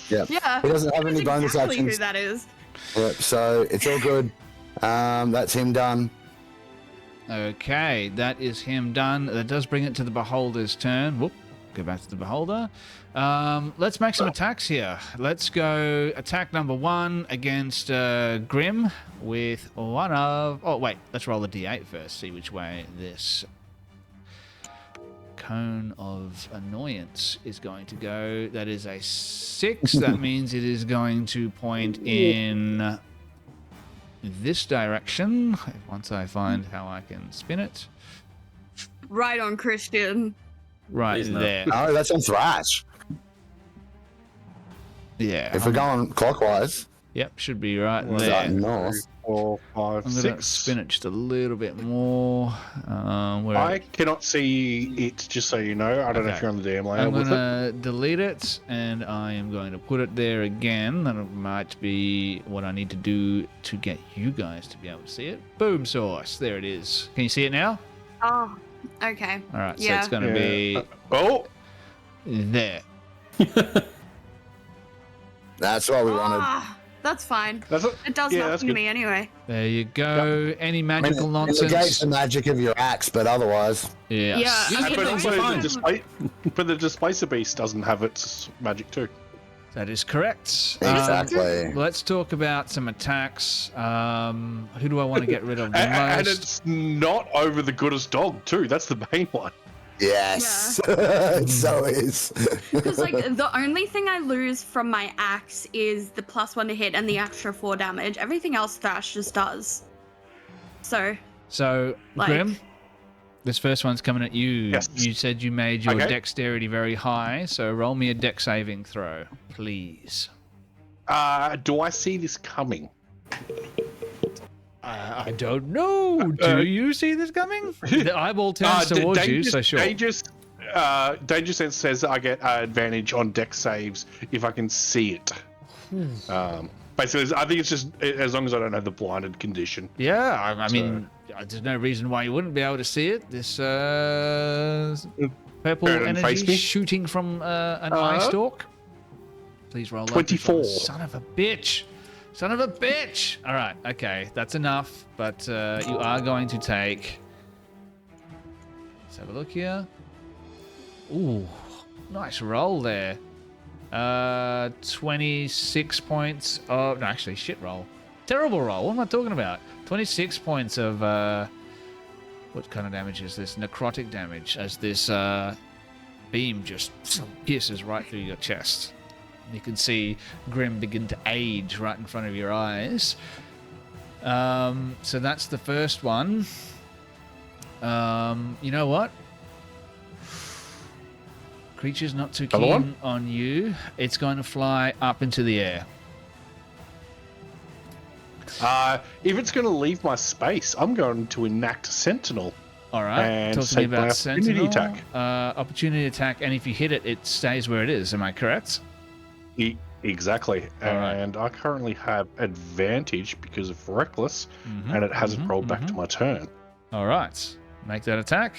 Yeah. He doesn't have any bonus actions. Who that is? Yep, so it's all good. That's him done. Okay, that is him done. That does bring it to the Beholder's turn. Whoop, go back to the Beholder. Let's make some attacks here. Let's go attack number 1 against Grim with one of... Oh, wait, let's roll a d8 first, see which way this cone of annoyance is going to go. That is a 6. That means it is going to point in this direction, once I find how I can spin it. Right on, Christian. Right there. Oh, that's on Thrash. Yeah. If we're going clockwise. Yep, should be right Is there. that north? 4, 5, I'm going 6. to spin it just a little bit more. I cannot see it, just so you know. I don't know if you're on the DM layer I'm with going it. to delete it, and I am going to put it there again. That might be what I need to do to get you guys to be able to see it. Boom sauce. There it is. Can you see it now? Oh, okay. All right, so Yeah. it's going to be there. That's what we wanted. Ah, that's fine. That's it. It does nothing to me anyway. There you go. Any magical It nonsense? negates the magic of your axe, but otherwise. Yeah. Yeah. You I hit mean, things are fine. But the Displacer Beast doesn't have its magic too. That is correct. Exactly. Let's talk about some attacks. Who do I want to get rid of the And most? it's not over the goodest dog too. That's the main one. Yes. It so is. Because like the only thing I lose from my axe is the +1 to hit and the extra 4 damage. Everything else Thrash just does. So, like, Grim, this first one's coming at you. Yes. You said you made your Okay. dexterity very high, so roll me a dex saving throw, please. Do I see this coming? I don't know. Do you see this coming? The eyeball turns towards you, so sure. Danger Sense says I get advantage on dex saves if I can see it. Basically, I think it's just as long as I don't have the blinded condition. Yeah, I mean, there's no reason why you wouldn't be able to see it. This purple Burn and face energy me. shooting from an eye stalk. Please roll up. 24. Son of a bitch. Son of a bitch. All right, okay, that's enough. But you are going to take... Let's have a look here. Ooh, nice roll there. 26 points of... No, actually, shit roll. Terrible roll. What am I talking about? 26 points of... what kind of damage is this? Necrotic damage, as this beam just pierces right through your chest. You can see Grim begin to age right in front of your eyes. So that's the first one. You know what? Creature's not too keen on you. It's going to fly up into the air. If it's going to leave my space, I'm going to enact Sentinel. All right. And Talk to me about opportunity Sentinel. attack. Opportunity attack, and if you hit it, it stays where it is. Am I correct? Exactly. Alright. And I currently have advantage because of Reckless, and it hasn't rolled back to my turn. All right. Make that attack.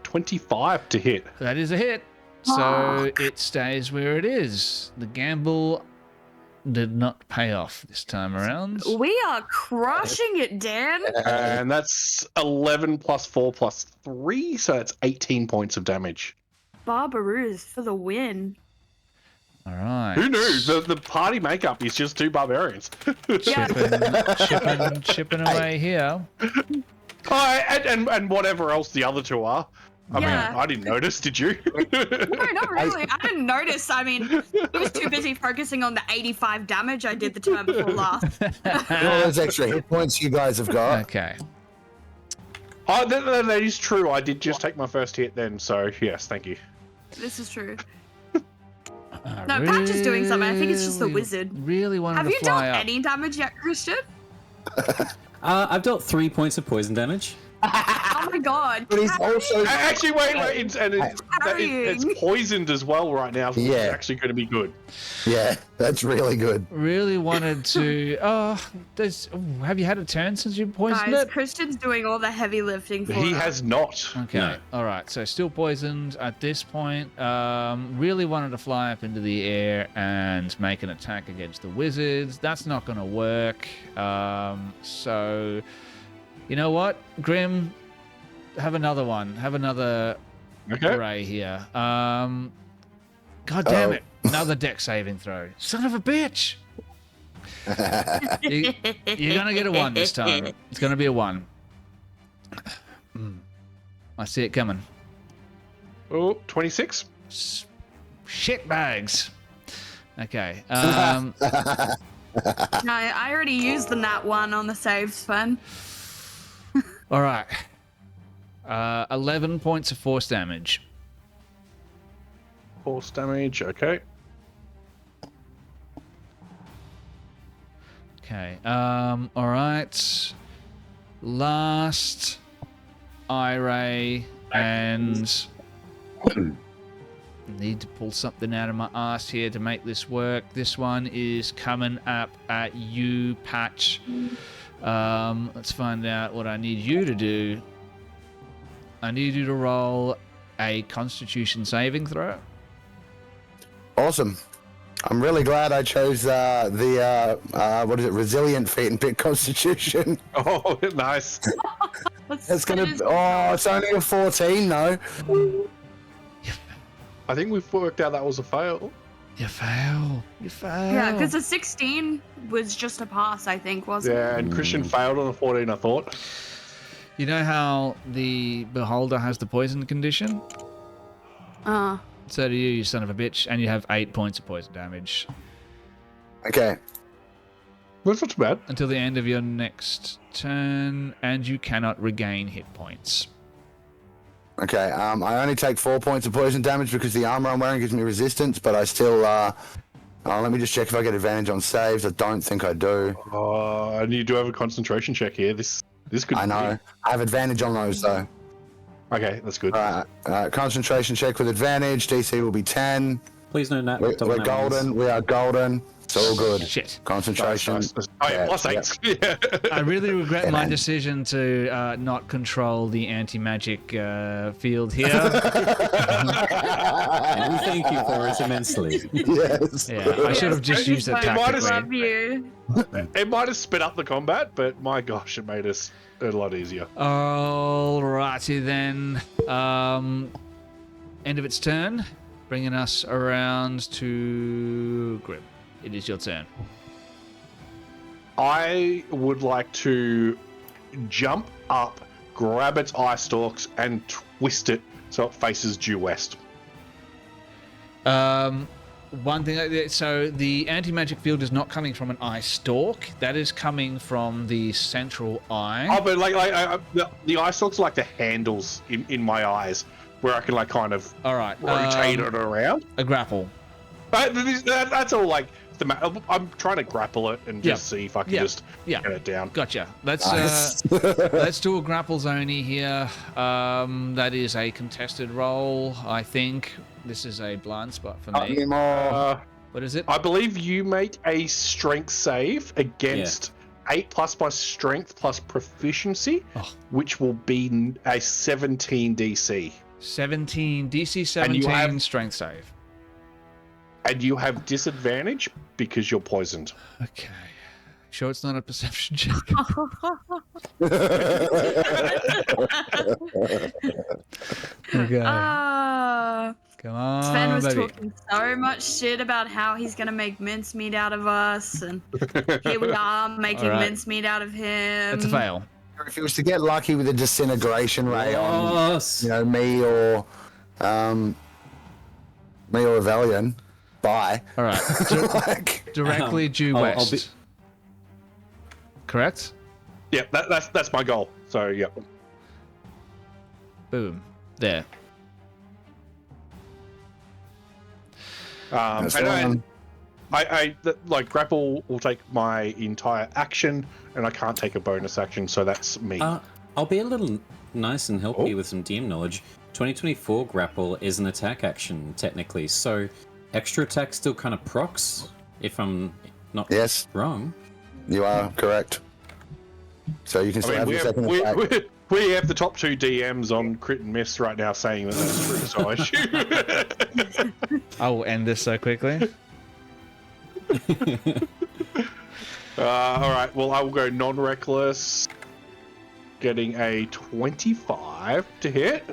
25 to hit. That is a hit. So it stays where it is. The gamble did not pay off this time around. We are crushing it, Dan. And that's 11 plus 4 plus 3, so that's 18 points of damage. Barbaroos for the win. All right. Who knew? The party makeup is just 2 barbarians. Chipping away here. And whatever else the other 2 are. I mean, Yeah. I didn't notice, did you? No, not really. I didn't notice. I mean, I was too busy focusing on the 85 damage I did the turn before last. All those extra hit points you guys have got. Okay. Oh, that is true. I did just take my first hit then, so yes, thank you. This is true. No, Patch is doing something. I think it's just the wizard. Really wanted Have to you fly dealt up. any damage yet, Christian? I've dealt 3 points of poison damage. Oh my god. But he's also Actually, wait, it's poisoned as well right now, so Yeah. it's actually going to be good. yeah, that's really good. Really wanted to. Have you had a turn since you poisoned Guys, it? Christian's doing all the heavy lifting for He us. has not. Okay. No. All right. So still poisoned at this point. Really wanted to fly up into the air and make an attack against the wizards. That's not going to work. So, you know what, Grim? Have another one. Have another Okay. array here. God damn it! Another deck saving throw. Son of a bitch! You're gonna get a 1 this time. It's gonna be a 1. I see it coming. Oh, 26. Shit bags. Okay. No, I already used the nat 1 on the saves fun. All right. 11 points of force damage. Force damage, okay. Okay. All right. Last eye ray, and need to pull something out of my ass here to make this work. This one is coming up at you, Patch. Let's find out what I need you to do. I need you to roll a Constitution saving throw. Awesome. I'm really glad I chose resilient feat and pick Constitution. Oh, nice. It's only a 14 though. I think we've worked out that was a fail. You fail. Yeah, because the 16 was just a pass, I think, wasn't Yeah, and Christian failed on a 14, I thought. You know how the Beholder has the poison condition? it? So do you son of a bitch, and you have 8 points of poison damage Okay. That's not too bad. until the end of your next turn, and you cannot regain hit points. Okay. I only take 4 points of poison damage because the armor I'm wearing gives me resistance, but I still. Let me just check if I get advantage on saves. I don't think I do. And you do have a concentration check here. This could. I know. I have advantage on those though. Okay, that's good. Concentration check with advantage. DC will be 10. Please no nat. We're double nat ones. golden. We are golden. It's all good. Shit. Concentration. Nice. Oh, yeah, plus 8. Yeah. I really regret my man. decision to not control the anti-magic field here. And we thank you for it immensely. Yes. Yeah, I should have just used it You might have- tactically. Love you. It might have sped up the combat, but my gosh, it made us a lot easier. Alrighty then. End of its turn, bringing us around to Grim. It is your turn. I would like to jump up, grab its eye stalks, and twist it so it faces due west. One thing, so the anti-magic field is not coming from an eye stalk. That is coming from the central eye. Oh, but the eye stalks are like the handles in my eyes, where I can like kind of All right. rotate it around. A grapple. But that's all like. I'm trying to grapple it and just see if I can just get it down. Gotcha. Let's Nice. let's do a grapple zoney here. That is a contested roll, I think. This is a blind spot for Not me. anymore. What is it? I believe you make a strength save against 8+ my strength plus proficiency, which will be a 17 DC. 17 DC 17 strength save. And you have disadvantage because you're poisoned. Okay. Sure, it's not a perception check. Okay. Come on, Sven was baby. talking so much shit about how he's gonna make mincemeat out of us, and here we are making All right. mincemeat out of him. That's a fail. If he was to get lucky with a disintegration ray on, Yes. me or Valian, bye. All right. Like, Directly due I'll west. be- Correct? Yeah, that's my goal. So yeah. Boom. There. that's And fine. I like grapple will take my entire action, and I can't take a bonus action, so that's me. I'll be a little nice and help Oh. you with some DM knowledge. 2024 grapple is an attack action, technically, so extra attack still kind of procs, if I'm not Yes, wrong. you are correct. So you can still have we your have, second attack. we have the top 2 DMs on Crit and Miss right now saying that that's true, so I assume. I will end this so quickly. All right, well, I will go non-reckless, getting a 25 to hit.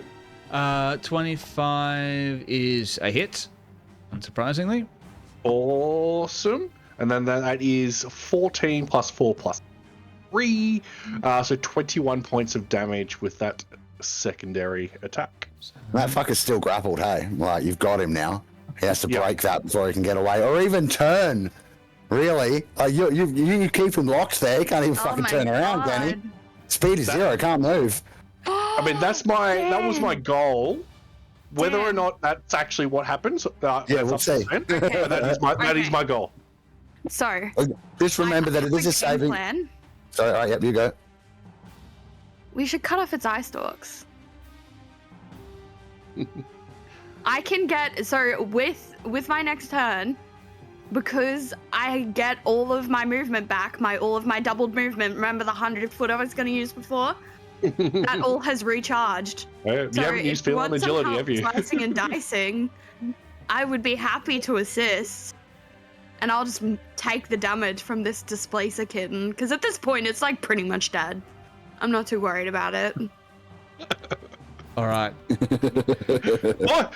25 is a hit, unsurprisingly. Awesome. And then that is 14 plus 4 plus 3. So 21 points of damage with that secondary attack. That fucker's still grappled, hey? Like, you've got him now. He has to Yeah. break that before he can get away, or even turn. Really? Like, you keep him locked there. He can't even fucking my turn around, can he? God. Speed is 0, can't move. I mean, that was my goal. Whether or Damn. not that's actually what happens, that's we'll up to see. Sven, but that is my goal. So Just remember that it is a game saving. plan. Sorry, all right, yep, you go. We should cut off its eye stalks. I can get with my next turn, because I get all of my movement back, all of my doubled movement. Remember the 100-foot I was going to use before? That all has recharged. You So haven't used if you feel and want some agility, help have you? slicing and dicing, I would be happy to assist. And I'll just take the damage from this displacer kitten, because at this point it's like pretty much dead. I'm not too worried about it. All right. Oh,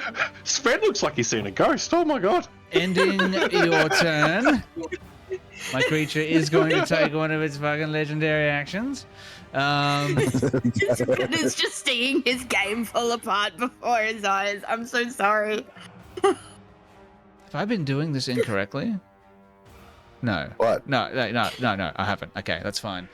Sven looks like he's seen a ghost. Oh my god. Ending your turn. My creature is going to take one of its fucking legendary actions. It's just seeing his game fall apart before his eyes. I'm so sorry. Have I been doing this incorrectly? No. What? No, I haven't. Okay, that's fine.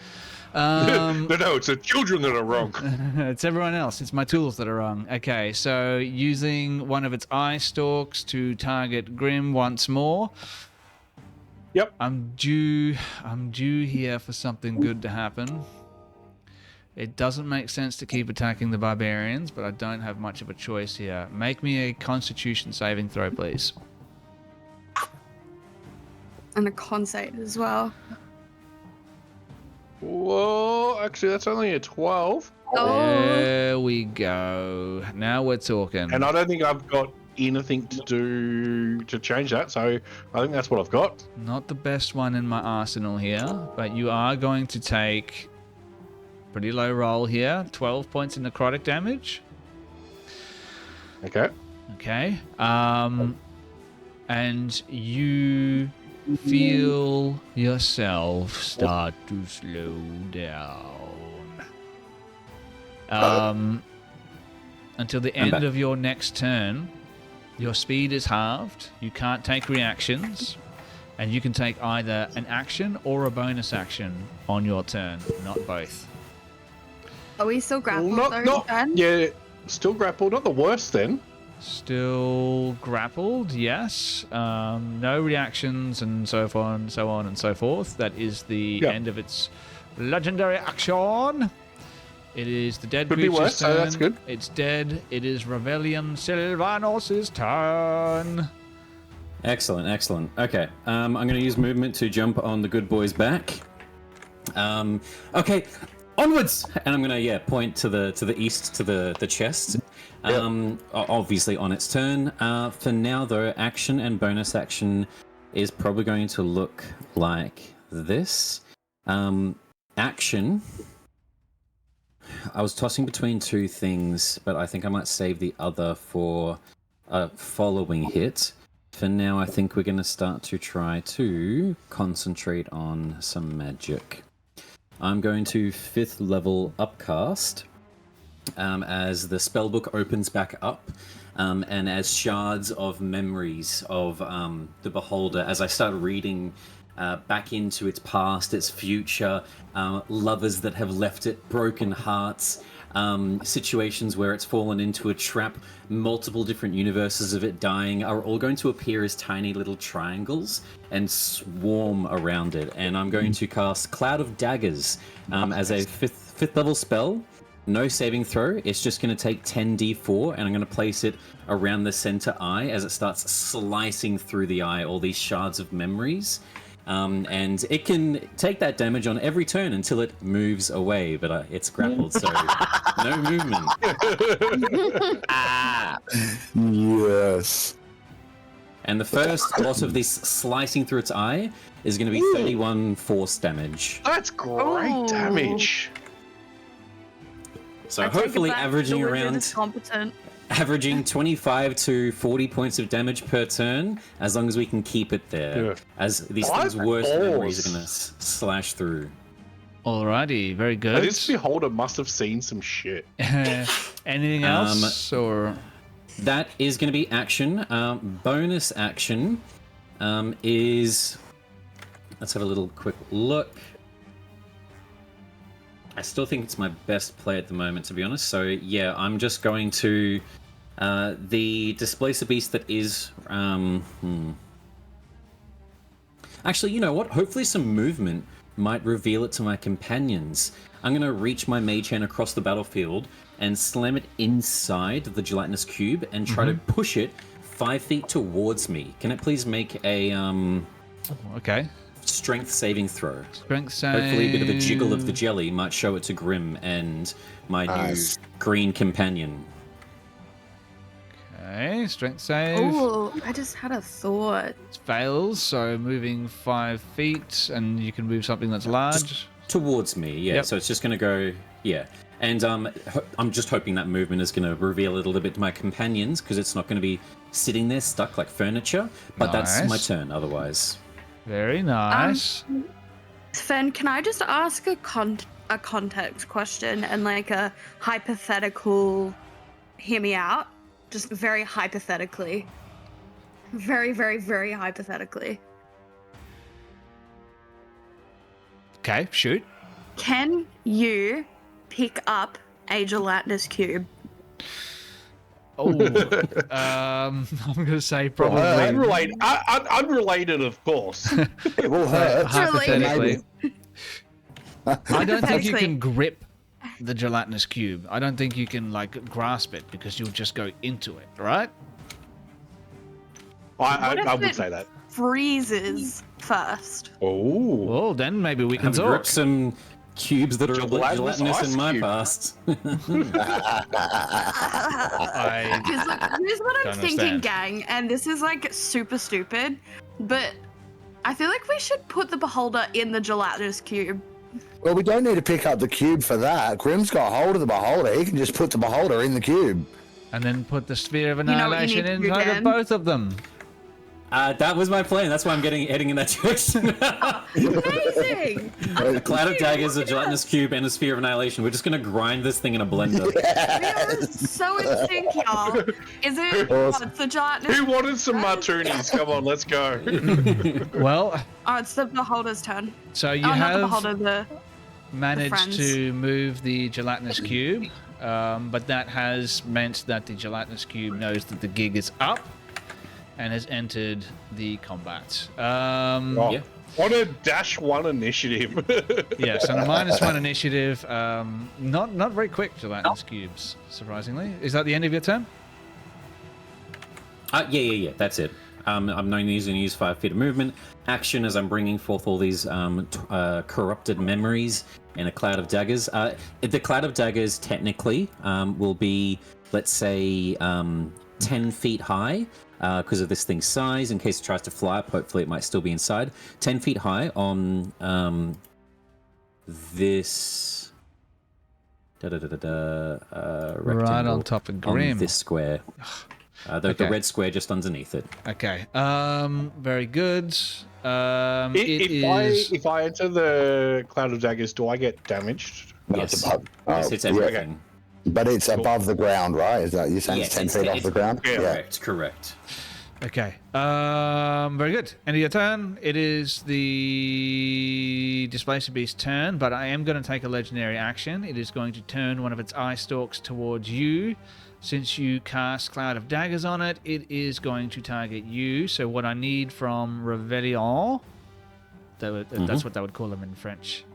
No, it's the children that are wrong. It's everyone else. It's my tools that are wrong. Okay, so using one of its eye stalks to target Grim once more. Yep. I'm due here for something good to happen. It doesn't make sense to keep attacking the barbarians, but I don't have much of a choice here. Make me a Constitution saving throw, please. And a con save as well. Whoa, actually, that's only a 12. Oh, There we go. Now we're talking. And I don't think I've got anything to do to change that, so I think that's what I've got. Not the best one in my arsenal here, but you are going to take pretty low roll here. 12 points in necrotic damage. Okay. Okay. And you feel yourself start to slow down. Until the end of your next turn, your speed is halved. You can't take reactions, and you can take either an action or a bonus action on your turn, not both. are we still grappled though? Not, then? yeah, still grappled. Not the worst then. Still grappled, yes. No reactions and so on and so forth. That is the end of its legendary action. It is the dead Could be creature's worse, turn. so that's good. It's dead. It is Revelion Sylvanos' turn. Excellent, excellent. Okay, I'm going to use movement to jump on the good boy's back. Okay, onwards! And I'm going to point to the east to the chest. Obviously on its turn. For now, though, action and bonus action is probably going to look like this. Action. I was tossing between two things, but I think I might save the other for a following hit. For now, I think we're going to start to try to concentrate on some magic. I'm going to 5th level upcast as the spellbook opens back up, and as shards of memories of the beholder, as I start reading back into its past, its future, lovers that have left it, broken hearts, situations where it's fallen into a trap, multiple different universes of it dying are all going to appear as tiny little triangles and swarm around it. And I'm going to cast Cloud of Daggers as a fifth level spell. No saving throw. It's just going to take 10d4, and I'm going to place it around the center eye as it starts slicing through the eye, all these shards of memories. And it can take that damage on every turn until it moves away, but it's grappled, so no movement. Yes. And the first loss of this slicing through its eye is going to be 31 force damage. That's great damage. So hopefully averaging around... Competent. Averaging 25 to 40 points of damage per turn, as long as we can keep it there. Yeah. As these things' worst memories are going to slash through. Alrighty, very good. This beholder must have seen some shit. Anything else, or...? That is going to be action. Bonus action is... Let's have a little quick look. I still think it's my best play at the moment, to be honest. So yeah, I'm just going to the Displacer Beast that is. Actually, you know what? Hopefully, some movement might reveal it to my companions. I'm going to reach my mage hand across the battlefield and slam it inside the gelatinous cube and try to push it 5 feet towards me. Can it please make a Okay. strength saving throw? Strength save. Hopefully a bit of a jiggle of the jelly might show it to Grim and my new green companion. Okay, strength save. Oh, I just had a thought. It fails, so moving 5 feet, and you can move something that's large. Just towards me, yeah. Yep. So it's just going to go, yeah. And I'm just hoping that movement is going to reveal a little bit to my companions, because it's not going to be sitting there stuck like furniture. But that's my turn otherwise. Very nice. Sven, can I just ask a context question and like a hypothetical? Hear me out. Just very hypothetically. Very, very, very hypothetically. Okay, shoot. Can you pick up a gelatinous cube? Oh, I'm going to say probably. Unrelated, of course. It will hurt. Hypothetically. I don't think you Hypothetically. can grip the gelatinous cube. I don't think you can like grasp it because you'll just go into it, right? I What if would it say that. freezes first. Oh. Well, then maybe we can I've gripped talk. some cubes that are a bit Gelatinous gelatinous ice in my cube. past. I Because look, here's what I'm don't thinking, understand. gang, and this is like super stupid, but I feel like we should put the beholder in the gelatinous cube. Well, we don't need to pick up the cube for that. Grim's got hold of the beholder. He can just put the beholder in the cube. And then put the sphere of know what you annihilation need to do, inside of Dan? both of them. That was my plan. That's why I'm heading in that direction. Amazing! A cloud of daggers, a gelatinous cube, and a sphere of annihilation. We're just gonna grind this thing in a blender. We are so in sync, y'all. Is it? Awesome. It's the gelatinous. Who wanted some martinis? Come on, let's go. Well, Oh, it's the beholder's turn. so you Oh, not the have beholder. The managed friends. to move the gelatinous cube, but that has meant that the gelatinous cube knows that the gig is up and has entered the combat. Oh, Yeah. On a -1 initiative. Yes, on a -1 initiative. Not very quick gelatinous cubes, surprisingly. Is that the end of your turn? Yeah. That's it. I'm not using use 5 feet of movement. Action as I'm bringing forth all these corrupted memories and a cloud of daggers. The cloud of daggers technically will be, let's say, 10 feet high because of this thing's size. In case it tries to fly up, hopefully it might still be inside. 10 feet high on this Right on top of Grim. on this square. The Okay. red square just underneath it. Okay. Very good. It is. If I enter the cloud of daggers, do I get damaged? No, Yes. it's above. Yes, Oh, it's yeah. everything. But it's above the ground, right? Is that you're saying Yes, it's 10 it's feet ten- off the it's- ground? Yeah. Correct. Okay. Very good. End of your turn. It is the Displacer Beast's turn, but I am going to take a legendary action. It is going to turn one of its eye stalks towards you. Since you cast Cloud of Daggers on it, it is going to target you. So what I need from Revelio, that's what they would call them in French,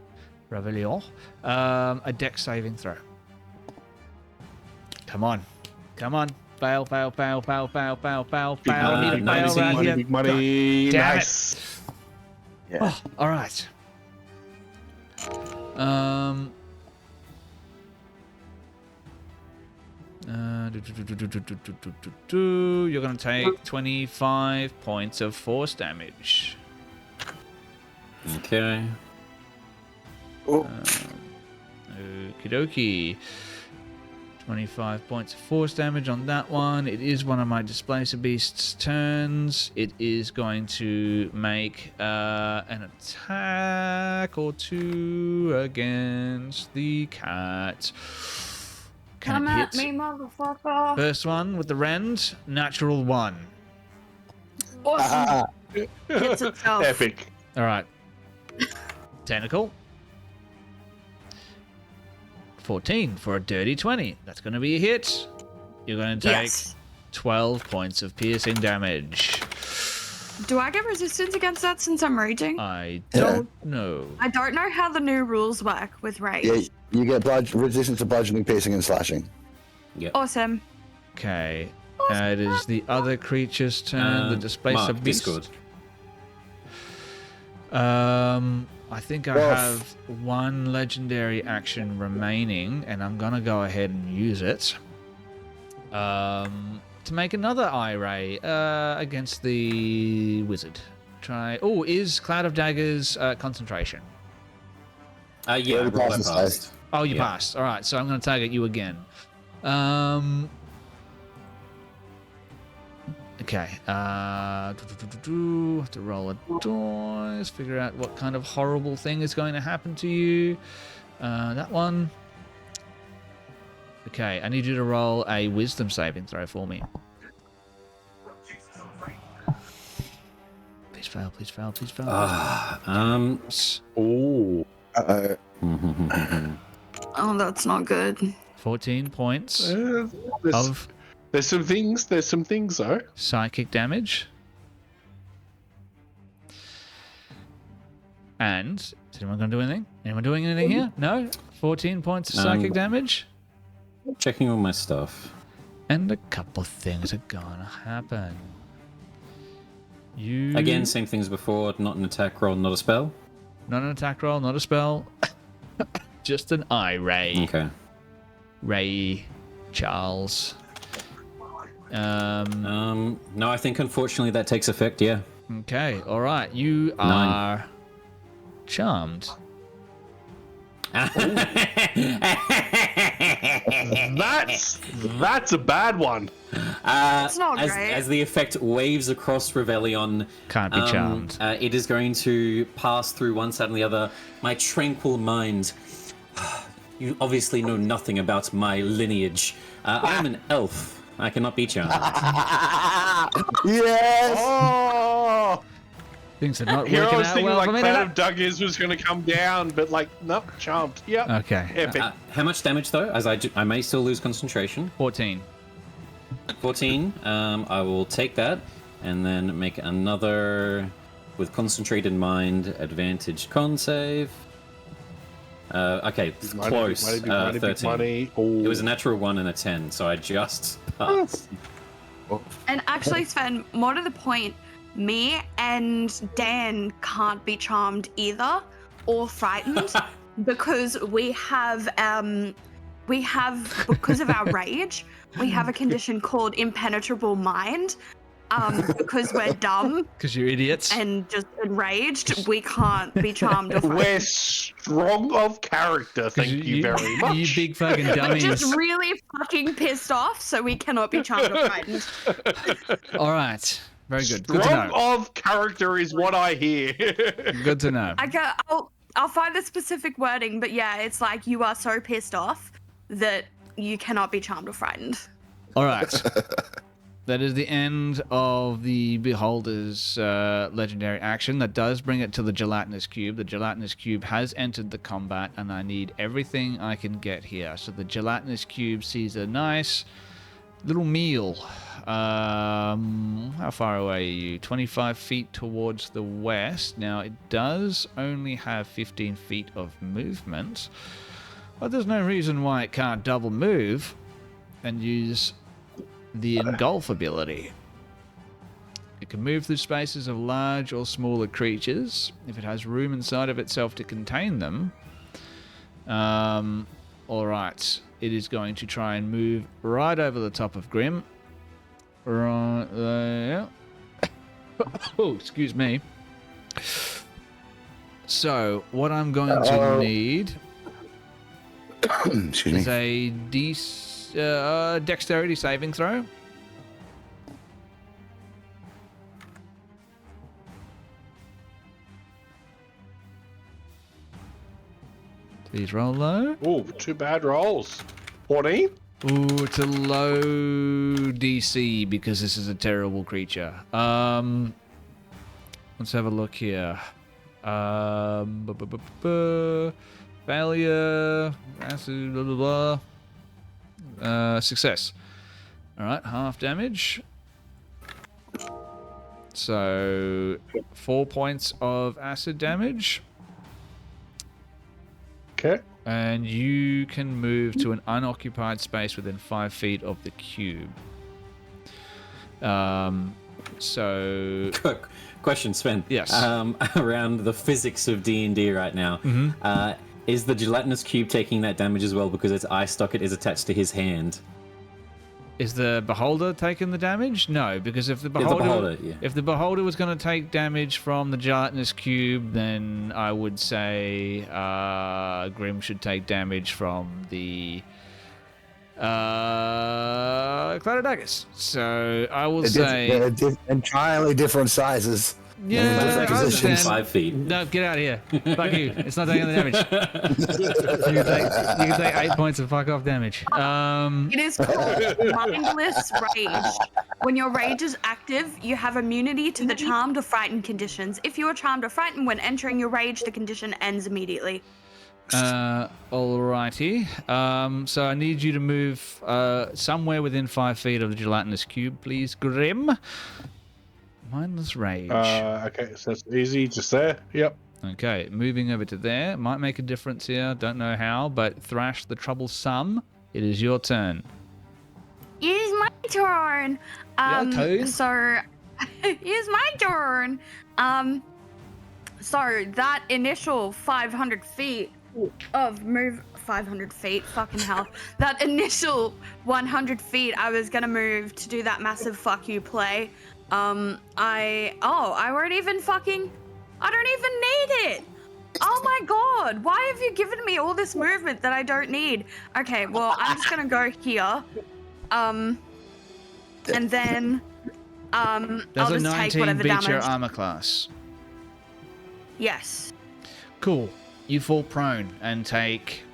Revelio, a dex saving throw. Come on. Fail. Need a fail right here. Big money. Damn it. Nice. Yeah. Oh, all right. You're going to take 25 points of force damage. Okay. Okie dokie. 25 points of force damage on that one. It is one of my Displacer Beast's turns. It is going to make an attack or two against the cat. Can Come it at hit? me, motherfucker. First one with the rend, natural 1. Awesome. Hits itself. Epic. All right. Tentacle. 14 for a dirty 20. That's going to be a hit. You're going to take Yes. 12 points of piercing damage. Do I get resistance against that since I'm raging? I don't know. I don't know how the new rules work with rage. Yeah, you get resistance to bludgeoning, piercing, and slashing. Awesome. Okay. It is the other creature's turn. The Displacer Mark, Beast. Discord. I think I Well, have one legendary action remaining, and I'm gonna go ahead and use it. To make another eye ray against the wizard. Try. Oh, is Cloud of Daggers concentration? Yeah, Yeah, roll the that pass is past. Oh, you Yeah. passed. All right, so I'm going to target you again. Okay. Have to roll a dice, figure out what kind of horrible thing is going to happen to you. That one. Okay, I need you to roll a wisdom saving throw for me. Please fail, please fail, please fail. Ooh. Uh-oh. Oh, that's not good. 14 points There's of some things. There's some things though. psychic damage. And is anyone going to do anything? Anyone doing anything here? No? 14 points of psychic damage? Checking all my stuff. And a couple things are going to happen. You Again, same things before. Not an attack roll, not a spell. Not an attack roll, not a spell. Just an eye ray. Okay. Ray Charles. No, I think unfortunately that takes effect. Yeah. Okay, all right. You are charmed. That's a bad one. It's not great. As the effect waves across Revellion, Can't be charmed. it is going to pass through one side and the other. My tranquil mind. You obviously know nothing about my lineage. I am an elf. I cannot be charmed. Yes. Oh. Things are not Here I working was out thinking well like for me. Cloud of Duggies was going to come down, but like, nope, charmed. Yep. Okay. Epic. How much damage though? As I may still lose concentration. 14. 14. I will take that and then make another with concentrated mind advantage con save. Okay, close. 13. It was a natural 1 and a 10, so I just passed. And actually, Sven, more to the point, me and Dan can't be charmed either or frightened because we have because of our rage, we have a condition called impenetrable mind. Because we're dumb Because you're idiots. and just enraged, we can't be charmed or frightened. We're strong of character, thank you very much. You big fucking We're dummies. just really fucking pissed off, so we cannot be charmed or frightened. All right. Very good. Good to Strong know. of character is what I hear. Good to know. I'll find the specific wording, but yeah, it's like you are so pissed off that you cannot be charmed or frightened. All right. That is the end of the Beholder's legendary action. That does bring it to the Gelatinous Cube. The Gelatinous Cube has entered the combat, and I need everything I can get here. So the Gelatinous Cube sees a nice little meal. How far away are you? 25 feet towards the west. Now, it does only have 15 feet of movement, but there's no reason why it can't double move and use the engulf ability. It can move through spaces of large or smaller creatures if it has room inside of itself to contain them. Alright, it is going to try and move right over the top of Grim. Right there. Oh, excuse me. So, what I'm going to need Excuse me. is a dexterity saving throw. Please roll low. Oh, two bad rolls. 14? Ooh, it's a low DC because this is a terrible creature. Let's have a look here. Failure. Acid, blah, blah, blah. Success. Alright, half damage. So, 4 points of acid damage. Okay. And you can move to an unoccupied space within 5 feet of the cube. So... Question, Sven. Yes. Around the physics of D&D right now, is the gelatinous cube taking that damage as well because its eye socket is attached to his hand? Is the beholder taking the damage? No, because if the beholder was going to take damage from the gelatinous cube, then I would say Grim should take damage from the Claridagus. So I will say They're entirely different sizes. yeah, different I positions. understand. 5 feet. No, get out of here. Fuck you. It's not taking the damage. You can take 8 points of fuck off damage. It is called mindless rage. When your rage is active, you have immunity to the charmed or frightened conditions. If you are charmed or frightened when entering your rage, the condition ends immediately. Alrighty. So I need you to move somewhere within 5 feet of the gelatinous cube, please, Grim. Mindless rage. Okay, so it's easy, just there. Yep. Okay, moving over to there. Might make a difference here. Don't know how, but Thrash the Troublesome, it is your turn. It is my turn. Your turn? So Here's my turn. So that initial 500 feet of move, 500 feet, fucking hell. That initial 100 feet I was gonna move to do that massive fuck you play. I don't even need it. Oh my god, why have you given me all this movement that I don't need? Okay, well, I'm just gonna go here. And then, I'll Does a just take 19 whatever beat damage. your armor class? Yes. Cool. You fall prone and take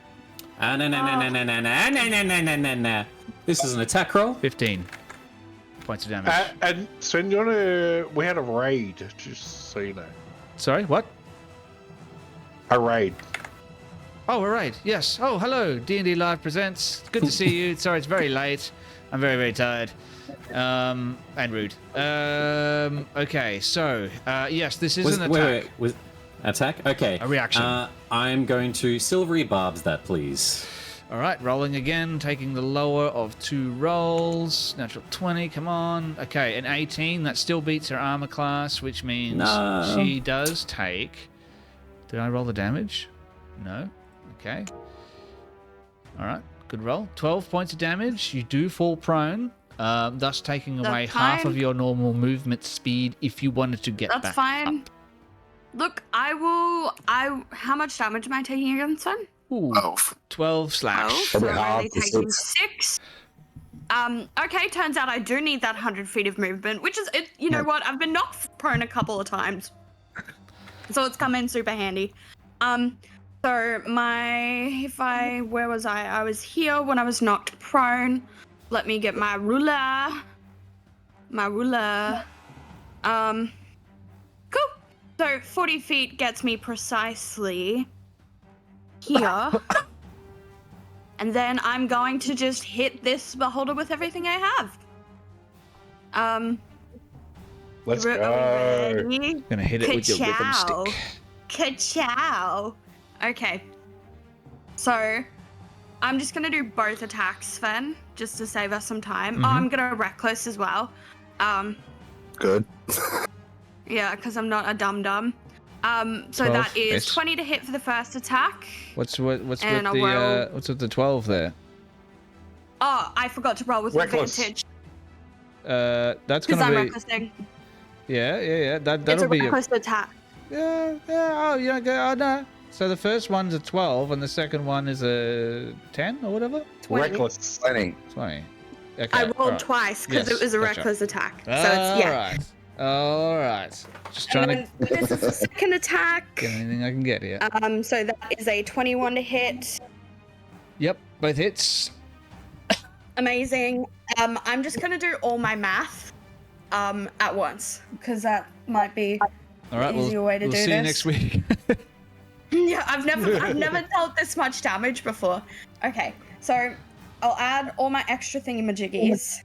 No. This is an attack roll. 15 points of damage. And Sven, we had a raid, just so you know. Sorry, what? A raid. Oh, all right. Yes. Oh, hello. D&D Live presents. Good to see you. Sorry, it's very late. I'm very, very tired. And rude. Okay, so, yes, this is an attack. Attack? Okay. A reaction. I'm going to silvery barbs that, please. All right, rolling again, taking the lower of 2 rolls. Natural 20, come on. Okay, an 18, that still beats her armor class, which means she does take... Did I roll the damage? No? Okay. All right, good roll. 12 points of damage. You do fall prone, thus taking away half of your normal movement speed if you wanted to get back That's fine. up. Look, how much damage am I taking against one? Ooh, 12 slash. So Probably I'm half only the taking 6. 6. Okay, turns out I do need that 100 feet of movement, which is, you know what, I've been knocked prone a couple of times. So it's come in super handy. So where was I? I was here when I was knocked prone. Let me get my ruler. Cool. So 40 feet gets me precisely here. And then I'm going to just hit this beholder with everything I have. Let's Are we go. ready? Gonna hit it with your rhythm stick. Ka-chow. Okay. So, I'm just gonna do both attacks, Sven, just to save us some time. Oh, I'm gonna reckless as well. Good. Yeah, because I'm not a dum-dum. So 12 that is hits. 20 to hit for the first attack. What's with And I'll roll- what's with the 12 there? Oh, I forgot to roll with Reckless. advantage. That's Because gonna I'm be recklessing. yeah. It's That'll a be reckless attack. Oh, yeah, oh no. So the first one's a 12 and the second one is a 10 or whatever? 20. Reckless. 20. 20. Okay. I rolled alright. twice because Yes, it was a gotcha. reckless attack. So it's, yeah. Alright. Just trying And to then this is the second attack. get anything I can get here. So that is a 21 to hit. Yep, both hits. Amazing. I'm just gonna do all my math at once because that might be Alright, easier way to we'll do see you this. next week. Yeah, I've never dealt this much damage before. Okay, so I'll add all my extra thingamajiggies.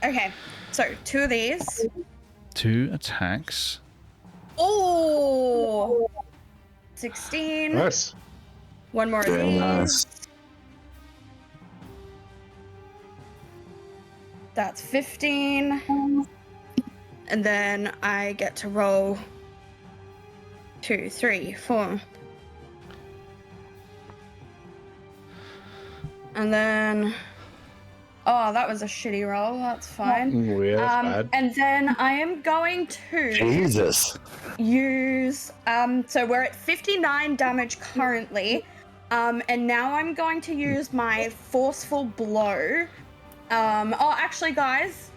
Okay, so 2 of these. 2 attacks. Oh, 16. Nice. 1 more of Very these. nice. That's 15. And then I get to roll 2, 3, 4. And then, oh, that was a shitty roll. That's fine. Yeah, that's bad. And then I am going to Jesus. use, so we're at 59 damage currently. And now I'm going to use my forceful blow. Actually, guys,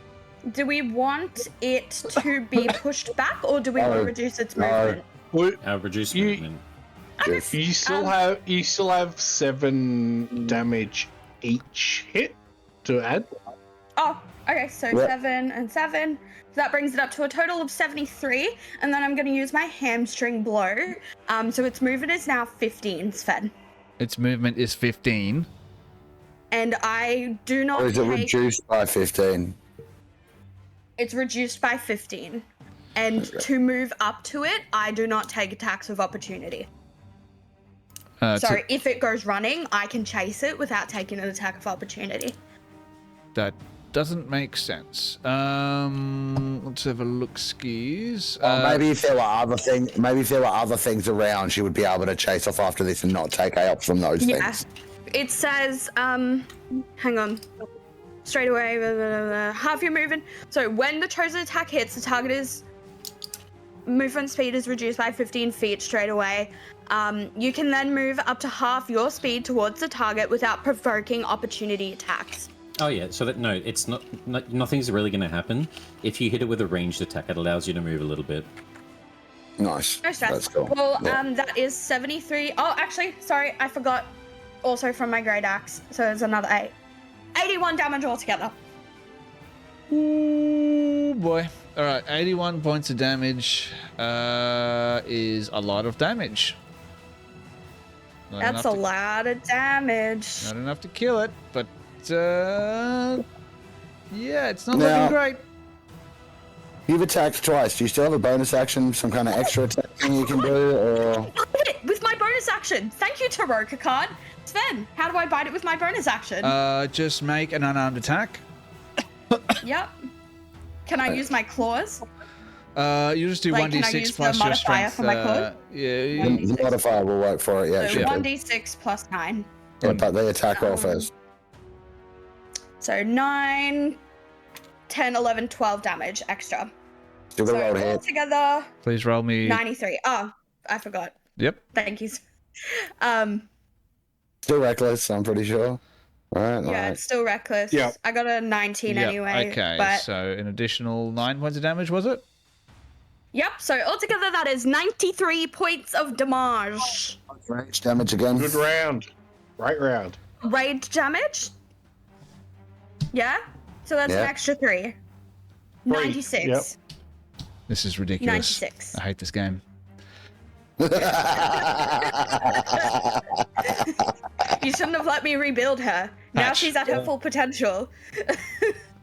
do we want it to be pushed back or do we want to reduce its movement? Reduce You- movement. Yes. You still have 7 damage each hit to add. Oh, okay, so Yep. 7 and 7. So that brings it up to a total of 73. And then I'm going to use my hamstring blow. So its movement is now 15, Sven. Its movement is 15. And I do not Or is it take... reduced by 15? It's reduced by 15. And to move up to it, I do not take attacks of opportunity. So if it goes running, I can chase it without taking an attack of opportunity. That doesn't make sense. Let's have a look. Skis. Maybe if there were other things around, she would be able to chase off after this and not take help from those things. It says, hang on. Straight away, blah, blah, blah. Half your movement. So when the chosen attack hits, the target is movement speed is reduced by 15 feet straight away. You can then move up to half your speed towards the target without provoking opportunity attacks. Oh yeah, so that it's not nothing's really going to happen. If you hit it with a ranged attack, it allows you to move a little bit. Nice. No stress. That's cool. Well, Yeah. that is 73. Oh, actually, sorry, I forgot. Also from my great axe, so it's another 8. 81 damage altogether. Ooh, boy. All right, 81 points of damage is a lot of damage. Not That's a lot of damage. Not enough to kill it, but yeah, it's not Now- looking great. You've attacked twice. Do you still have a bonus action, some kind of extra attack thing you can do, or? Bite it with my bonus action. Thank you, Taroka card. Sven, how do I bite it with my bonus action? Just make an unarmed attack. Yep. Can I use my claws? You just do Like, can I 1d6 use the plus your modifier strength. for my claw? Yeah, The modifier will work for it, yeah. So Sure. 1d6 plus 9. Yeah, but they attack roll first. So 9, 10, 11, 12 damage extra. Do the So roll hit. altogether, please roll me. 93. Oh, I forgot. Yep. Thank you. Still reckless, I'm pretty sure. Right, Yeah, it's still reckless. Yeah. I got a 19 Yep, anyway. okay, But so an additional 9 points of damage, was it? yep, so altogether that is 93 points of damage. Rage damage again. Good round. Right round. Rage damage? Yeah? So that's Yeah. an extra 3. 96. Yep. This is ridiculous. 96. I hate this game. You shouldn't have let me rebuild her. Now Patch. she's at her full potential.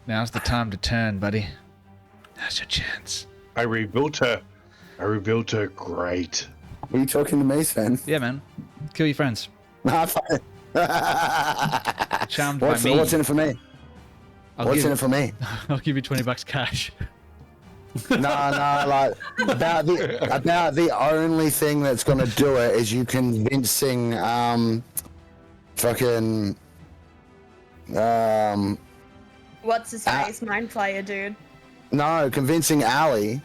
Now's the time to turn, buddy. Now's your chance. I rebuilt her. Great. Are you talking to me, Sven? Yeah, man. Kill your friends. Nah, fine. Charmed by me. What's in it for me? What's in it for me? I'll give you $20 cash. No, like about the only thing that's gonna do it is you convincing fucking What's his face? Mind Flayer, dude. no, convincing Ali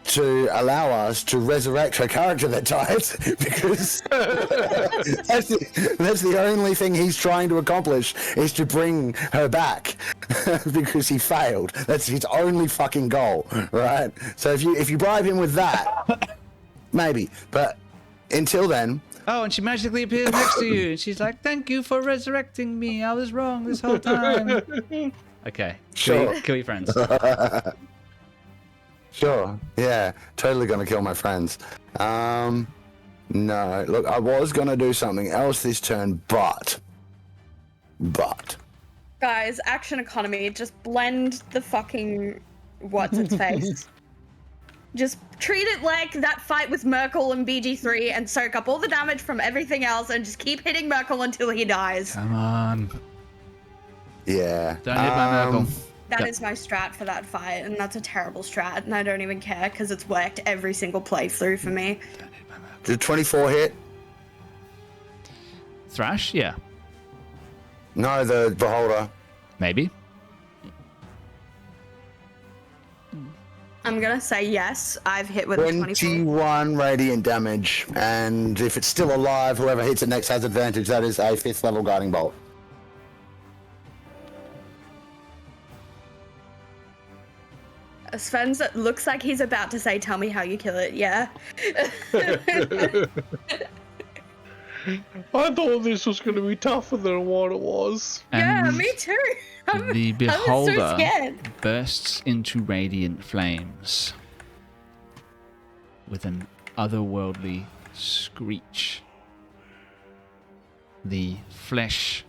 to allow us to resurrect her character that died because that's the only thing he's trying to accomplish is to bring her back because he failed. That's his only fucking goal, right? So if you bribe him with that, maybe. But until then, Oh, and she magically appears next to you. And she's like, thank you for resurrecting me. I was wrong this whole time. Okay. Sure. Kill your friends. sure, yeah, totally gonna kill my friends. No, look, I was gonna do something else this turn, but. Guys, action economy. Just blend the fucking what's its face. Just treat it like that fight with Merkel and BG3 and soak up all the damage from everything else and just keep hitting Merkel until he dies. Come on. Yeah. Don't hit my Merkel. That is my strat for that fight, and that's a terrible strat, and I don't even care because it's worked every single playthrough for me. Did 24 hit? Thrash? Yeah. No, the beholder. Maybe. I'm gonna say yes, I've hit with a 24. 21 radiant damage, and if it's still alive, whoever hits it next has advantage. That is a 5th level guiding bolt. Sven's looks like he's about to say, tell me how you kill it, yeah? I thought this was going to be tougher than what it was. Yeah, And me too. the I was so beholder scared. bursts into radiant flames with an otherworldly screech. The flesh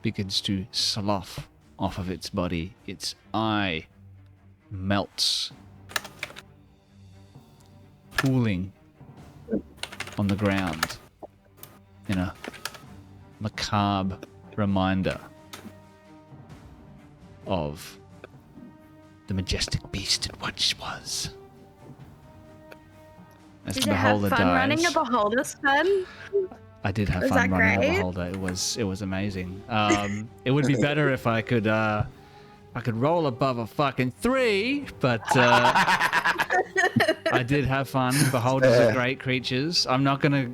begins to slough off of its body. Its eye melts, pooling on the ground in a macabre reminder of the majestic beast it once was. As Did the you have beholder fun dies, running a beholder spin? I did have Was fun that running a great? beholder. It was amazing. It would be better if I could roll above a fucking 3, but I did have fun. Beholders are great creatures. I'm not gonna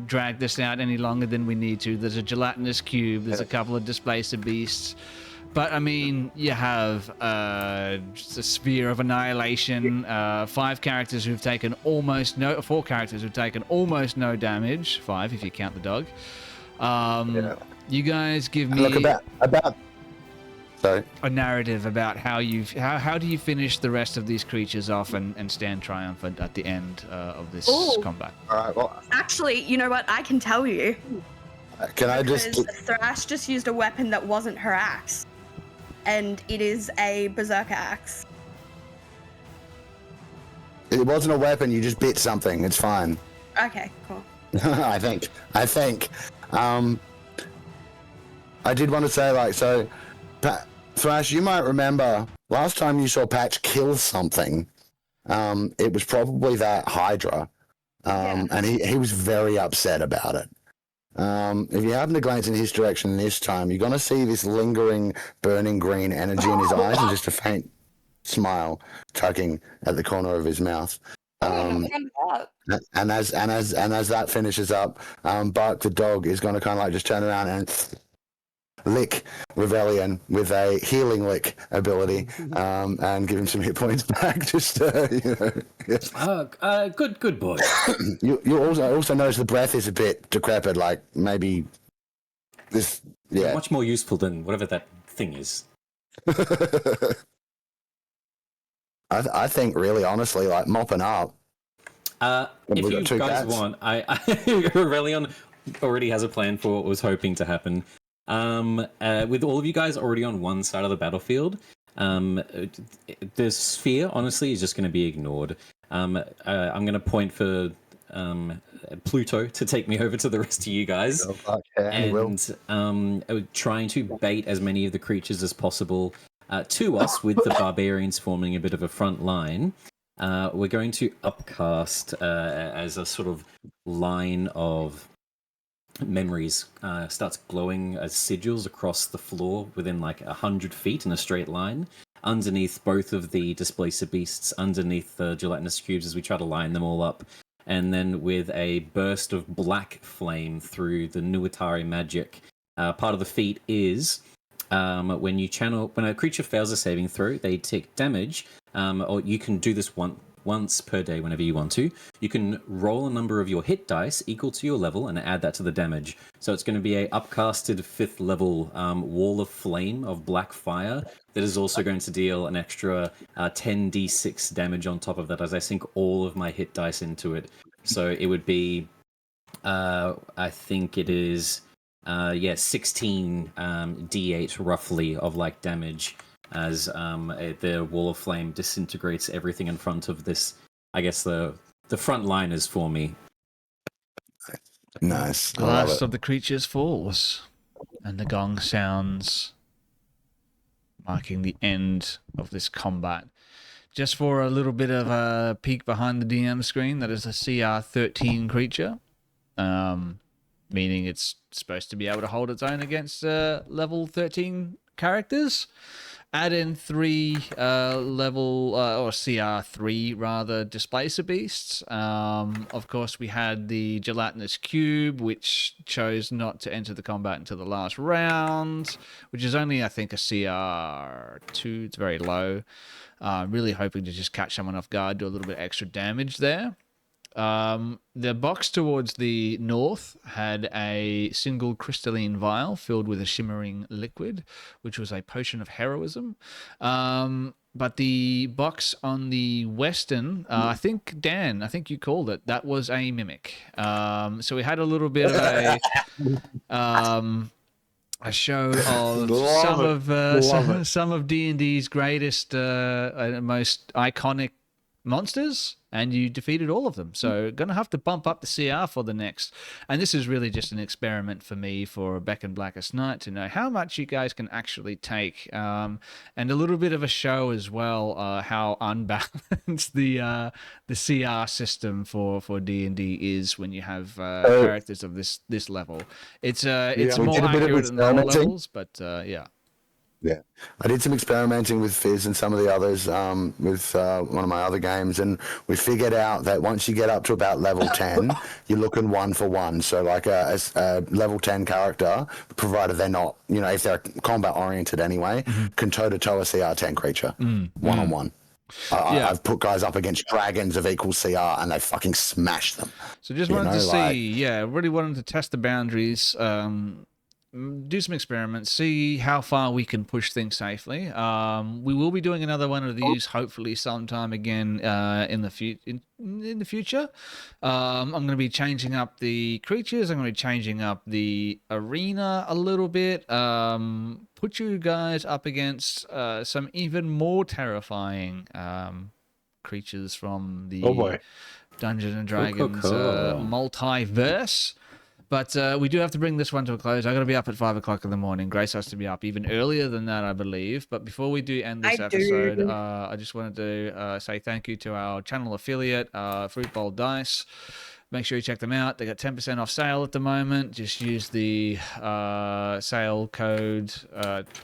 drag this out any longer than we need to. There's a gelatinous cube. There's a couple of displacer beasts. But I mean, you have just a sphere of annihilation. 4 characters who've taken almost no damage. 5 if you count the dog. You guys give me Look about. Sorry. a narrative about how do you finish the rest of these creatures off and stand triumphant at the end of this combat. All right. Well, Actually, you know what? I can tell you. can I just? Because Thrash just used a weapon that wasn't her axe. And it is a berserker axe. It wasn't a weapon. You just bit something. It's fine. Okay, cool. I think. I did want to say, like, so, Thrash, you might remember last time you saw Patch kill something. It was probably that Hydra, and he was very upset about it. If you happen to glance in his direction this time, you're gonna see this lingering, burning green energy in his eyes, and just a faint smile tugging at the corner of his mouth. And as that finishes up, Bark the dog is going to kind of like just turn around and lick Revellion with a healing lick ability, and give him some hit points back. Just Good boy. you also notice the breath is a bit decrepit, like maybe this. Yeah, Much more useful than whatever that thing is. I think really honestly, like mopping up. If We've you got 2 guys cats. want, Aurelion already has a plan for what was hoping to happen. With all of you guys already on one side of the battlefield, the sphere honestly is just going to be ignored. I'm going to point for Pluto to take me over to the rest of you guys, and trying to bait as many of the creatures as possible to us, with the barbarians forming a bit of a front line. We're going to upcast as a sort of line of memories starts glowing as sigils across the floor within like 100 feet in a straight line, underneath both of the displacer beasts, underneath the gelatinous cubes, as we try to line them all up. And then with a burst of black flame through the Nuitari magic, part of the feat is when a creature fails a saving throw, they take damage, or you can do this once per day whenever you want to. You can roll a number of your hit dice equal to your level and add that to the damage. So it's going to be a upcasted 5th level wall of flame of black fire that is also going to deal an extra 10d6 damage on top of that as I sink all of my hit dice into it. So it would be, I think it is, 16 d8 roughly of like damage as the wall of flame disintegrates everything in front of this. I guess the front liners for me. Nice. The last of the creatures falls, and the gong sounds, marking the end of this combat. Just for a little bit of a peek behind the DM screen, that is a CR 13 creature, meaning it's supposed to be able to hold its own against level 13 characters. Add in 3 level, or CR3 rather, displacer beasts. Of course, we had the gelatinous cube, which chose not to enter the combat until the last round, which is only, I think, a CR2. It's very low. Really hoping to just catch someone off guard, do a little bit extra damage there. The box towards the north had a single crystalline vial filled with a shimmering liquid, which was a potion of heroism. But the box on the western, I think, Dan, I think you called it, that was a mimic. So we had a little bit of a show of some of D&D's greatest and most iconic monsters, and you defeated all of them. So going to have to bump up the CR for the next. And this is really just an experiment for me for Beckoned Blackest Night to know how much you guys can actually take, and a little bit of a show as well, how unbalanced the CR system for D&D is when you have characters of this level. It's more accurate than the lower levels, but yeah. Yeah, I did some experimenting with Fizz and some of the others with one of my other games, and we figured out that once you get up to about level 10, you're looking 1-for-1. So like a level 10 character, provided they're not, if they're combat oriented anyway, can toe-to-toe a CR10 creature, one-on-one. I've put guys up against dragons of equal CR, and they fucking smash them. So just wanted to see, really wanted to test the boundaries, do some experiments, see how far we can push things safely. We will be doing another one of these hopefully sometime again in the future. I'm going to be changing up the creatures. I'm going to be changing up the arena a little bit. Put you guys up against some even more terrifying creatures from the Dungeons and Dragons multiverse. But we do have to bring this one to a close. I got to be up at 5 o'clock in the morning. Grace has to be up even earlier than that, I believe. But before we do end this episode, I just wanted to say thank you to our channel affiliate, Fruit Bowl Dice. Make sure you check them out. They got 10% off sale at the moment. Just use the sale code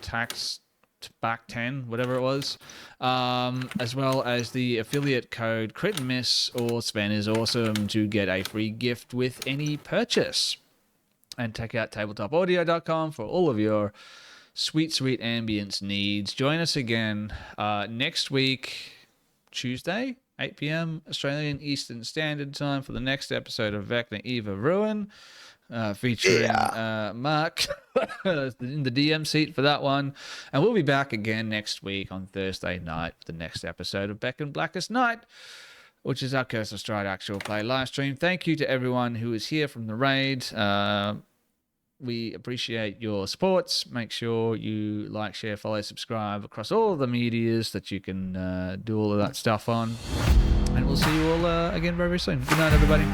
TAXBACK10, whatever it was, as well as the affiliate code Crit and Miss or Sven is Awesome to get a free gift with any purchase. And check out tabletopaudio.com for all of your sweet ambience needs. Join us again next week, Tuesday, 8 p.m. Australian Eastern Standard Time for the next episode of Vecna Eva Ruin. Featuring Mark in the DM seat for that one. And we'll be back again next week on Thursday night for the next episode of Beckoned Blackest Night, which is our Curse of Strahd actual play live stream. Thank you to everyone who is here from the raid. We appreciate your supports. Make sure you like, share, follow, subscribe across all of the medias that you can do all of that stuff on. And we'll see you all again very, very soon. Good night, everybody.